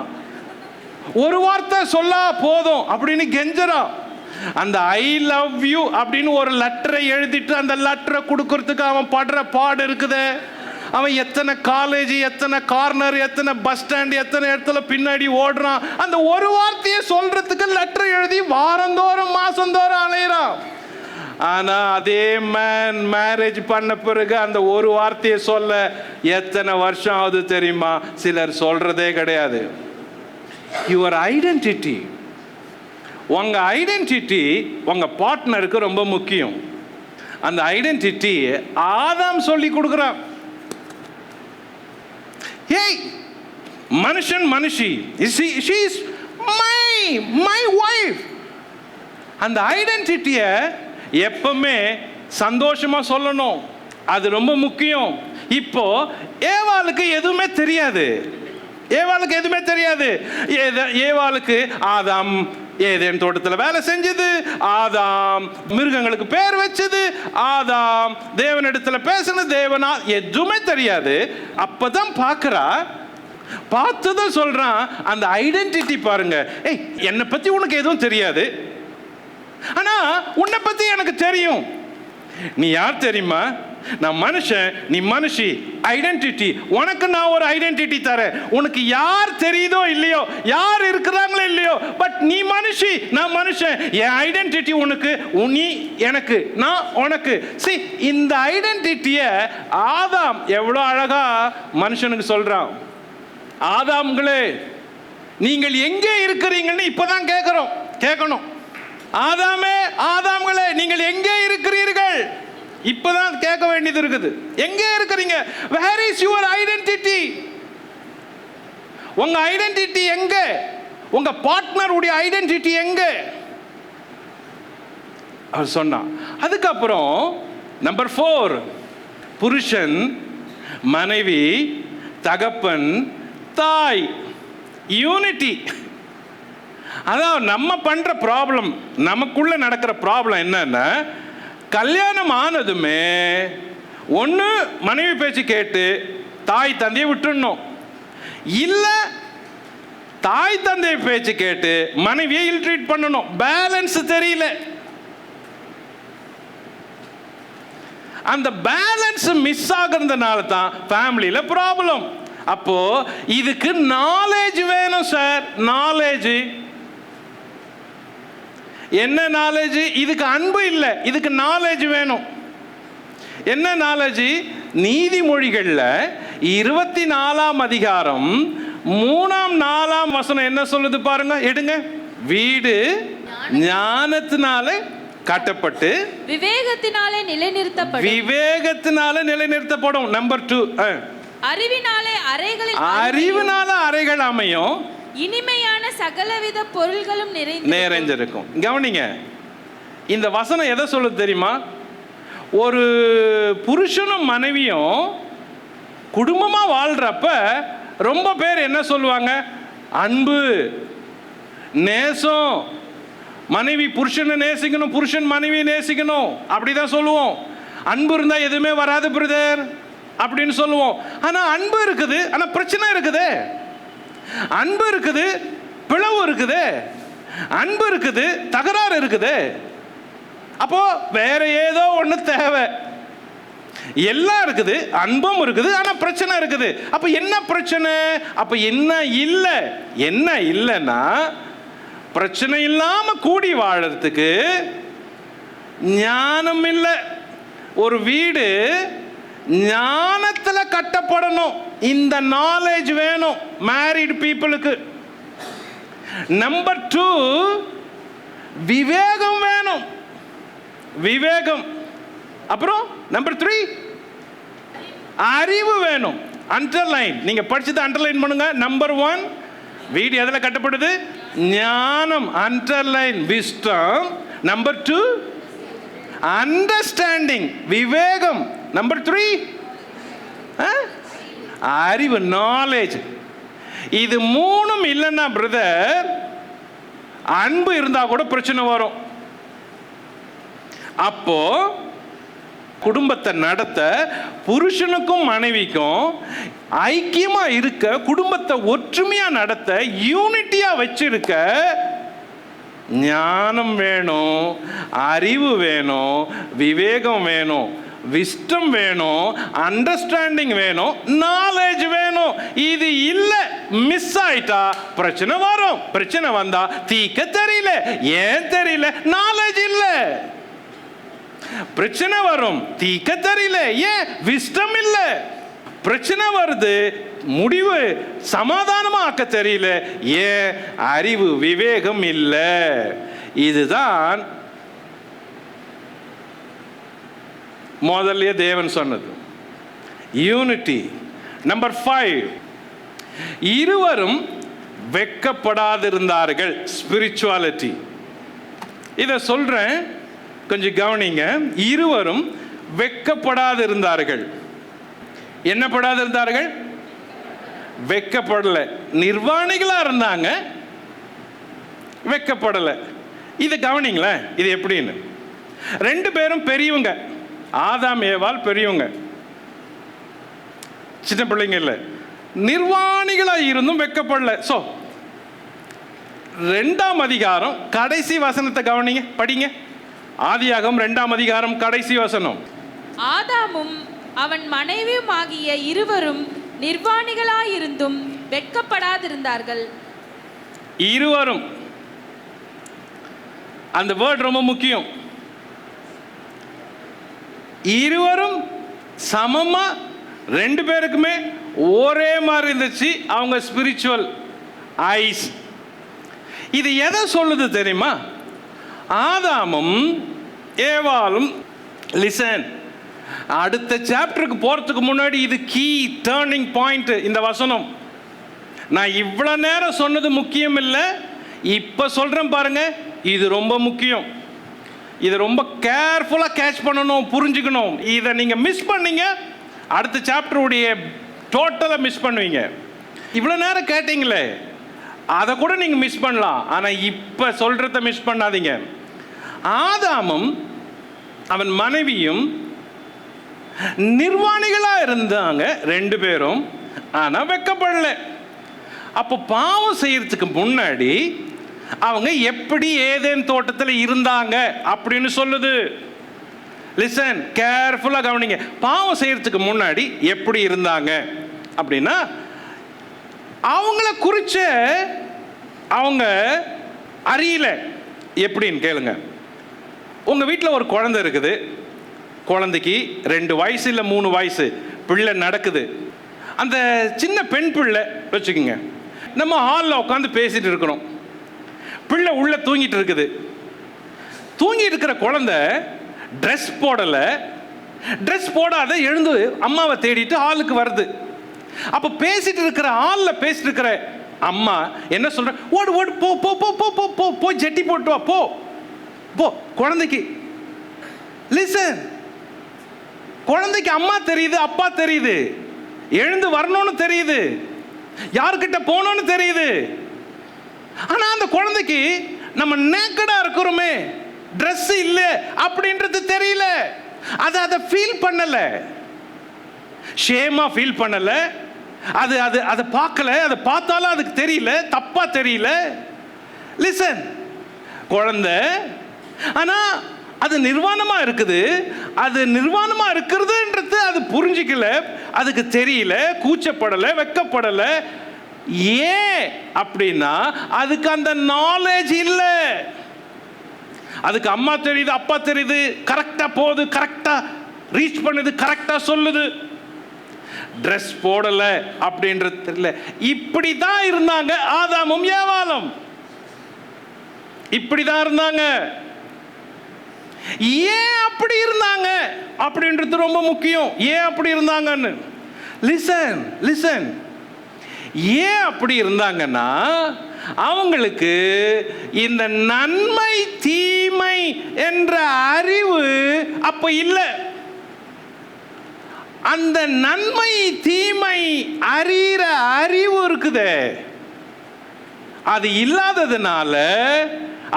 ஒரு வார்த்தை சொல்ல போதும் அப்படின்னு கெஞ்சறான். அந்த ஐ லவ் யூ அப்படின்னு ஒரு லெட்டரை எழுதிட்டு அந்த லெட்டரை கொடுக்கறதுக்கு அவன் படுற பாடு இருக்குது. அவன் எத்தனை காலேஜ், எத்தனை கார்னர், எத்தனை பஸ் ஸ்டாண்ட், எத்தனை இடத்துல பின்னாடி ஓடுறான். அந்த ஒரு வார்த்தையை சொல்றதுக்கு லெட்டர் எழுதி வாரந்தோறும் மாசந்தோறும் அலையிறான். ஆனா அதே மேன் மேரேஜ் பண்ண பிறகு அந்த ஒரு வார்த்தையை சொல்ல எத்தனை வருஷம் ஆகுது தெரியுமா? சிலர் சொல்றதே கிடையாது. யுவர் ஐடென்டிட்டி, உங்க ஐடென்டிட்டி உங்க பார்ட்னருக்கு ரொம்ப முக்கியம். அந்த ஐடென்டிட்டி ஆதாம் சொல்லி கொடுக்குறான். ஏய் மனுஷன் மனுஷி, she is my wife. அந்த ஐடென்டிட்டியை எப்பவுமே சந்தோஷமா சொல்லணும், அது ரொம்ப முக்கியம். இப்போ ஏவாளுக்கு எதுவுமே தெரியாது, ஏவாளுக்கு ஆதாம் ஏதேன் தோட்டத்தில் வேலை செஞ்சது, ஆதாம் மிருகங்களுக்கு பேர் வச்சது, ஆதாம் தேவனிடத்துல பேசினது, தேவனா எதுவுமே தெரியாது. அப்பதான் பார்க்கறா, பார்த்துதான் சொல்றான். அந்த ஐடென்டிட்டி பாருங்க. ஏய் என்னை பத்தி உனக்கு எதுவும் தெரியாது, ஆனா உன்னை பத்தி எனக்கு தெரியும். நீ யார் தெரியுமா? நான் மனுஷன், நீ மனுஷி. ஐடென்டிட்டி, உனக்கு நான் ஒரு ஐடென்டிட்டி தரேன். உனக்கு யார் தெரியுதோ இல்லையோ, யார் இருக்கிறாங்களோ இல்லையோ, பட் நீ மனுஷி, நான் மனுஷன். என் ஐடென்டிட்டி உனக்கு, நீ எனக்கு, நான் உனக்கு. See, இந்த ஐடென்டிட்டியை ஆதாம் எவ்வளோ அழகா மனுஷனுக்கு சொல்றான். ஆதாம்களே நீங்கள் எங்கே இருக்கிறீங்கன்னு இப்பதான் கேட்கணும். ஆதாம்களே நீங்கள் எங்கே இருக்கிறீர்கள்? இப்பதான் கேட்க வேண்டியது இருக்குது. எங்கே இருக்கிறீங்க? Where is your identity? உங்க ஐடென்டிட்டி எங்க? உங்க பார்ட்னருடைய ஐடென்டிட்டி எங்க? அவர் சொன்னான். அதுக்கப்புறம் நம்பர் 4, புருஷன், மனைவி, தகப்பன், தாய், யூனிட்டி. அதான் நம்ம பண்ற ப்ராப்ளம், நமக்குள்ள நடக்கிற ப்ராப்ளம் என்னன்னா, கல்யாணம் ஆனதுமே ஒன்று மனைவி பேச்சு கேட்டு தாய் தந்தையை விட்டுடணும், இல்லை தாய் தந்தை பேச்சு கேட்டு மனைவியை இல்ட்ரீட் பண்ணணும். பேலன்ஸ் தெரியல. அந்த பேலன்ஸ் மிஸ் ஆகுறதுனால தான் ஃபேமிலியில ப்ராப்ளம். அப்போ இதுக்கு நாலேஜ் வேணும் சார். நாலேஜ் என்ன? நாலேஜ். இதுக்கு அன்பு இல்லை, இதுக்கு நாலேஜ் வேணும். என்ன நாலேஜ்? நீதிமொழிகள்ல 24ஆம் அதிகாரம் 3ஆம் 4ஆம் வசனம் என்ன சொல்லுது பாருங்க, எடுங்க. வீடு ஞானத்தினாலே கட்டப்பட்டு விவேகத்தினாலே நிலைநிறுத்தப்படும். நம்பர் 2, அறிவினால அறைகள் அமையும், இனிமையான சகலவித பொருள்களும் நிறைந்திருக்கும். கவனிங்க, இந்த வசனம் எதை சொல்லுது தெரியுமா? ஒரு புருஷனும் மனைவியும் குடும்பமா வாழ்றப்ப ரொம்ப பேர் என்ன சொல்லுவாங்க? அன்பு, நேசம், மனைவி புருஷனை நேசிக்கணும், புருஷன் மனைவியை நேசிக்கணும், அப்படிதான் சொல்லுவோம். அன்பு இருந்தா எதுவுமே வராது பிரதர் அப்படின்னு சொல்லுவோம். ஆனா அன்பு இருக்குது, ஆனா பிரச்சனை இருக்குது. அன்பு இருக்குது, பிளவு இருக்குது, அன்பு இருக்குது, தகராறு இருக்குது. அப்போ வேற ஏதோ ஒன்று தேவை. எல்லாம் இருக்குது, அன்பும் இருக்குது, ஆனா பிரச்சனை இருக்குது. அப்ப என்ன பிரச்சனை? அப்ப என்ன இல்லை? என்ன இல்லைன்னா, பிரச்சனை இல்லாம கூடி வாழறதுக்கு ஞானம் இல்லை. ஒரு வீடு ஞானத்துல கட்டப்படணும். இந்த நாலேஜ் வேணும் மேரிட் பீப்புளுக்கு. நம்பர் 2, விவேகம் வேணும். விவேகம். அப்புறம் நம்பர் 3, அறிவு வேணும். அண்டர்லைன், நீங்க படிச்சது அண்டர்லைன் பண்ணுங்க. நம்பர் 1, வீடு எதுல கட்டப்படுது? ஞானம். Underline wisdom. நம்பர் 2, அண்டர்ஸ்டாண்டிங், விவேகம். நம்பர் 3, அறிவு, நாலேஜ். இது மூணும் இல்லைன்னா பிரதர், அன்பு இருந்தா கூட பிரச்சனை வரும். அப்போ குடும்பத்தை நடத்த புருஷனுக்கும் மனைவிக்கும் ஐக்கியமா இருக்க, குடும்பத்தை ஒற்றுமையா நடத்த, யூனிட்டியா வச்சிருக்க ஞானம் வேணும், அறிவு வேணும், விவேகம் வேணும், விஸ்டம் வேணும், அண்டர்ஸ்டாண்டிங் வேணும், நாலேஜ் வேணும். இது இல்லை, மிஸ் ஆயிட்டா பிரச்சனை வரும். பிரச்சனை வந்தா தீக்க தெரியல. ஏன் தெரியல? நாலேஜ் இல்லை. பிரச்சனை வரும், தீக்க தெரியல. ஏன்? விஸ்டம் இல்லை. பிரச்சனை வருது, முடிவு சமாதானமா ஆக்க தெரியல. ஏன்? அறிவு, விவேகம் இல்லை. இதுதான் முதல்ல தேவன் சொன்னது, யூனிட்டி. நம்பர் 5, இருவரும் வெட்கப்படாதிருந்தார்கள், ஸ்பிரிச்சுவாலிட்டி. இதை சொல்றேன், கொஞ்சம் கவனிங்க. இருவரும் வெட்கப்படாதிருந்தார்கள். என்ன படாதிருந்தார்கள்? வெட்கப்படல. நிர்வாணிகளா இருந்தாங்க, வெட்கப்படல. இதை கவனிங்களேன், இது எப்படின்னு. 2 பேரும் பெரியவங்க, ஆதாம் ஏவாள் பெரியவங்க, சின்ன பிள்ளைங்க இல்லை. நிர்வாணிகளா இருந்தும் வெட்கப்படல. சோ 2ஆம் அதிகாரம் கடைசி வசனத்தை கவனிங்க, படிங்க. ஆதியாகமம் 2ஆம் அதிகாரம் கடைசி வசனம். ஆதாமும் அவன் மனைவியும் ஆகிய இருவரும் நிர்வாணிகளாயிருந்தும் வெட்கப்படாதிருந்தார்கள். இருவரும், அந்த வேர்ட் ரொம்ப முக்கியம். இருவரும் சமமா, 2 பேருக்குமே ஒரே மாதிரி இருந்துச்சு அவங்க ஸ்பிரிச்சுவல் ஐஸ். இது எதை சொல்லுது தெரியுமா? ஆதாமும் ஏவாளும், லிசன், அடுத்த சாப்டருக்கு போறதுக்கு முன்னாடி இது கீ டர்னிங் பாயிண்ட். இந்த வசனம் நான் இவ்வளவு நேரம் சொன்னது முக்கியம் இல்லை, இப்ப சொல்றேன் பாருங்க, இது ரொம்ப முக்கியம். இதை ரொம்ப கேர்ஃபுல்லா கேட்ச் பண்ணணும், புரிஞ்சுக்கணும். இதை நீங்க மிஸ் பண்ணீங்க, அடுத்த சாப்டருடைய டோட்டலா மிஸ் பண்ணுவீங்க. இவ்வளவு நேரம் கேட்டீங்களே, அதை கூட நீங்க மிஸ் பண்ணலாம். ஆனா இப்ப சொல்றத மிஸ் பண்ணாதீங்க. ஆதாமும் அவன் மனைவியும் நிர்வாணிகளா இருந்தாங்க 2 பேரும், ஆனா வெட்கப்படல. அப்போ பாவம் செய்யறதுக்கு முன்னாடி அவங்க எப்படி ஏதேன் தோட்டத்தில் இருந்தாங்க அப்படின்னு சொல்லுது. லிசன், கேர்ஃபுல்லா கவனிங்க. பாவம் செய்யறதுக்கு முன்னாடி எப்படி இருந்தாங்க அப்படின்னா, அவங்கள குறிச்ச அவங்க அறியல. எப்படின்னு கேளுங்க. உங்க வீட்டில் ஒரு குழந்தை இருக்குது. குழந்தைக்கு 2 வயசு இல்லை 3 வயசு பிள்ளை நடக்குது. அந்த சின்ன பெண் பிள்ளை வச்சுக்கோங்க, நம்ம ஹாலில் உட்காந்து பேசிட்டு இருக்கிறோம். பிள்ளை உள்ள தூங்கிட்டு இருக்குது. தூங்கிட்டு இருக்கிற குழந்தை ட்ரெஸ் போடலை. ட்ரெஸ் போடாத எழுந்து அம்மாவை தேடிட்டு ஹாலுக்கு வருது. அப்போ பேசிட்டு இருக்கிற ஹாலில் பேசிட்டு இருக்கிற அம்மா என்ன சொல்ற? ஓடு ஓடு, போ போ போ போ போ போ போ, ஜட்டி போட்டு வா, போ போ. குழந்தைக்கு லிசன், குழந்தைக்கு அம்மா தெரியுது, அப்பா தெரியுது, எழுந்து வரணும்னு தெரியுது, யார்கிட்ட போகணும்னு தெரியுது. ஆனா அந்த குழந்தைக்கு நம்ம நேக்கடா இருக்கிறோமே, ட்ரெஸ் இல்லை அப்படின்றது தெரியல. அதை ஃபீல் பண்ணல, ஷேமா ஃபீல் பண்ணல, அது அது அதை பார்க்கல, அதை பார்த்தாலும் அதுக்கு தெரியல, தப்பா தெரியல. லிசன், குழந்தை ஆனா அது நிர்வாணமா இருக்குது. அது நிர்வாணமா இருக்கிறதுன்றது அது புரிஞ்சிக்கல, அதுக்கு தெரியல, கூச்சப்படலை, வெக்கப்படலை. ஏன் அப்படின்னா அதுக்கு அந்த நாலேஜ் இல்லை. அதுக்கு அம்மா தெரியுது, அப்பா தெரியுது, கரெக்டா போகுது, கரெக்டா ரீச் பண்ணுது, கரெக்டா சொல்லுது. ட்ரெஸ் போடல அப்படின்றது தெரியல. இப்படிதான் இருந்தாங்க ஆதாமும் ஏவாளும், இப்படிதான் இருந்தாங்க. ஏன் அப்படி இருந்தாங்க அப்படின்றது ரொம்ப முக்கியம். ஏன் அப்படி இருந்தாங்கன்னு லிசன் லிசன். ஏன் அப்படி இருந்தாங்கன்னா அவங்களுக்கு இந்த நன்மை தீமை என்ற அறிவு அப்ப இல்லை. அந்த நன்மை தீமை அறிகிற அறிவு இருக்குது, அது இல்லாததுனால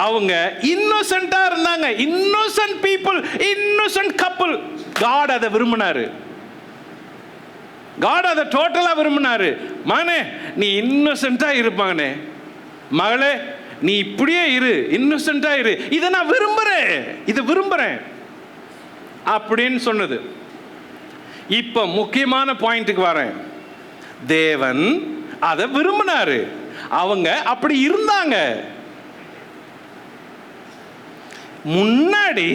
அவங்க இன்னோசென்ட்டா இருந்தாங்க. Innocent people, innocent couple. God அதை விரும்பினாரு. காட் அதை டோட்டலா விரும்பினாரு. மகனே நீ இன்னோசென்ட்டா இருப்பானே, மகளே நீ இப்படியே இரு, இன்னோசென்ட்டா இரு, இதை நான் விரும்புறேன், இதை விரும்புறேன் அப்படின்னு சொன்னது. இப்ப முக்கியமான பாயிண்ட்டுக்கு வரேன். தேவன் அதை விரும்பினாரு, அவங்க அப்படி இருந்தாங்க. முன்னாடி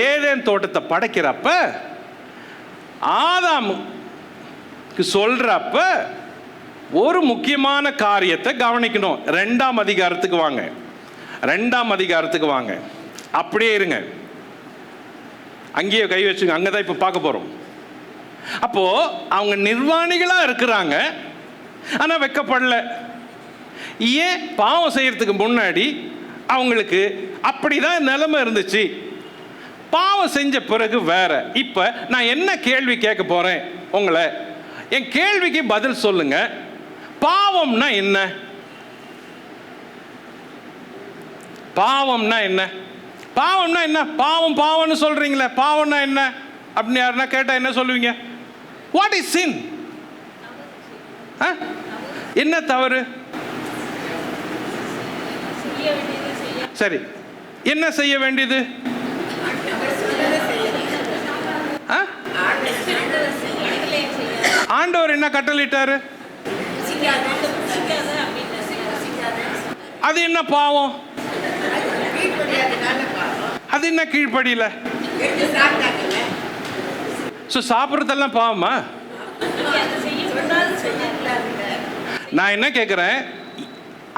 ஏதேன் தோட்டத்தை படைக்கிறப்ப ஆதாமுக்கு சொல்றப்ப ஒரு முக்கியமான காரியத்தை கவனிக்கணும். 2ஆம் அதிகாரத்துக்கு வாங்க, 2ஆம் அதிகாரத்துக்கு வாங்க. அப்படியே இருங்க, அங்கேயே கை வச்சுங்க, அங்கதான் இப்ப பார்க்க போறோம். அப்போ அவங்க நிர்வாணிகளா இருக்கிறாங்க, ஆனா வெக்கப்படல. ஏன்? பாவம் செய்யறதுக்கு முன்னாடி அவங்களுக்கு அப்படிதான் நிலைமை இருந்துச்சு. பாவம் செஞ்ச பிறகு வேற. இப்ப நான் என்ன கேள்வி கேட்க போறேன் உங்களை, என் கேள்விக்கு பதில் சொல்லுங்க. பாவம்னா என்ன? பாவம்னா என்ன? பாவம்னா என்ன? பாவம் பாவம்னு சொல்றீங்களே, பாவம்னா என்ன அப்படின்னு யாருன்னா கேட்டா என்ன சொல்லுவீங்க? What is sin? என்ன தவறு? சரி, என்ன செய்ய வேண்டியது? ஆண்டவர் என்ன கட்டளையிட்டாரு? அது என்ன பாவம்? அது என்ன கீழ்ப்படியில? சாப்பிட்றதெல்லாம் பாவமா? நான் என்ன கேட்கிறேன்,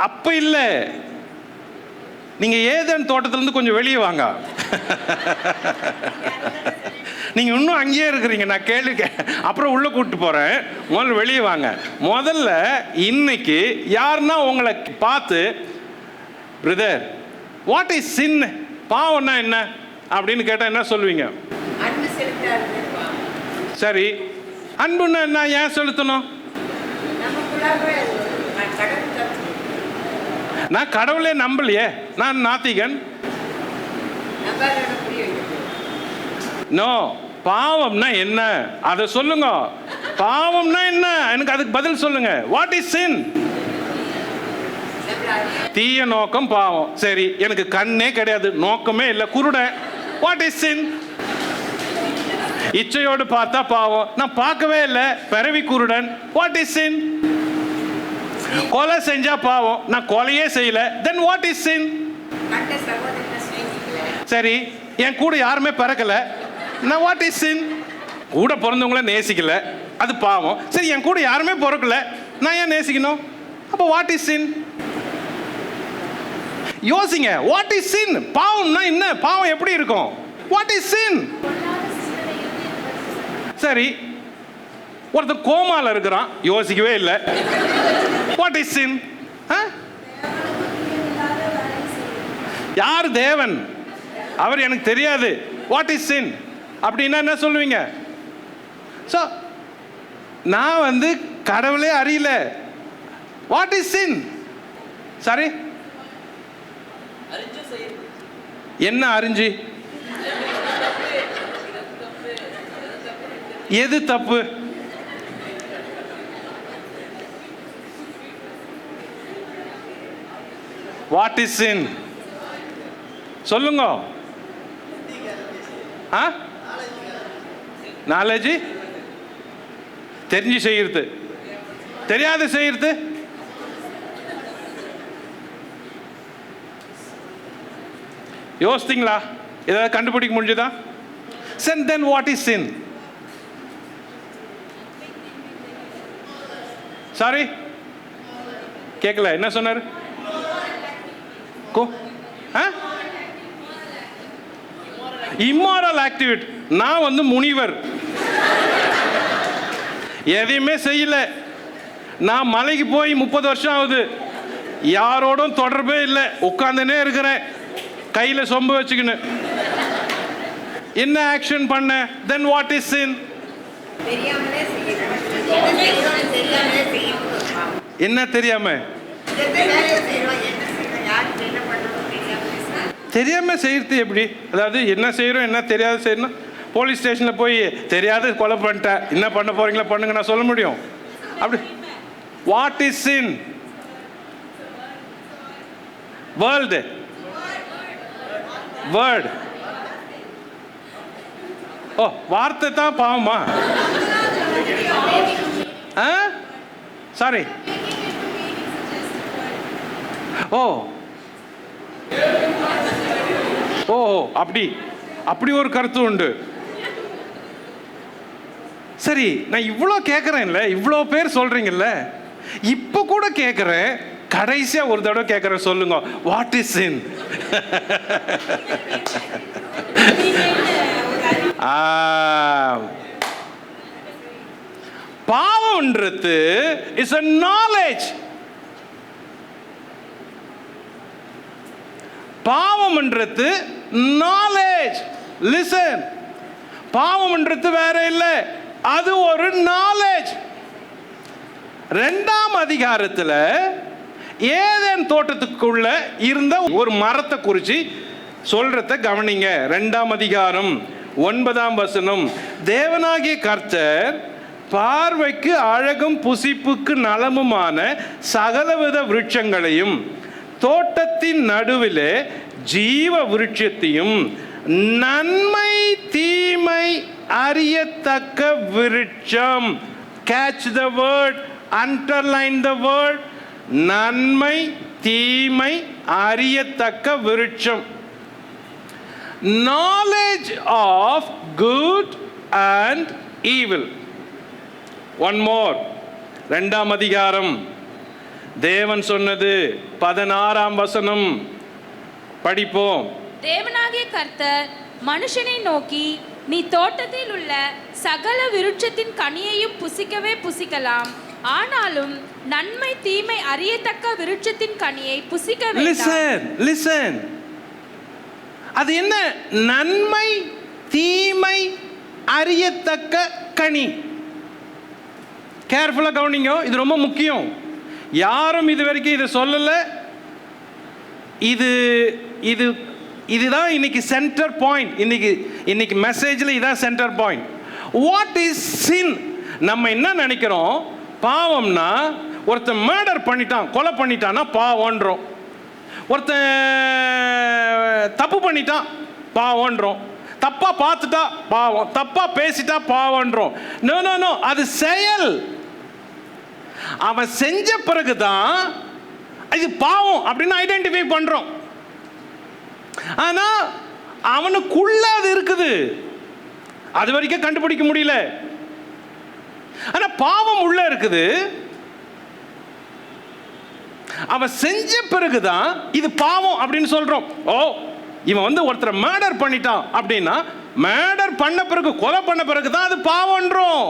அப்ப இல்ல, நீங்க ஏதேன் தோட்டத்திலிருந்து கொஞ்சம் வெளியே வாங்க. நீங்க இன்னும் அங்கேயே இருக்கிறீங்க. நான் கேள்வி அப்புறம் உள்ள கூப்பிட்டு போறேன், முதல்ல வெளியே வாங்க. முதல்ல இன்னைக்கு யாருன்னா உங்களை பார்த்து, பிரதர் வாட் இஸ் சின், பாவம்னா என்ன அப்படின்னு கேட்டா என்ன சொல்லுவீங்க? சரி, அன்புன்னா என்ன? ஏன் செலுத்தணும்? நான் கடவுளே நம்பலையே, நான் நாத்திகன். நோ, பாவம்னா என்ன அதை சொல்லுங்க. பாவம்னா என்ன எனக்கு அதுக்கு பதில் சொல்லுங்க. What is sin? தீய நோக்கம் பாவம். சரி, எனக்கு கண்ணே கிடையாது, நோக்கமே இல்லை, குருடன். வாட் இஸ் சின்? இச்சையோடு பார்த்தா பாவம், நான் பார்க்கவே இல்லை, பிறவி குருடன். What is sin? கொலை செஞ்சா பாவம், நான் கொலையே செய்யல. Then what is sin? சரி, என் கூட யாருமே பிறக்கல, நான் வாட் இஸ் சின்? கூட பிறந்தவங்கள நேசிக்கல, அது பாவம். சரி, என் கூட யாருமே பிறக்கல, நான் ஏன் நேசிக்கணும்? அப்போ வாட் இஸ் சின்? யோசிங்க, வாட் இஸ் சின்? பாவம்னா என்ன? பாவம் எப்படி இருக்கும்? What is sin? சரி, ஒருத்தன் கோமால இருக்கிறான், யோசிக்கவே இல்லை. What is sin? யார் தேவன்? அவர் எனக்கு தெரியாது. வாட் இஸ் சின் அப்படின்னா என்ன சொல்லுவீங்க? ஸோ நான் கடவுளே அறியல. What is sin? சரி, என்ன அறிஞ்சு? எது தப்பு? What is sin? சொல்லுங்க. நாலேஜ் தெரிஞ்சு செய்யறது, தெரியாது செய்யறது. யோசித்தீங்களா? ஏதாவது கண்டுபிடிக்க முடிஞ்சதா? Then what is sin? Sorry, கேட்கல. என்ன சொன்னார்? Immoral activity. நான் வந்து முனிவர், எதையுமே செய்யல. நான் மலைக்கு போய் 30 வருஷம் ஆகுது, யாரோடும் தொடர்பே இல்லை, உட்கார்ந்துனே இருக்கிறேன் கையில் சொம்பு வச்சுக்கின்னு. என்ன ஆக்ஷன் பண்ண? Then what is sin? என்ன தெரியாம? தெரியாம செய்யறது எப்படி? அதாவது என்ன செய்யறோம் என்ன தெரியாத செய்யணும். போலீஸ் ஸ்டேஷன்ல போய் தெரியாத கொலை பண்ணிட்டேன், என்ன பண்ண போறீங்களா பண்ணுங்க நான் சொல்ல முடியும்? அப்படி what is sin? World word. ஓ, வார்த்தை தான் பாவமா? சாரி. ஓ ஓ அப்படி அப்படி ஒரு கருத்து உண்டு. சரி, நான் இவ்வளோ கேட்குறேன்ல, இவ்வளோ பேர் சொல்றீங்கல்ல, இப்போ கூட கேட்குறேன், கடைசியா ஒரு தடவை கேட்குறேன், சொல்லுங்க, வாட் இஸ் சின்? பாவம்ன்றது இஸ் a knowledge. பாவம்ன்றது knowledge. listen, பாவம்ன்றது வேற இல்லை, அது ஒரு knowledge. 2ஆம் அதிகாரத்தில் ஏதேன் தோட்டத்துக்குள்ள இருந்த ஒரு மரத்தை குறித்து சொல்றத கவனிங்க. 2ஆம் அதிகாரம் 9ஆம் வசனம். தேவனாகிய கர்த்தர் பார்வைக்கு அழகும் புசிப்புக்கு நலமுமான சகலவித விருட்சங்களையும் தோட்டத்தின் நடுவிலே ஜீவ விருட்சத்தையும் நன்மை தீமை அறியத்தக்க விருட்சம். Catch the word, underline the word. நன்மை தீமை அறியத்தக்க விருட்சம். knowledge of good and evil. one more. 2ஆம் அதிகாரம் தேவன் சொன்னது 16ஆம் வசனம் படிப்போம். தேவனாகிய கர்த்தர் மனுஷனை நோக்கி, நீ தோட்டத்தில் உள்ள சகல விருட்சத்தின் கனியையும் புசிக்கவே புசிக்கலாம், ஆனாலும் நன்மை தீமை அறியத்தக்க விருட்சத்தின் கனியை புசிக்க வேண்டாம். listen. அது என்ன? நன்மை தீமை அறியத்தக்க கனி. கேர்ஃபுல்லா கவனிங்க, இது ரொம்ப முக்கியம். யாரும் இது வரைக்கும் இதை சொல்லல. இதுதான் இன்னைக்கு சென்டர் பாயிண்ட். இன்னைக்கு மெசேஜில் இதான் centre point. What is sin? நம்ம என்ன நினைக்கிறோம்? பாவம்னா ஒருத்தன் மர்டர் பண்ணிட்டான், கொலை பண்ணிட்டான்னா பாவம்ன்றோம். ஒருத்தன் தப்பு பண்ணிட்டான் பாவம்ன்றோம். தப்பா பார்த்துட்டா பாவம், தப்பா பேசிட்டா பாவம்ன்றோம். நோ, அது செயல். அவன் செஞ்ச பிறகுதான் இது பாவம் அப்படின்னு ஐடென்டிஃபை பண்றோம். ஆனா அவனுக்குள்ள அது இருக்குது, அது வரைக்கும் கண்டுபிடிக்க முடியல. ஆனா பாவம் உள்ள இருக்குது. அவன் செஞ்ச பிறகுதான் இது பாவம் அப்படின்னு சொல்றோம். ஓ, இவன் வந்து ஒருத்தரை மர்டர் பண்ணிட்டான் அப்படின்னா, மர்டர் பண்ண பிறகு, கொலை பண்ண பிறகுதான் அது பாவம்ன்றோம்.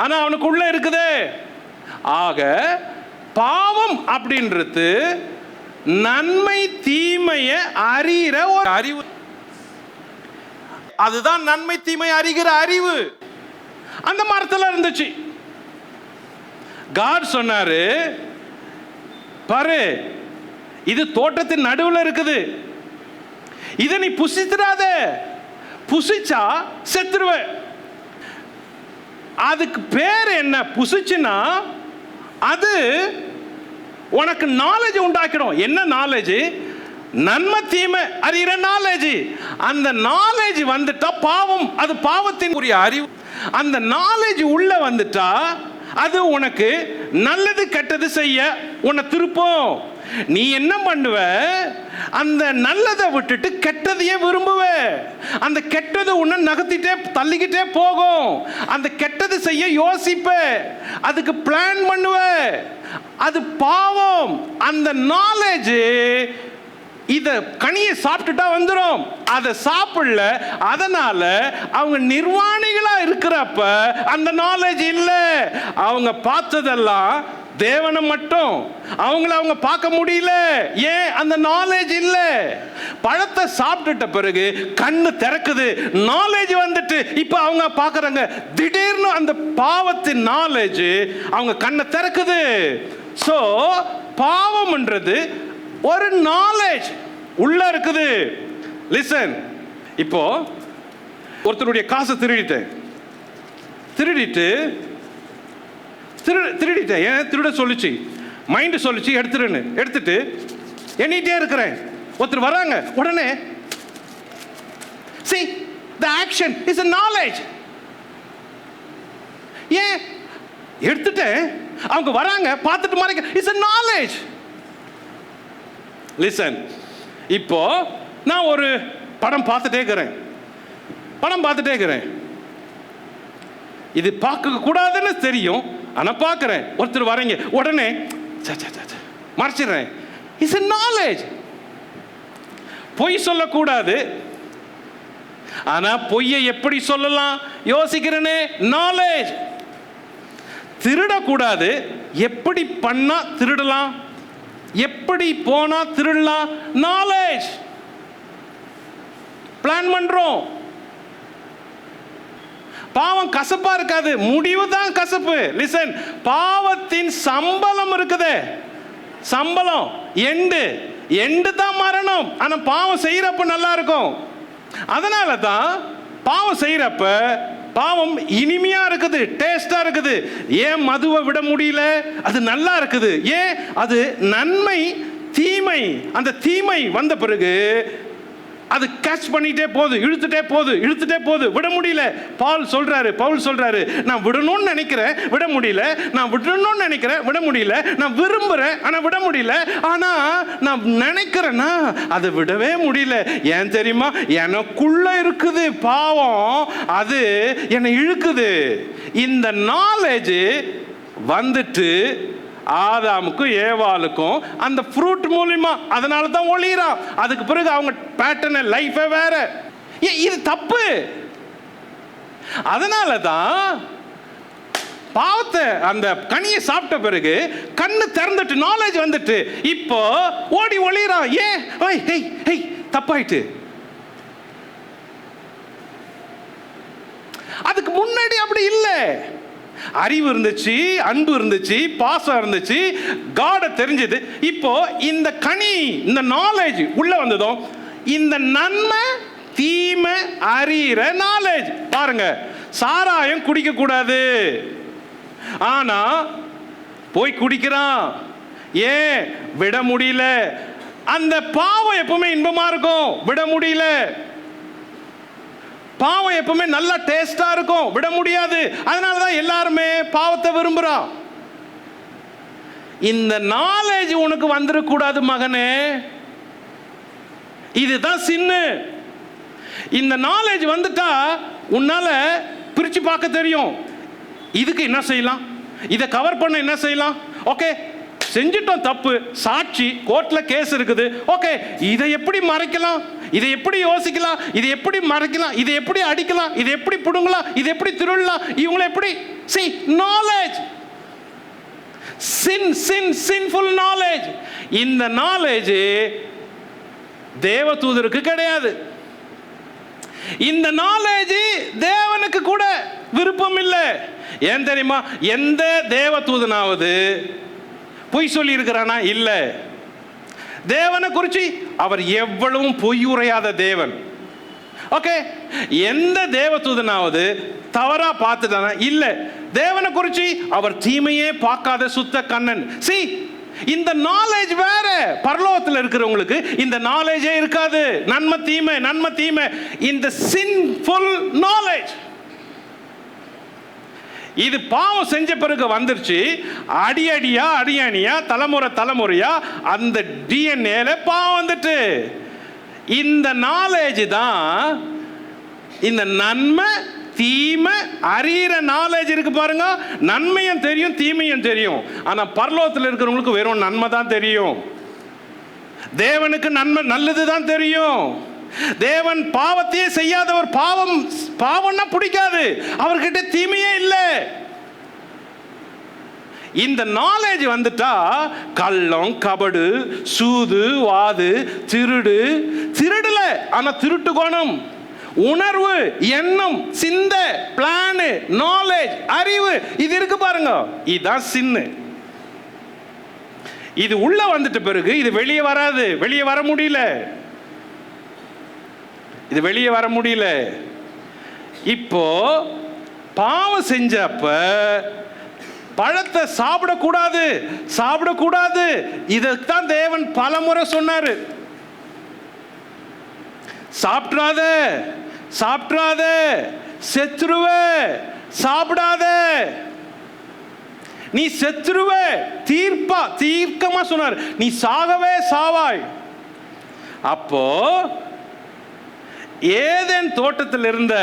ஆனா அவனுக்குள்ள இருக்குது. ஆக பாவம் அப்படின்றது நன்மை தீமையை அறிகிற ஒரு அறிவு. அதுதான் நன்மை தீமை அறிகிற அறிவு. அந்த மரத்துல இருந்துச்சு. God சொன்னாரு, பாரு, இது தோட்டத்தின் நடுவில் இருக்குது, இதை நீ புசித்திராத, புசிச்சா செத்துருவ. அதுக்கு பேர் என்ன? புசிச்சுனா அது உனக்கு நாலேஜ் உண்டாக்கிடும். என்ன நாலேஜ்? நன்மை தீமை அறிகிற நாலேஜ். அந்த நாலேஜ் வந்துட்டா பாவம், அது பாவத்தின் அறிவு. அந்த நாலேஜ் உள்ள வந்துட்டா அது உனக்கு நல்லது கெட்டது செய்ய உன்னை திருப்போம். நீ என்ன பண்ணுவ? அந்த நல்லதை விட்டுட்டு கெட்டதையே விரும்புவ. அந்த கெட்டது உன்னை நகர்த்திட்டே தள்ளிக்கிட்டே போகும். அந்த கெட்டது செய்ய யோசிப்ப, அதுக்கு பிளான் பண்ணுவ. அது பாவம். அந்த நாலேஜ் இத கனியை சாப்பிட்டுட்டா வந்துடும். அதை சாப்பிடல, அதனால அவங்க நிர்வாணிகளா இருக்கிறப்ப அந்த நாலேஜ் இல்லை. அவங்க பார்த்ததெல்லாம் தேவனை மட்டும், அவங்கள அவங்க பார்க்க முடியல. ஏன்? அந்த நாலேஜ் இல்லை. பழத்தை சாப்பிட்டுட்ட பிறகு கண்ணு திறக்குது, நாலேஜ் வந்துட்டு இப்ப அவங்க பார்க்கறாங்க. திடீர்னு அந்த பாவத்தின் நாலேஜ் அவங்க கண்ணை திறக்குது. சோ பாவம்ன்றது ஒரு நாலேஜ் உள்ள இருக்குது. லிசன், இப்போ ஒருத்தருடைய காசை திருடிட்டேன். ஏன் திருட சொல்லிச்சு? மைண்ட் சொல்லிச்சு எடுத்துருன்னு. எடுத்துட்டு எண்ணிட்டே இருக்கிறேன். ஒருத்தர் வராங்க, உடனே see the action is a knowledge. ஏன் எடுத்துட்டேன், அவங்க வராங்க, பார்த்துட்டு மறைக்க, இட்ஸ் a knowledge. லிசன், இப்போ நான் ஒரு படம் பார்த்துட்டே இருக்கிறேன். இது பார்க்க கூடாதுன்னு தெரியும், ஆனா பார்க்கிறேன். ஒருத்தர் வரீங்க, உடனே மறைச்சிடுறேன். It's a knowledge. பொய் சொல்லக்கூடாது, ஆனா பொய்யை எப்படி சொல்லலாம் யோசிக்கிறேனே, knowledge. திருடக்கூடாது, எப்படி பண்ணா திருடலாம், எப்படி போனா திருடலாம், நாலேஜ். பிளான் பண்றோம். பாவம் கசப்பா இருக்காது, முடிவு தான் கசப்பு. லிசன், பாவத்தின் சம்பளம் இருக்குது. சம்பளம் எண்டு தான் மரணம். ஆனா பாவம் செய்யறப்ப நல்லா இருக்கும். அதனால தான் பாவம் செய்யறப்ப பாவம் இனிமையா இருக்குது, டேஸ்டா இருக்குது. ஏன் மதுவை விட முடியல? அது நல்லா இருக்குது. ஏன்? அது நன்மை தீமை. அந்த தீமை வந்த பிறகு அது கேட்ச் பண்ணிட்டே போகுது, இழுத்துட்டே போகுது, விட முடியல. பவுல் சொல்றாரு, நான் விடணும்னு நினைக்கிறேன், விட முடியல. நான் விடணும்னு நினைக்கிறேன், விட முடியல. நான் விரும்புறேன், ஆனா விட முடியல. ஆனா நான் நினைக்கிறேன்னா அதை விடவே முடியல. ஏன் தெரியுமா? எனக்குள்ள இருக்குது பாவம், அது என்னை இழுக்குது. இந்த நாலேஜ் வந்துட்டு ஆதாமுக்கும் ஏவாளுக்கும் அந்த ஃப்ரூட் மூலமா, அதனால தான் ஒளிறான். அதுக்கு பிறகு அவங்க பேட்டர்ன் லைஃபே வேற. இது தப்பு. அதனால தான் பாவத்தை அந்த கனியை சாப்பிட்ட பிறகு கண்ணு திறந்துட்டு நாலேஜ் வந்துட்டு இப்போ ஓடி ஒளிறான். ஏன்? தப்பாயிட்டு. அதுக்கு முன்னாடி அப்படி இல்லை. அறிவு இருந்துச்சு, அன்பு இருந்துச்சு, பாசம் இருந்துச்சு, காட தெரிஞ்சது. இப்போ இந்த கனி, இந்த நாலேஜ் உள்ள வந்ததும் இந்த நன்மை தீமை அறிகிற நாலேஜ். பாருங்க, சாராயம் குடிக்க கூடாது, ஆனா போய் குடிக்கிறான். ஏன்? விட முடியல. அந்த பாவம் எப்பவுமே இன்பமா இருக்கும், விட முடியல. பாவம் எப்பவுமே நல்ல டேஸ்டா இருக்கும், விட முடியாது. அதனாலதான் எல்லாருமே பாவத்தை விரும்புறான். இந்த நாலேஜ் உனக்கு வந்துடக்கூடாது மகனே. இதுதான் சின்னு. இந்த நாலேஜ் வந்துட்டா உன்னால பிரிச்சு பார்க்க தெரியும். இதுக்கு என்ன செய்யலாம், இதை கவர் பண்ண என்ன செய்யலாம். ஓகே, செஞ்சிட்டோம் தப்பு, சாட்சி, கோர்ட்ல கேஸ் இருக்குது. ஓகே, இதை எப்படி மறைக்கலாம், இதை எப்படி யோசிக்கலாம், இதை எப்படி மறைக்கலாம், இதை எப்படி அடிக்கலாம், இதை எப்படி புடுங்கலாம், இதை எப்படி திருடலாம், இவங்களை எப்படி. see knowledge, sinful knowledge. இந்த நாலேஜ் தேவதூதருக்கு கிடையாது. இந்த நாலேஜ் தேவனுக்கு கூட விருப்பம் இல்லை. ஏன் தெரியுமா? எந்த தேவதூதனாவது பொய் சொல்லி இருக்கிறானா? இல்ல. தேவனை குறிச்சு அவர் எவ்வளவும் பொய் உரையாத தேவன். ஓகே, எந்த தேவதூதனாவது தவறா பார்த்துட்டானா? இல்ல. தேவனை குறிச்சு அவர் தீமையே பார்க்காத சுத்த கண்ணன். see இந்த நாலேஜ் வேற. பரலோகத்தில் இருக்கிறவங்களுக்கு இந்த நாலேஜே இருக்காது. நன்மை தீமை, நன்மை தீமை, இந்த சின்ஃபுல் நாலேஜ். இது பாவம் செஞ்ச பிறகு வந்துருச்சு. அடியடியா தலைமுறையா அந்த டிஎன்ஏல பாவம் வந்துட்டு. இந்த நாலேஜ் தான் இந்த நன்மை தீமை அறிகிற நாலேஜ் இருக்கு பாருங்க. நன்மையும் தெரியும், தீமையும் தெரியும். ஆனா பரலோகத்தில் இருக்கிறவங்களுக்கு வெறும் நன்மை தான் தெரியும். தேவனுக்கு நன்மை நல்லது தான் தெரியும். தேவன் பாவத்தையே செய்யாதவர். பாவம்னா பிடிக்காது அவர்கிட்ட, தீமையே இல்லை. இந்த நாலேஜ் வந்துட்டா கள்ளம், கபடு, சூது, வாது, திருடுல ஆனா திருட்டு கோணம், உணர்வு, எண்ணம், சிந்தை, பிளான், நாலேஜ், அறிவு, இது இருக்கு பாருங்க. இதுதான் சின்னு. இது உள்ள வந்துட்ட பிறகு இது வெளியே வராது. வெளியே வர முடியல. இது வெளியே வர முடியல. இப்போ பாவம் செஞ்சப்ப பழத்தை சாப்பிடக்கூடாது. இதைத்தான் தேவன் பலமுறை சொன்னாரு. சாப்பிட்றாத, செத்துருவ, சாப்பிடாத, நீ செத்துருவ, தீர்க்கமா சொன்னார். நீ சாகவே சாவாய். அப்போ ஏதேன் தோட்டத்தில் இருந்த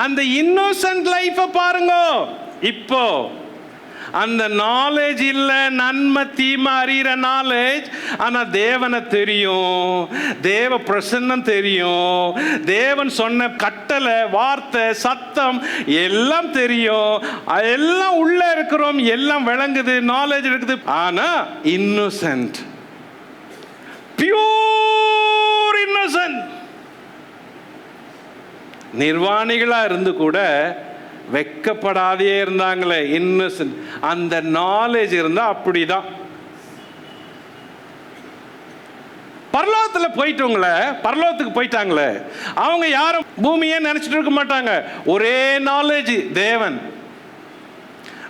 அந்த இன்னோசன்ட் லைஃப பாருங்க. இப்போ அந்த நாலேஜ் இல்ல, நன்மை தீமை அறிகிற நாலேஜ். ஆனா தேவனை தெரியும், தேவ பிரசன்னம் தெரியும், தேவன் சொன்ன கட்டளை, வார்த்தை, சத்தம் எல்லாம் தெரியும். எல்லாம் உள்ள இருக்கிறோம், எல்லாம் விளங்குது, நாலேஜ் இருக்குது. ஆனா இன்னோசன்ட், பியூர் இன்னோசன்ட். நிர்வாணிகளா இருந்து கூட வெக்கப்படாதே இருந்தாங்களே, இன்னசென்ட். அந்த நாலேஜ் இருந்தா அப்படிதான். பரலோகத்துக்கு போயிட்டாங்களே, அவங்க யாரும் பூமியே நினைச்சிட்டு இருக்க மாட்டாங்க. ஒரே நாலேஜ் தேவன்.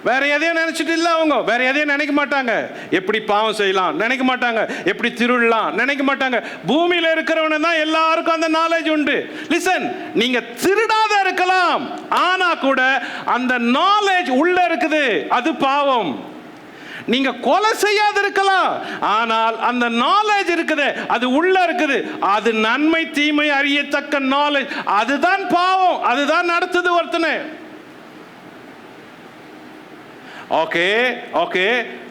வேற எதையும் நினைச்சிட்டு இல்லை. அவங்க வேற எதையும் நினைக்க மாட்டாங்க. எப்படி பாவம் செய்யலாம் நினைக்க மாட்டாங்க, எப்படி திருடலாம் நினைக்க மாட்டாங்க. பூமியில இருக்கிறவன தான் எல்லாருக்கும் அந்த நாலேஜ் உண்டு. லிசன், நீங்க திருடாத இருக்கலாம், ஆனா கூட அந்த நாலேஜ் உள்ள இருக்குது, அது பாவம். நீங்க கொலை செய்யாத இருக்கலாம், ஆனால் அந்த நாலேஜ் இருக்குது, அது உள்ள இருக்குது, அது நன்மை தீமை அறியத்தக்க நாலேஜ். அதுதான் பாவம், அதுதான் நடத்துது ஒருத்தனை.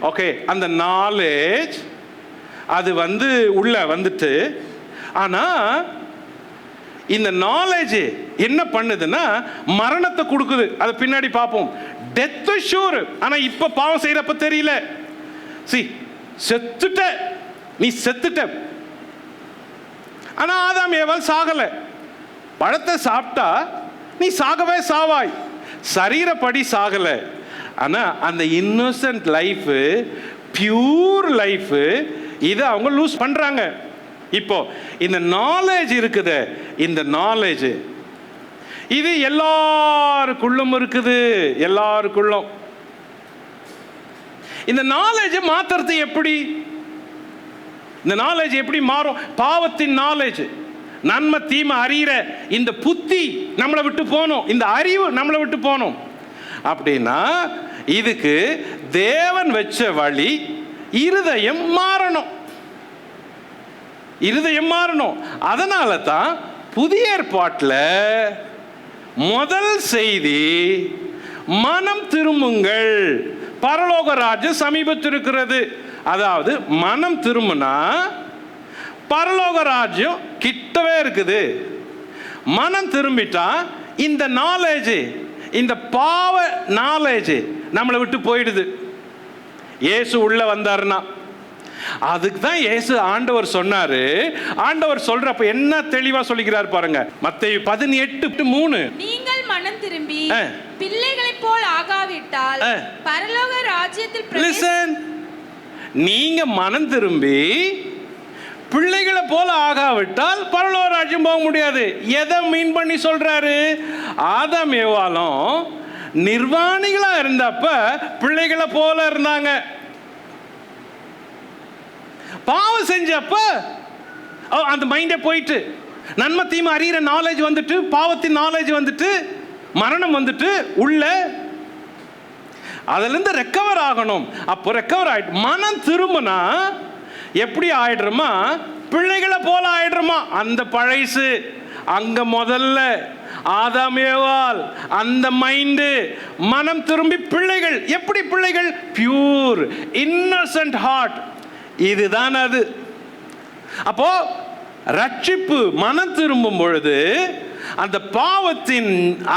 ஓகே அந்த நாலேஜ் அது உள்ள வந்துட்டு. ஆனா இந்த நாலேஜ் என்ன பண்ணுதுன்னா மரணத்தை கொடுக்குது. அது பின்னாடி பார்ப்போம். Death sure. ஆனா இப்ப பாவம் செய்யறப்ப தெரியல. நீ செத்துட்ட. ஆனா ஆதாம் ஏவாள் சாகல. பழத்தை சாப்பிட்டா நீ சாகவே சாவாய். சரீரப்படி சாகல. ஆனா அந்த இன்னோசன்ட் லைஃப், பியூர் லைஃப், இதை அவங்க லூஸ் பண்றாங்க. இப்போ இந்த நாலேஜ் இருக்குது, இந்த நாலேஜ் இது எல்லாருக்குள்ளும் இருக்குது. எல்லாருக்குள்ளும் இந்த நாலேஜ் மாத்துறது எப்படி? இந்த நாலேஜ் எப்படி மாறும்? பாவத்தின் நாலேஜ், நன்மை தீமை அறிகிற இந்த புத்தி நம்மளை விட்டு போகணும், இந்த அறிவு நம்மளை விட்டு போகணும். அப்படின்னா இதுக்கு தேவன் வச்ச வழி இருதயம் மாறணும். இருதயம் மாறணும். அதனால தான் புதிய ஏற்பாட்டில் முதல் செய்தி மனம் திரும்புங்கள், பரலோக ராஜ்யம் சமீபத்திருக்கிறது. அதாவது மனம் திரும்பினா பரலோக ராஜ்யம் கிட்டவே இருக்குது. மனம் திரும்பிட்டா இந்த நாலேஜ், இந்த பாவ நாலேஜ் நம்மளை விட்டு போயிடுது. இயேசு உள்ள வந்தாருன்னா அதுக்கு தான் இயேசு ஆண்டவர் சொன்னாரு. ஆண்டவர் சொல்றப்ப என்ன தெளிவா சொல்லிக்கிறார் பாருங்க. மத்தேயு 18:3, நீங்கள் மனம் திரும்பி பிள்ளைகளைப் போல் ஆகாவிட்டால் பரலோக ராஜ்யத்தில் நீங்க மனம் திரும்பி பிள்ளைகளை போல ஆகாவிட்டால் பரலோக ராஜ்யம் போக முடியாது. எதை மீன் பண்ணி சொல்றாரு? ஆதாம் ஏவாளும் நிர்வாணிகளா இருந்தப்ப பிள்ளைகளை போல இருந்தாங்க. பாவம் செஞ்சப்ப அந்த மைண்டே போயிட்டு, நன்மை தீமை அறிகிற நாலேஜ் வந்துட்டு, பாவத்தின் நாலேஜ் வந்துட்டு, மரணம் வந்துட்டு உள்ள, அதிலிருந்து ரெக்கவர் ஆகணும். அப்போ ரெக்கவர் ஆயிட்டு மனம் திரும்பினா எப்படி ஆயிடுறோமா, பிள்ளைகளை போல ஆயிடுறோமா. அந்த பழைசு அங்க முதல்ல ஆதாம் ஏவாள் அந்த மைண்டு மனம் திரும்பி பிள்ளைகள். எப்படி பிள்ளைகள்? Pure innocent heart. இதுதான் அது. அப்போ ரட்சிப்பு மனம் திரும்பும் பொழுது அந்த பாவத்தின்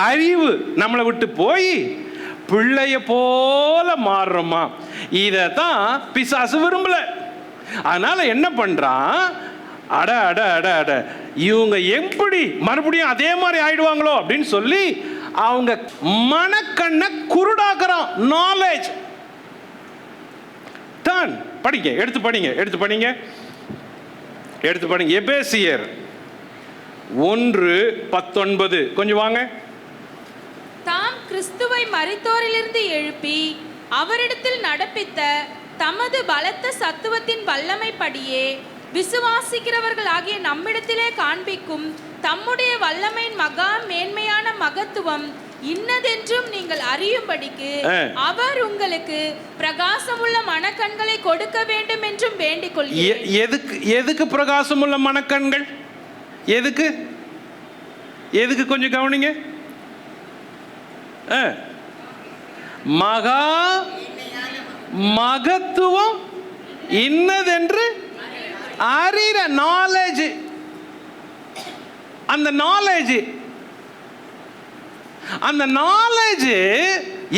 அறிவு நம்மளை விட்டு போய் பிள்ளைய போல மாறுறோமா. இதை தான் பிசாசு விரும்பல. அதனால என்ன பண்றான், அட அட அட அட இவங்க எப்படி மறுபடியும் அதே மாதிரி ஆயிடுவாங்களோ அப்படின்னு சொல்லி அவங்க மனக்கண்ணை குருடாக்குறான். நாலேஜ் தான். படிங்க, எடுத்து படிங்க, எடுத்து படிங்க, எடுத்து படிங்க. எபேசியர் 1:19 கொஞ்சம் வாங்க. தாம் கிறிஸ்துவை மரித்தோரிலிருந்து எழுப்பி அவரிடத்தில் நடப்பித்த தமது பலத்த சத்துவத்தின் வல்லமைப்படியே விசுவாசிக்கிறவர்களாகிய நம்மிடத்திலே காண்பிக்கும் தம்முடைய வல்லமையின் மகா மேன்மையான மகத்துவம் இன்னதென்றும் நீங்கள் அறியும்படிக்கு அவர் உங்களுக்கு பிரகாசமுள்ள மனக்கண்களை கொடுக்க வேண்டும் என்றும் வேண்டிக் கொள்கிறேன். எதுக்கு பிரகாசமுள்ள மனக்கண்கள்? எதுக்கு? எதுக்கு கொஞ்சம் கவனிங்க. மகா மகத்துவம் இன்னதென்று அறிகிற நாலேஜ். அந்த நாலேஜ்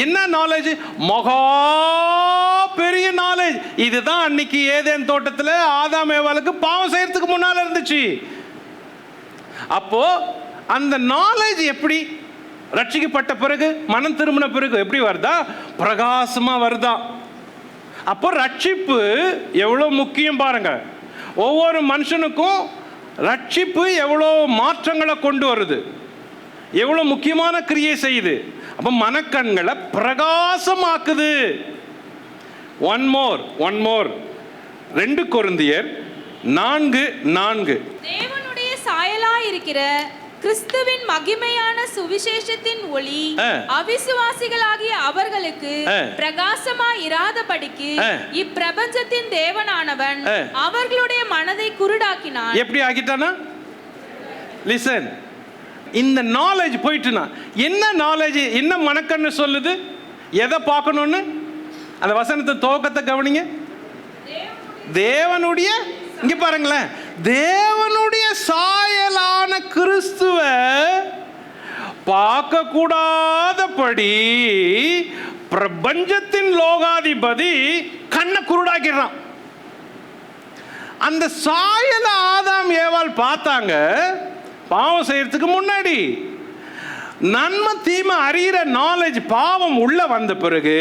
என்ன நாலேஜ்? மகா பெரிய நாலேஜ். இதுதான் அன்னைக்கு ஏதேன் தோட்டத்தில் ஆதாம் ஏவாளுக்கு பாவம் செய்யறதுக்கு முன்னால இருந்துச்சு. அப்போ அந்த நாலேஜ் எப்படி ரட்சிக்கப்பட்ட பிறகு, மனம் திரும்பின பிறகு எப்படி வருதா? பிரகாசமா வருதா. அப்போ ரட்சிப்பு எவ்வளவு முக்கியம் பாருங்க. ஒவ்வொரு மனுஷனுக்கும் ரட்சிப்பு எவ்வளோ மாற்றங்களை கொண்டு வருது, எவ்வளோ முக்கியமான கிரியை செய்யுது. அப்போ மனக்கண்களை பிரகாசமாக்குது. ஒன் மோர் 2 கொரிந்தியர் 4:4 தேவனுடைய சாயலாய் இருக்கிற கிறிஸ்துவின் மகிமையான சுவிசேஷத்தின் ஒளி அவிசுவாசிகளாகிய அவர்களுக்கு பிரகாசமாய் இராதபடிக்கு இப்பிரபஞ்சத்தின் தேவனானவன் அவர்களுடைய மனதை குருடாக்கினான். எப்படி ஆக்கிட்டானா? லிசன், இந்த நாலேஜ் போயிட்டுனா என்ன நாலேஜ், என்ன மனக்கண்ணு சொல்லுது, எதை பார்க்கணும்னு? அந்த வசனத்தை துவக்கத்தை கவனிங்க. தேவனுடைய, இங்க பாருங்களேன், தேவனுடைய சாயலான கிறிஸ்துவ பார்க்க கூடாதபடி பிரபஞ்சத்தின் லோகாதிபதி கண்ணை குருடாக்கிடுறான். அந்த சாயல ஆதாம் ஏவாள் பார்த்தாங்க பாவம் செய்யறதுக்கு முன்னாடி. நன்மை தீமை அறிகிற நாலேஜ் பாவம் உள்ள வந்த பிறகு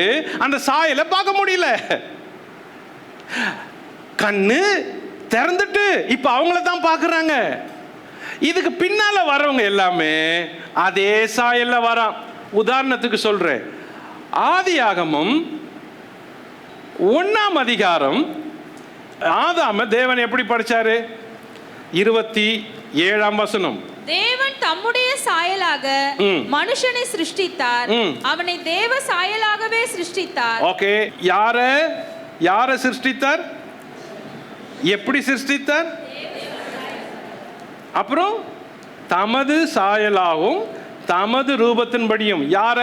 அந்த சாயலை பார்க்க முடியல. கண்ணு திறந்துட்டு இப்ப அவங்கள தான் பார்க்கறாங்க. இதுக்கு பின்னால வரவங்க எல்லாமே அதே சாயல்ல வரான். உதாரணத்துக்கு சொல்றேன், ஆதியாகமம் 1ஆம் அதிகாரம் ஆதாம தேவன் எப்படி படைச்சாரு? 27ஆம் வசனம். தேவன் தம்முடைய சாயலாக மனுஷனை சிருஷ்டித்தார், அவனை தேவ சாயலாகவே சிருஷ்டித்தார். ஓகே, யார சிருஷ்டித்தார்? எப்படி சிருஷ்டித்தார்? அப்புறம் தமது சாயலாகவும் தமது ரூபத்தின்படியும். யார?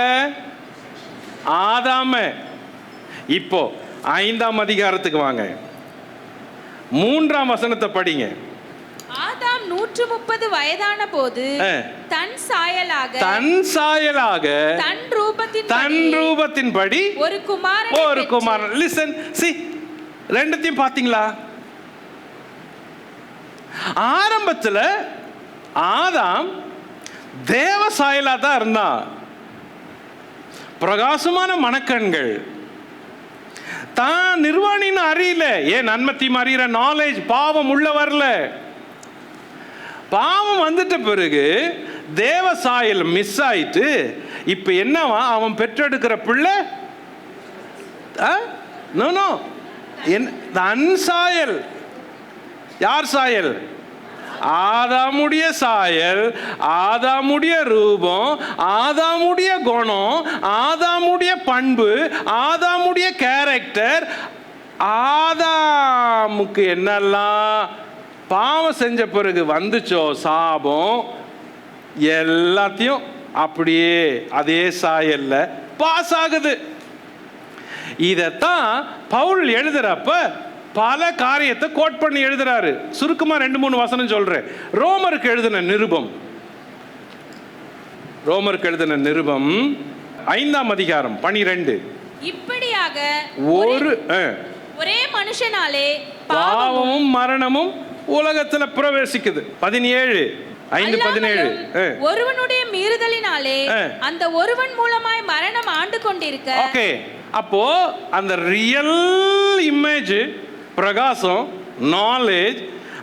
ஆதாம. இப்போ 5ஆம் அதிகாரத்துக்கு வாங்க, 3ஆம் வசனத்தை படிங்க. ஆதாம் 130 வயதான போது தன் சாயலாக தன் ரூபத்தின்படி ஒரு குமாரன். லிசன், see, ரெண்டுத்தையும் பாத்தீங்களா? ஆரம்பத்தில் ஆதாம் தேவ சாயலா தான் இருந்தான். பிரகாசமான மனக்கண்கள், தான் நிர்வாணின்னு அறியல. ஏன்? நன்மை தீமை அறிகிற நாலேஜ் பாவம் உள்ள வரல. பாவம் வந்துட்ட பிறகு தேவ சாயல் மிஸ் ஆயிட்டு இப்ப என்னவா? அவன் பெற்றெடுக்கிற பிள்ளை தன் சாயல். யார் சாயல்? ஆதாமுடைய சாயல், ஆதாமுடைய ரூபம், ஆதாமுடைய குணம், ஆதாமுடைய பண்பு, ஆதாமுடைய கேரக்டர். ஆதாமுக்கு என்னெல்லாம் பாவம் செஞ்ச பிறகு வந்துச்சோ சாபம், எல்லாத்தையும் அப்படியே அதே சாயல்ல பாஸ் ஆகுது. இதத்தான் பவுல் எழுதுறப்ப பல காரியத்தை கோட் பண்ணி எழுதுறாரு. சுருக்கமா 2-3 வசனம் சொல்றேன். ரோமருக்கு எழுதின நிருபம், ரோமருக்கு எழுதின நிருபம் 5ஆம் அதிகாரம் 12. இப்படியாக ஒரே மனுஷனாலே பாவமும் மரணமும் உலகத்துல பிரவேசிக்குது. 17:5-17. ஒருவனுடைய மீறுதலினாலே அந்த ஒருவன் மூலமாய் மரணம் ஆண்டு கொண்டிருக்க. ஓகே, அப்போ அந்த ரியல் இமேஜ், பிரகாசம், நாலேஜ்,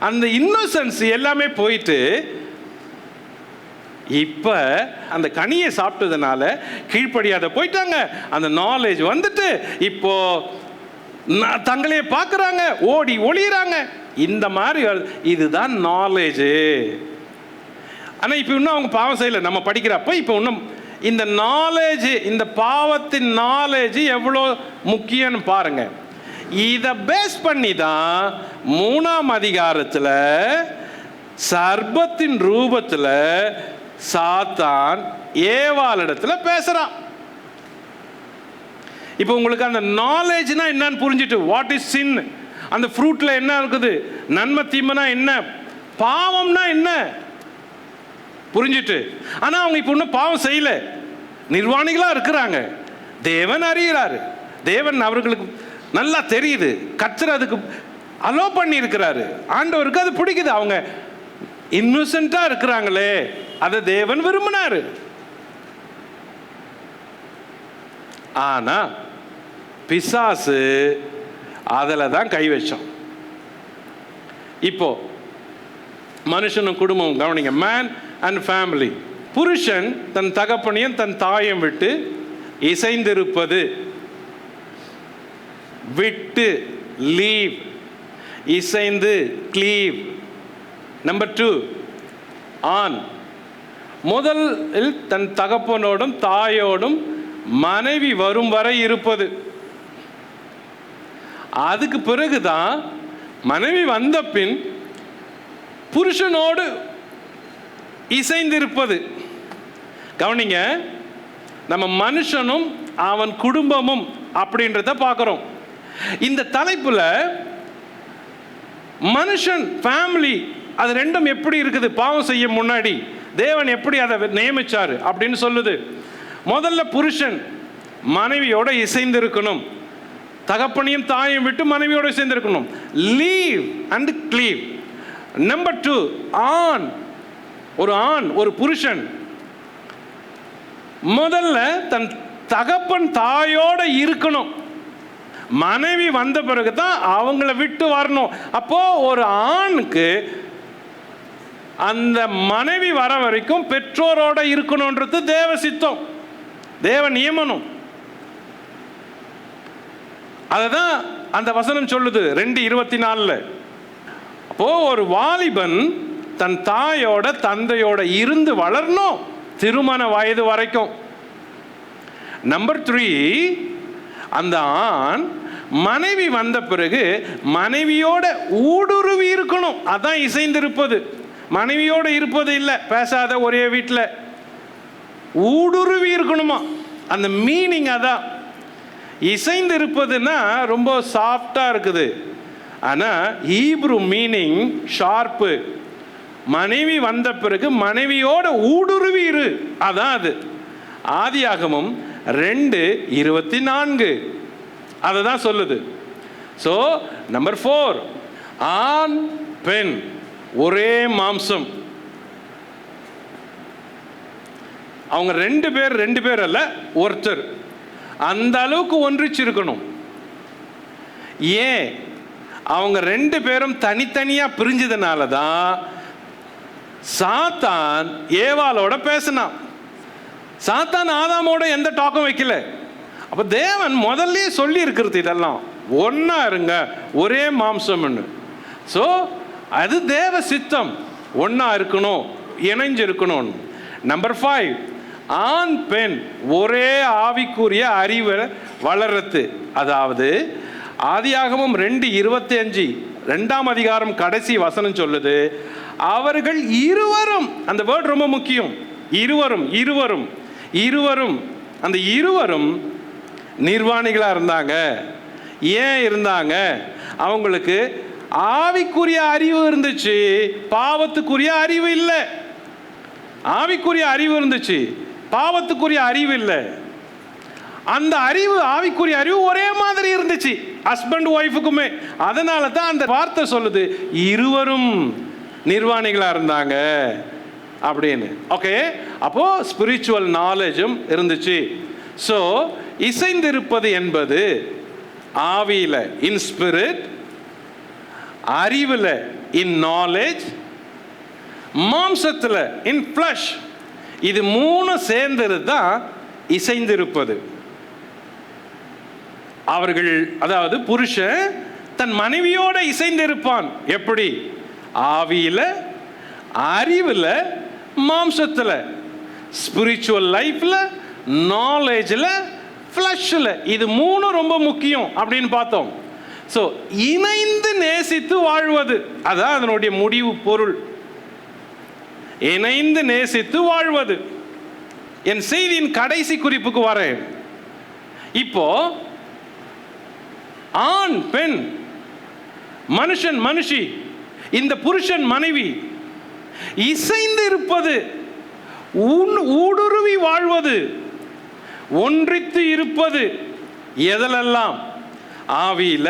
அந்த இன்னோசன்ஸ் எல்லாமே போயிட்டு இப்ப அந்த கனியை சாப்பிட்டதுனால கீழ்ப்படியாத போயிட்டாங்க. அந்த நாலேஜ் வந்துட்டு இப்போ தங்களையே பார்க்குறாங்க, ஓடி ஒளியறாங்க. இந்த மாதிரி இதுதான் நாலேஜ். ஆனால் இப்போ இன்னும் அவங்க பாவம் செய்யலை. நம்ம படிக்கிறப்ப இப்போ இன்னும் இந்த நாலேஜ், இந்த பாவத்தின் நாலேஜ் எவ்வளோ முக்கியம்னு பாருங்க. இதை பேஸ் பண்ணி தான் 3ஆம் அதிகாரத்தில் சர்ப்பத்தின் ரூபத்தில் சாத்தான் ஏவாளிடத்துல பேசுறான். இப்போ உங்களுக்கு அந்த நாலேஜ்னா என்னன்னு புரிஞ்சிட்டு, வாட் இஸ் சின், அந்த ஃப்ரூட்ல என்ன இருக்குது, நன்மை தீமைனா என்ன, பாவம்னா என்ன புரிஞ்சிட்டு. ஆனா அவங்க இப்போ இன்னும் பாவம் செய்யல, நிர்வாணிகளா இருக்கிறாங்க. தேவன் அறிகிறாரு, தேவன் அவர்களுக்கு நல்லா தெரியுது, கர்த்தர் அதுக்கு அலோ பண்ணி இருக்கிறாரு. ஆண்டவருக்கு அது பிடிக்குது. அவங்க இன்னோசென்ட்டா இருக்கிறாங்களே, அதை தேவன் விரும்பினாரு. ஆனா பிசாசு அதில் தான் கை வச்சோம். இப்போ மனுஷனும் குடும்பம் கவனிங்க, மேன் அண்ட் ஃபேமிலி. புருஷன் தன் தகப்பனையும் தன் தாயம் விட்டு இசைந்திருப்பது, விட்டு லீவ், இசைந்து க்ளீவ். நம்பர் 2, ஆண் முதலில் தன் தகப்பனோடும் தாயோடும் மனைவி வரும் வரை இருப்பது. அதுக்கு பிறகுதான் மனைவி வந்த பின் புருஷனோடு இசைந்திருப்பது. கவனிங்க, நம்ம மனுஷனும் அவன் குடும்பமும் அப்படின்றத பார்க்கிறோம். இந்த தலைப்புல மனுஷன், ஃபேமிலி, அது ரெண்டும் எப்படி இருக்குது பாவம் செய்ய முன்னாடி தேவன் எப்படி அதை நியமிச்சாரு அப்படின்னு சொல்லுது. முதல்ல புருஷன் மனைவியோட இசைந்திருக்கணும், தகப்பனையும் தாயும் விட்டு மனைவியோட இசைந்திருக்கணும். Leave and cleave. நம்பர் 2, ஆண், ஒரு ஆண், ஒரு புருஷன் முதல்ல தன் தகப்பன் தாயோட இருக்கணும். மனைவி வந்த பிறகு தான் அவங்கள விட்டு வரணும். அப்போ ஒரு ஆணுக்கு அந்த மனைவி வர வரைக்கும் பெற்றோரோட இருக்கணும்ன்றது தேவ சித்தம், தேவ நியமனம். அதுதான் அந்த வசனம் சொல்லுது 2:24. அப்போ ஒரு வாலிபன் தன் தாயோட தந்தையோட இருந்து வளரணும் திருமண வயது வரைக்கும். நம்பர் 3, அந்த ஆண் மனைவி வந்த பிறகு மனைவியோட ஊடுருவி இருக்கணும். அதான் இசைந்திருப்பது. மனைவியோட இருப்பது இல்லை, பேசாத ஒரே வீட்டில் ஊடுருவி இருக்கணுமா, அந்த மீனிங் அதான். இசைந்து இருப்பதுன்னா ரொம்ப சாஃப்டா இருக்குது, ஆனால் ஹீப்ரு மீனிங் ஷார்ப்பு. மனைவி வந்த பிறகு மனைவியோட ஊடுருவி இரு, அதான் அது. ஆதியாகமம் 2:24 அதை தான் சொல்லுது. ஸோ நம்பர் 4, ஆண் பெண் ஒரே மாம்சம். அவங்க ரெண்டு பேர் அல்ல, ஒருத்தர். அந்த அளவுக்கு ஒன்றிச்சிருக்கணும். ஏன் அவங்க 2 பேரும் தனித்தனியா பிரிஞ்சதுனால தான் சாத்தான் ஏவாளோட பேசினான். சாத்தான் ஆதாமோட எந்த டாக்கும் வைக்கல. அப்ப தேவன் முதல்ல சொல்லி இருக்கிறது இதெல்லாம் ஒன்னா இருங்க, ஒரே மாம்சம்னு. ஸோ அது தேவ சித்தம், ஒன்றா இருக்கணும், இணைஞ்சிருக்கணும். நம்பர் 5, ஆண் பெண் ஒரே ஆவிக்குரிய அறிவை வளர்றது. அதாவது ஆதியாகமம் 2:25 2ஆம் அதிகாரம் கடைசி வசனம் சொல்லுது, அவர்கள் இருவரும், அந்த வேர்ட் ரொம்ப முக்கியம், இருவரும் இருவரும் இருவரும், அந்த இருவரும் நிர்வாணிகளாக இருந்தாங்க. ஏன் இருந்தாங்க? அவங்களுக்கு ஆவிக்குரிய அறிவு இருந்துச்சு, பாவத்துக்குரிய அறிவு இல்லை. ஆவிக்குரிய அறிவு இருந்துச்சு, பாவத்துக்குரிய அறிவு இல்லை. அந்த அறிவு, ஆவிக்குரிய அறிவு ஒரே மாதிரி இருந்துச்சு ஹஸ்பண்ட் ஒய்ஃபுக்குமே. அதனால தான் அந்த வார்த்தை சொல்லுது, இருவரும் நிர்வாணிகளா இருந்தாங்க அப்படின்னு. ஓகே, அப்போ ஸ்பிரிச்சுவல் நாலேஜும் இருந்துச்சு. ஸோ இசைந்திருப்பது என்பது ஆவியில இன் ஸ்பிரிட், அறிவில் இன் நாலேஜ், மாம்சத்தில் இன் ஃப்ளஷ். இது 3 சேர்ந்தது தான் இசைந்திருப்பது. அவர்கள், அதாவது புருஷன் தன் மனைவியோட இசைந்திருப்பான். எப்படி? ஆவியில, அறிவில், மாம்சத்தில், ஸ்பிரிச்சுவல் லைஃப்ல, நாலேஜில், ஃப்ளஷ்ல. இது 3 ரொம்ப முக்கியம் அப்படின்னு பார்த்தோம். ஸோ இணைந்து நேசித்து வாழ்வது, அதான் அதனுடைய முடிவு பொருள். இணைந்து நேசித்து வாழ்வது. என் செய்தியின் கடைசி குறிப்புக்கு வரேன். இப்போ ஆண் பெண், மனுஷன் மனுஷி, இந்த புருஷன் மனைவி இசைந்து இருப்பது, ஊடுருவி வாழ்வது, ஒன்றித்து இருப்பது எதெல்லாம்? ஆவியில,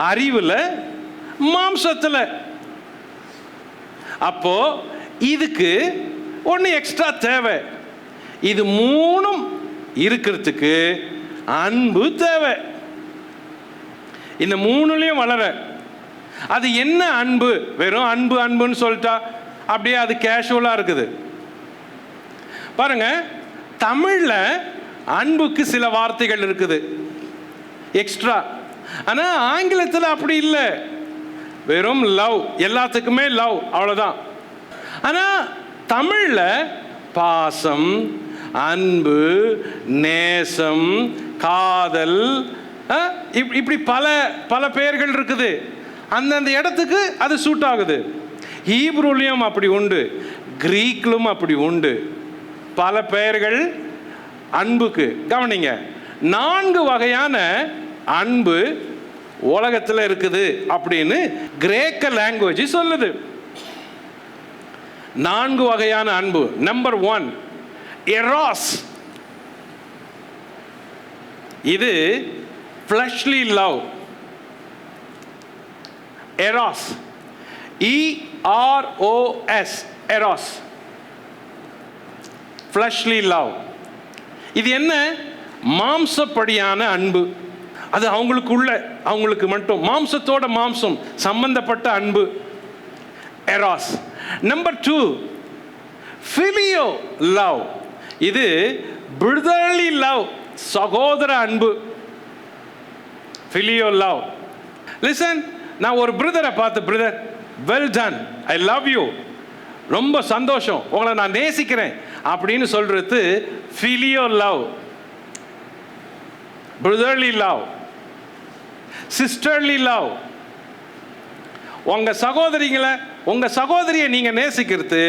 அறிவுல, மாம்சத்துல. அப்போ இதுக்கு ஒன்று எக்ஸ்ட்ரா தேவை. இது 3ம் இருக்கிறதுக்கு அன்பு தேவை. இந்த 3லையும் வளர. அது என்ன அன்பு? வெறும் அன்பு அன்புன்னு சொல்லிட்டா அப்படியே அது கேஷுவலா இருக்குது. பாருங்க, தமிழ்ல அன்புக்கு சில வார்த்தைகள் இருக்குது எக்ஸ்ட்ரா. ஆனா ஆங்கிலத்தில் அப்படி இல்லை, வெறும் லவ், எல்லாத்துக்குமே லவ், அவ்வளவுதான். ஆனா தமிழ்ல பாசம், அன்பு, நேசம், காதல், இப்படி பல பல பெயர்கள் இருக்குது. அந்தந்த இடத்துக்கு அது சூட் ஆகுது. ஹீப்ரூலையும் அப்படி உண்டு, கிரீக்லும் அப்படி உண்டு, பல பெயர்கள் அன்புக்கு. கவனிங்க, 4 வகையான அன்பு உலகத்தில் இருக்குது அப்படின்னு கிரேக்க லாங்குவேஜ் சொல்லுது. 4 வகையான அன்பு. Number 1, eras. இது fleshly love. Eras, EROS, eras, fleshly love. இது என்ன? மாம்சப்படியான அன்பு. அது அவங்களுக்குள்ள, அவங்களுக்கு மட்டும், மாம்சத்தோட மாம்சம் சம்பந்தப்பட்ட அன்பு, எராஸ். Number 2, phileo love. இது பிரதர்லி லவ், சகோதர அன்பு, ஃபிலியோ லவ். லிசன், நான் ஒரு பிரதரை பார்த்து, brother well done, I love you, ரொம்ப சந்தோஷம், உங்களை நான் நேசிக்கிறேன் அப்படின்னு சொல்றது phileo love, brotherly love. Sisterly love, உங்க சகோதரிகளை, உங்க சகோதரியை நீங்க நேசிக்கிறது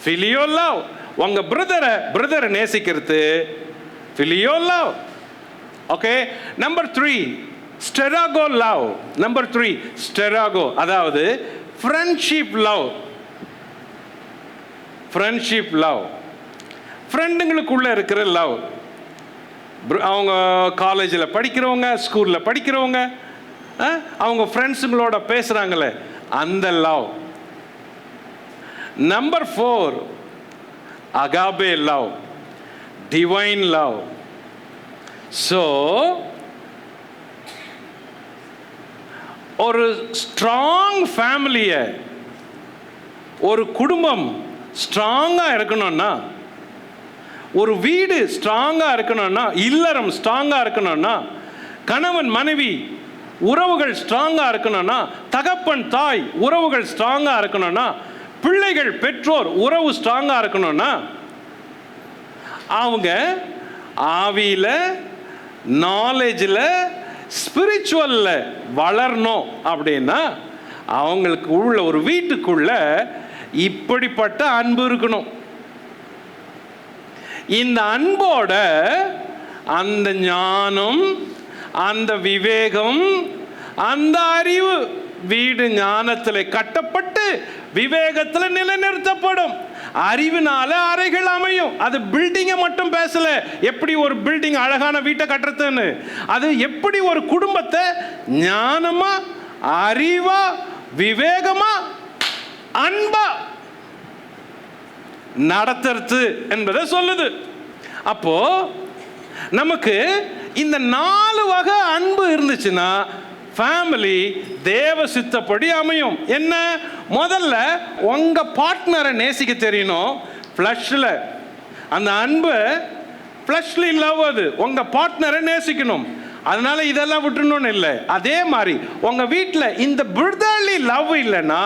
ஃபிலியோ லவ். உங்க பிரதரை நேசிக்கிறது phileo love. Okay. Number 3, storge love. Number 3, storge, அதாவது ஃப்ரெண்ட்ஷிப் லவ். ஃப்ரெண்ட்ஷிப் லவ், ஃப்ரெண்டுங்களுக்குள்ள இருக்கிற லவ். அவங்க காலேஜில் படிக்கிறவங்க, ஸ்கூலில் படிக்கிறவங்க, அவங்க ஃப்ரெண்ட்ஸுங்களோட பேசுகிறாங்களே, அந்த love. Number 4, Agape love, divine love. So ஒரு ஸ்ட்ராங் ஃபேமிலியை, ஒரு குடும்பம் ஸ்ட்ராங்காக இருக்கணும்னா, ஒரு வீடு ஸ்ட்ராங்காக இருக்கணும்னா, இல்லறம் ஸ்ட்ராங்காக இருக்கணும்னா, கணவன் மனைவி உறவுகள் ஸ்ட்ராங்கா இருக்கணும்னா, தகப்பன் தாய் உறவுகள் ஸ்ட்ராங்கா இருக்கணும்னா, பிள்ளைகள் பெற்றோர் உறவு ஸ்ட்ராங்கா இருக்கணும்னா, அவங்க ஆவியில, நாலேஜில், ஸ்பிரிச்சுவல்ல வளரணும். அப்படின்னா அவங்களுக்கு உள்ள ஒரு வீட்டுக்குள்ள இப்படிப்பட்ட அன்பு இருக்கணும். இந்த அன்போட அந்த ஞானம், அந்த விவேகம், அந்த அறிவு வீடு ஞானத்தில் கட்டப்பட்டு விவேகத்தில் நிலைநிறுத்தப்படும். அறிவினால அறைகள் அமையும். அது பில்டிங்கை மட்டும் பேசல, எப்படி ஒரு பில்டிங் அழகான வீட்டை கட்டுறதுன்னு, அது எப்படி ஒரு குடும்பத்தை ஞானமா, அறிவா, விவேகமா, அன்பா நடத்துறது என்பதை சொல்லுது. அப்போ நமக்கு இந்த 4 வகை அன்பு இருந்துச்சுன்னா ஃபேமிலி தேவ சித்தப்படி அமையும். என்ன? முதல்ல உங்க பார்ட்னரை நேசிக்க தெரியணும். ஃப்ளஷ்ல அந்த அன்பு, ஃப்ளஷ்லி லவ், அது உங்க பார்ட்னரை நேசிக்கணும். அதனால இதெல்லாம் விட்டுணும்னு இல்லை. அதே மாதிரி உங்க வீட்டில் இந்த பிரதர்லி லவ் இல்லைன்னா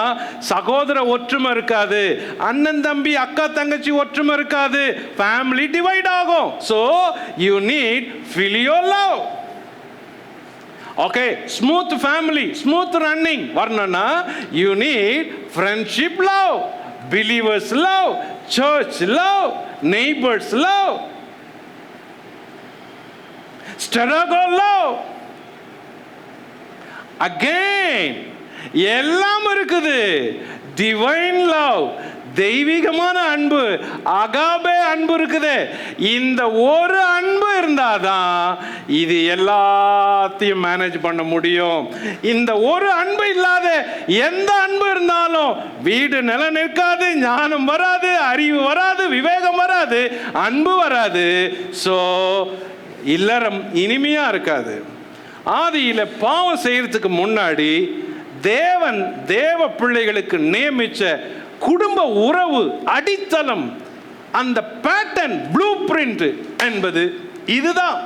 சகோதர ஒற்றுமை இருக்காது, அண்ணன் தம்பி அக்கா தங்கச்சி ஒற்றுமை இருக்காது, ஃபேமிலி டிவைட் ஆகும். So you need filial love. Okay, smooth family, smooth running வரணும்னா you need friendship love, believers love, church love, neighbours love, struggle love. Again எல்லாம் இருக்குது. டிவைன் லவ், தெய்வீகமான அன்பு, அகாபே அன்பு இருக்குது. இந்த ஒரு அன்பு இருந்தாதான் இது எல்லாத்தையும் மேனேஜ் பண்ண முடியும். இந்த ஒரு அன்பு இல்லாத எந்த அன்பு இருந்தாலும் வீடு நில நிற்காது, ஞானம் வராது, அறிவு வராது, விவேகம் வராது, அன்பு வராது. ஸோ இல்லறம் இனிமையா இருக்காது. ஆதியில பாவம் செய்யறதுக்கு முன்னாடி தேவன் தேவ பிள்ளைகளுக்கு நியமிச்ச குடும்ப உறவு அடித்தளம், அந்த பேட்டர்ன், ப்ளூ பிரிண்ட் என்பது இதுதான்.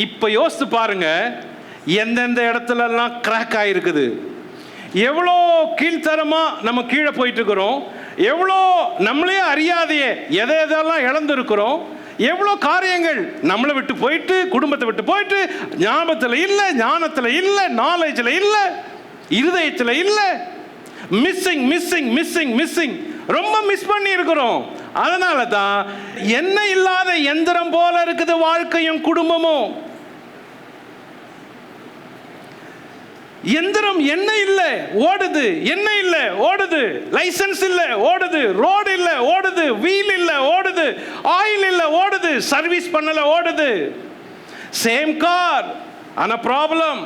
இப்ப யோசித்து பாருங்க, எந்தெந்த இடத்துல எல்லாம் கிராக் ஆயிருக்குது, எவ்வளோ கீழ்த்தரமா நம்ம கீழே போயிட்டு இருக்கிறோம், எவ்வளோ நம்மளே அறியாதையே எதை எதெல்லாம் இழந்திருக்கிறோம், எவ்வளோ காரியங்கள் நம்மளை விட்டு போயிட்டு, குடும்பத்தை விட்டு போயிட்டு, ஞாபகத்தில் இல்லை, ஞானத்தில் இல்லை, நாலேஜில் இல்லை, இருதயத்தில் இல்லை, மிஸ்ஸிங் மிஸ்ஸிங் மிஸ்ஸிங் மிஸ்ஸிங், ரொம்ப மிஸ் பண்ணி இருக்கிறோம். அதனால தான் என்ன இல்லாத எந்திரம் போல இருக்குது வாழ்க்கையும் குடும்பமும். எந்திரம் என்ன இல்லை ஓடுது, என்ன இல்லை ஓடுது, லைசன்ஸ் இல்லை ஓடுது, ரோடு இல்லை ஓடுது, வீல் இல்லை ஓடுது, ஆயில் இல்லை ஓடுது, சர்வீஸ் பண்ணல ஓடுது. சேம் கார் ஆனா ப்ராப்ளம்,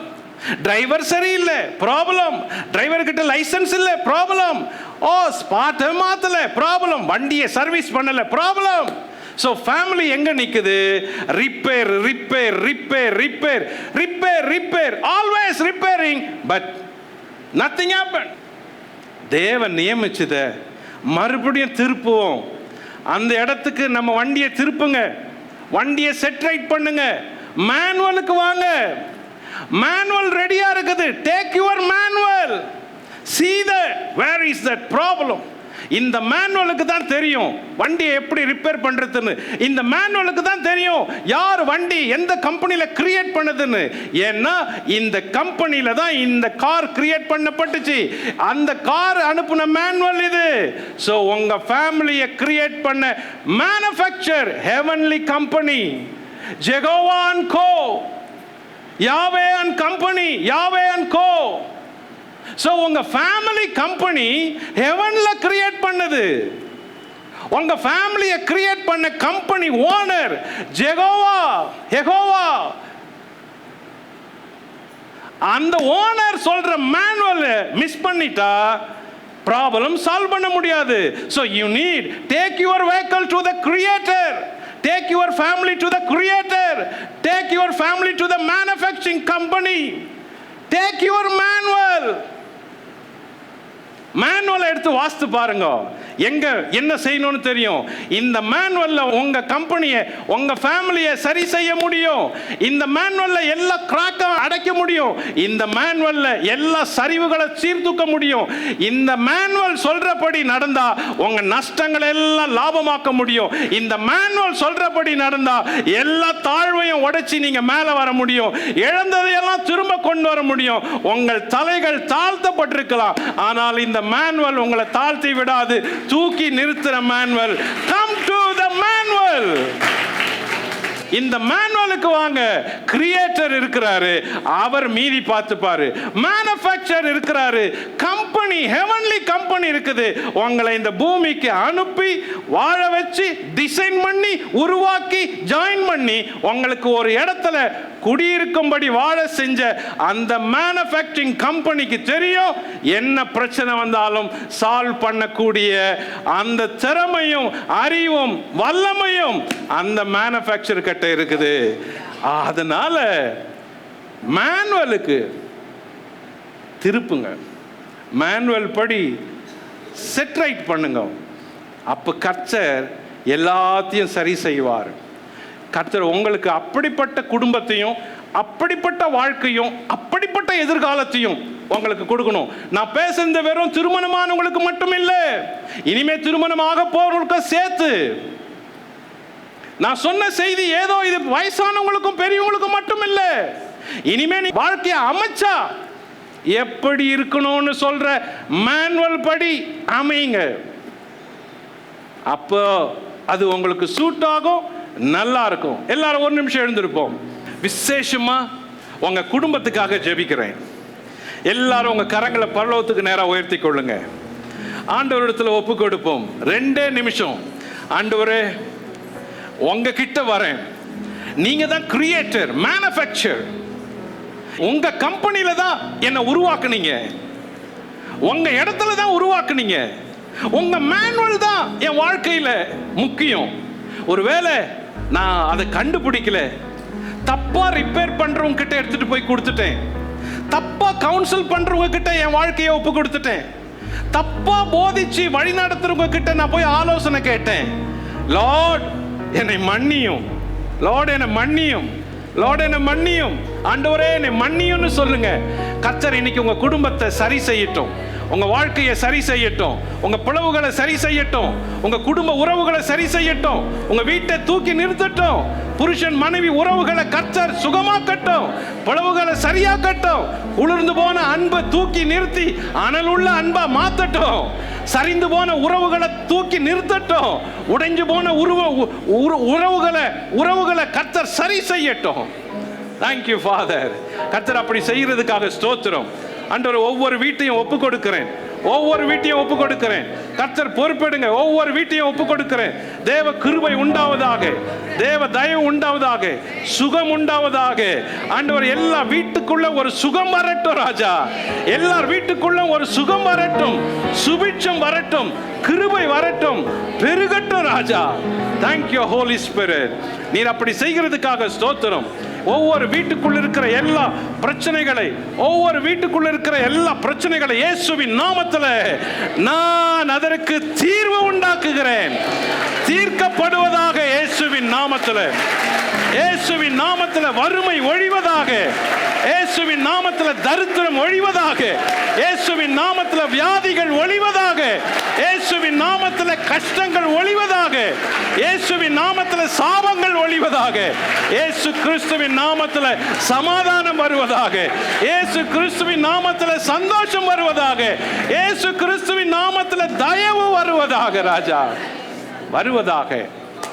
டிரைவர் சரியில்லை ப்ராப்ளம், டிரைவர் கிட்ட லைசன்ஸ் இல்லை ப்ராப்ளம், ஓ ஸ்பாட் மாத்தல ப்ராப்ளம், வண்டியை சர்வீஸ் பண்ணல ப்ராப்ளம். ஸோ ஃபேமிலி எங்க நிக்குது? Repair repair repair repair repair repair, always repairing, but nothing happen. தேவன் நியமிச்சத மறுபடியும் திருப்புவோம். அந்த இடத்துக்கு நம்ம வண்டியை திருப்புங்க, வண்டியை செட் ரைட் பண்ணுங்க, மேனுவலுக்கு வாங்க. மேனுவல் ரெடியா இருக்குது. Take your manual, see that where is that problem. இந்த மேனுவலுக்கு தான் தெரியும் வண்டியை எப்படி ரிப்பேர் பண்றதுன்னு. இந்த மேனுவலுக்கு தான் தெரியும் யார் வண்டி எந்த கம்பெனியில கிரியேட் பண்ணதுன்னு. ஏன்னா இந்த கம்பெனியில தான் இந்த கார் கிரியேட் பண்ணப்பட்டுச்சு, அந்த கார் அனுப்புன மேனுவல் இது. ஸோ உங்க ஃபேமிலியை கிரியேட் பண்ண manufacture heavenly company, Jehovah and co, Yahweh and company, Yahweh and co. So உங்க ஃபேமிலி கம்பெனி ஹெவன்ல கிரியேட் பண்ணது. உங்க ஃபேமிலியை கிரியேட் பண்ண கம்பெனி ஓனர் ஜெகோவா, யெகோவா. அந்த ஓனர் சொல்ற மேனுவல் மிஸ் பண்ணிட்டா ப்ராப்ளம் சால்வ் பண்ண முடியாது. So you need take your vehicle to the creator, take your family to the creator, take your family to the manufacturing company, take your manual. மேனுவலை எடுத்து வாசித்து பாருங்க, எங்க என்ன செய்யணும்னு தெரியும். இந்த மேனுவல்ல உங்க கம்பெனியை, உங்க ஃபேமிலியை சரி செய்ய முடியும். இந்த மேனுவல்ல எல்லா கிராக்க அடைக்க முடியும். இந்த மேனுவல்ல எல்லா சரிவுகளை சீர்தூக்க முடியும். இந்த மேனுவல் சொல்றபடி நடந்தா உங்க நஷ்டங்களை எல்லாம் லாபமாக்க முடியும். இந்த மேனுவல் சொல்றபடி நடந்தா எல்லா தாழ்வையும் உடைச்சி நீங்க மேல வர முடியும். இழந்ததையெல்லாம் திரும்ப கொண்டு வர முடியும். உங்கள் தலைகள் தாழ்த்தப்பட்டிருக்கலாம், ஆனால் இந்த மேனுவல் உங்களை தாழ்த்தி விடாது, தூக்கி நிறுத்துற manual. Come to the manual. இந்த மேனுவலுக்கு வாங்க. கிரியேட்டர் இருக்கிறாரு, அவர் மீதி பார்த்துப்பாரு. மேனுஃபேக்சர் இருக்கிறாரு, கம்பெனி, ஹெவன்லி கம்பெனி இருக்குது. உங்களை இந்த பூமிக்கு அனுப்பி வாழ வச்சு டிசைன் பண்ணி உருவாக்கி ஜாயின் பண்ணி உங்களுக்கு ஒரு இடத்துல குடியிருக்கும்படி வாழ செஞ்ச அந்த மேனுஃபேக்சரிங் கம்பெனிக்கு தெரியும் என்ன பிரச்சனை வந்தாலும் சால்வ் பண்ணக்கூடிய அந்த திறமையும் அறிவும் வல்லமையும் அந்த மேனுஃபேக்சர் கிட்ட இருக்குது. அதனால மேனுவலுக்கு திருப்புங்க, மேனுவல் படி செட் ரைட் பண்ணுங்க. அப்ப கர்த்தர் எல்லாத்தையும் சரி செய்வார். கர்த்தர் உங்களுக்கு அப்படிப்பட்ட குடும்பத்தையும் அப்படிப்பட்ட வாழ்க்கையும் அப்படிப்பட்ட எதிர்காலத்தையும் உங்களுக்கு கொடுக்கணும். நான் பேசுறது வெறும் திருமணமானவங்களுக்கு மட்டும் இல்லை, இனிமே திருமணமாக போறவங்களுக்கு சேர்த்து. நான் சொன்ன செய்தி ஏதோ இது வயசானவங்களுக்கும் பெரியவங்களுக்கும் மட்டும் இல்லை. இனிமே நீ வாழ்க்கையை அமைச்சா எப்படி இருக்கணும்னு சொல்ற மேனுவல் படி அமைங்க. அப்போ அது உங்களுக்கு சூட் ஆகும், நல்லா இருக்கும். எல்லாரும் ஒரு நிமிஷம் எழுந்திருப்போம். விசேஷமா உங்க குடும்பத்துக்காக ஜெபிக்கிறேன். எல்லாரும் உங்க கரங்களை பரலோகத்துக்கு நேராக உயர்த்தி கொள்ளுங்க. ஆண்டவரிடத்துல ஒப்பு கொடுப்போம். 2 நிமிஷம். ஆண்டவரே, உங்ககிட்ட வரேன். நீங்க தான் கிரியேட்டர், மேனுஃபேக்சர். உங்க கம்பெனியில தான் என்னை உருவாக்குனீங்க, உங்க இடத்துல தான் உருவாக்குனீங்க. உங்க மேனுவல் தான் என் வாழ்க்கையில முக்கியம். ஒருவேளை நான் அதை கண்டுபிடிக்கல, தப்பா ரிப்பேர் பண்றவங்க கிட்ட எடுத்துட்டு போய் கொடுத்துட்டேன், தப்பா கவுன்சில் பண்றவங்க கிட்ட என் வாழ்க்கையை ஒப்பு கொடுத்துட்டேன், தப்பா போதிச்சு வழி நடத்துறவங்க கிட்ட நான் போய் ஆலோசனை கேட்டேன். லார்ட் என்னை மன்னியும், லார்ட் என்னை மன்னியும், லார்ட் என்னை மன்னியும், ஆண்டவரே என்னை மன்னியும்னு சொல்லுங்க. கர்த்தர் இன்னைக்கு உங்க குடும்பத்தை சரி செய்யட்டும், உங்க வாழ்க்கையை சரி செய்யட்டும், உங்க பிளவுகளை சரி செய்யட்டும், உங்க குடும்ப உறவுகளை சரி செய்யட்டும், உங்க வீட்டை தூக்கி நிறுத்தட்டும், புருஷன் மனைவி உறவுகளை கர்த்தர் சுகமாக்கட்டும், பிளவுகளை சரியாக்கட்டும், உளுர்ந்து போன அன்பை தூக்கி நிறுத்தி அனலுள்ள அன்பா மாத்தட்டும், சரிந்து போன உறவுகளை தூக்கி நிறுத்தட்டும், உடைஞ்சு போன உறவுகளை கர்த்தர் சரி செய்யட்டும். Thank you father. கர்த்தர் அப்படி செய்யறதுக்காக ஸ்தோத்திரம். ஆண்டவரே, ஒவ்வொரு வீட்டையும் ஒப்பு கொடுக்கிறேன், ஒவ்வொரு வீட்டையும் ஒப்பு கொடுக்கிறேன். கர்த்தர் பொறுப்பெடுங்க. ஒவ்வொரு வீட்டையும் ஒப்பு கொடுக்கிறேன். தேவ கிருபை உண்டாவதாக, தேவ தயவு உண்டாவதாக, சுகம் உண்டாவதாக. ஆண்டவர் எல்லா வீட்டுக்குள்ள ஒரு சுகம் வரட்டும் ராஜா. எல்லார் வீட்டுக்குள்ள ஒரு சுகம் வரட்டும், சுபிட்சம் வரட்டும், கிருபை வரட்டும், பெருகட்டும் ராஜா. Thank you Holi spirit. நீர் அப்படி செய்கிறதுக்காக ஸ்தோத்திரம். ஒவ்வொரு வீட்டுக்குள்ள இருக்கிற எல்லா பிரச்சனைகளை, ஒவ்வொரு வீட்டுக்குள்ள இருக்கிற எல்லா பிரச்சனைகளை இயேசுவின் நாமத்தில் நான் அதற்கு தீர்வு உண்டாக்குகிறேன். தீர்க்கப்படுவதாக இயேசுவின் நாமத்தில். இயேசுவின் நாமத்தில் வறுமை ஒழிவதாக, இயேசுவின் நாமத்தில் தரித்திரம் ஒழிவதாக, இயேசுவின் நாமத்தில் வியாதிகள் ஒழிவதாக, இயேசுவின் நாமத்தில் கஷ்டங்கள் ஒழிவதாக, இயேசுவின் நாமத்தில் சாபங்கள் ஒழிவதாக, இயேசு கிறிஸ்துவின் நாமத்தில் சமாதானம் வருவதாக, இயேசு கிறிஸ்துவின் நாமத்தில் சந்தோஷம் வருவதாக, இயேசு கிறிஸ்துவின் நாமத்தில் தயவு வருவதாக ராஜா, வருவதாக.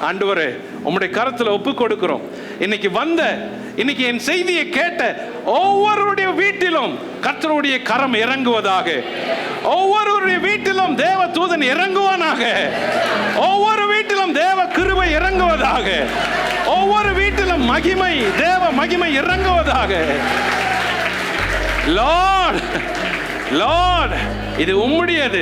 ஆண்டவரே, உம்முடைய கரத்தில் ஒப்பு கொடுக்கிறோம். இன்னைக்கு என் செய்தியை கேட்ட ஒவ்வொருடைய வீட்டிலும் கர்த்தருடைய கரம் இறங்குவதாக. ஒவ்வொருடைய வீட்டிலும் தேவ தூதன் இறங்குவானாக. ஒவ்வொரு வீட்டிலும் தேவ கிருபை இறங்குவதாக. ஒவ்வொரு வீட்டிலும் மகிமை, தேவ மகிமை இறங்குவதாக. லார்ட், லார்ட் இது உம்முடையது,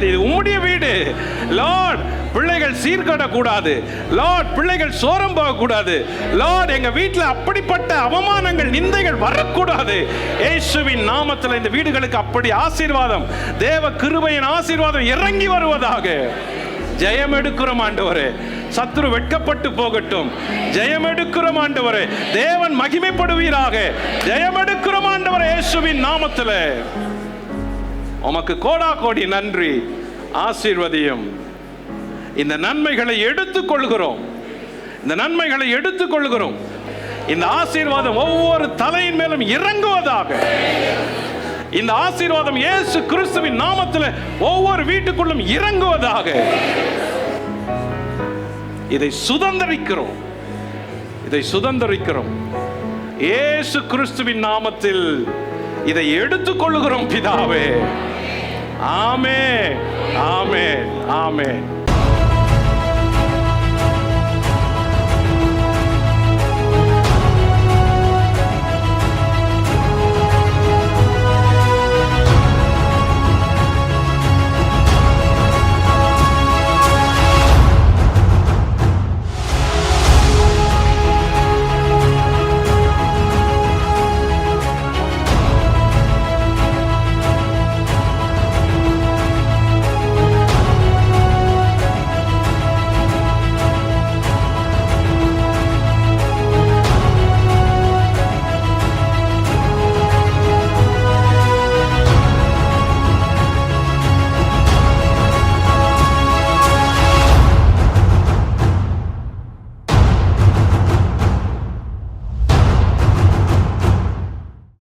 இது உம்முடைய வீடு. லார்ட் பிள்ளைகள் சீர்கடக்கூடாது. லார்ட் பிள்ளைகள் சோரம் போகக்கூடாது. லார்ட் எங்க வீட்டில் அப்படிப்பட்ட அவமானங்கள், நிந்தைகள் வரக்கூடாது. இயேசுவின் நாமத்தில் இந்த வீடுகளுக்கு அப்படி ஆசீர்வாதம், தேவ கிருபையின் ஆசீர்வாதம் இறங்கி வருவதாக. ஜெயம் எடுக்கிறோம் ஆண்டவரே. சத்துரு வெட்கப்பட்டு போகட்டும். ஜெயம் எடுக்கிறோம் ஆண்டவரே. தேவன் மகிமைப்படுவீராக. ஜெயம் எடுக்கிறோம் ஆண்டவரே இயேசுவின் நாமத்தில். உமக்கு கோடா கோடி நன்றி. ஆசீர்வதியும். இந்த நன்மைகளை எடுத்துக்கொள்கிறோம். இந்த நன்மைகளை எடுத்துக்கொள்கிறோம். இந்த ஆசீர்வாதம் ஒவ்வொரு தலையின் மேலும் இறங்குவதாக. இந்த ஆசீர்வாதம் இயேசு கிறிஸ்துவின் நாமத்தில் ஒவ்வொரு வீட்டுக்குள்ளும் இறங்குவதாக. இதை சுதந்தரிக்கிறோம். இயேசு கிறிஸ்துவின் நாமத்தில் இதை எடுத்துக்கொள்கிறோம் பிதாவே. ஆமென், ஆமென், ஆமென்.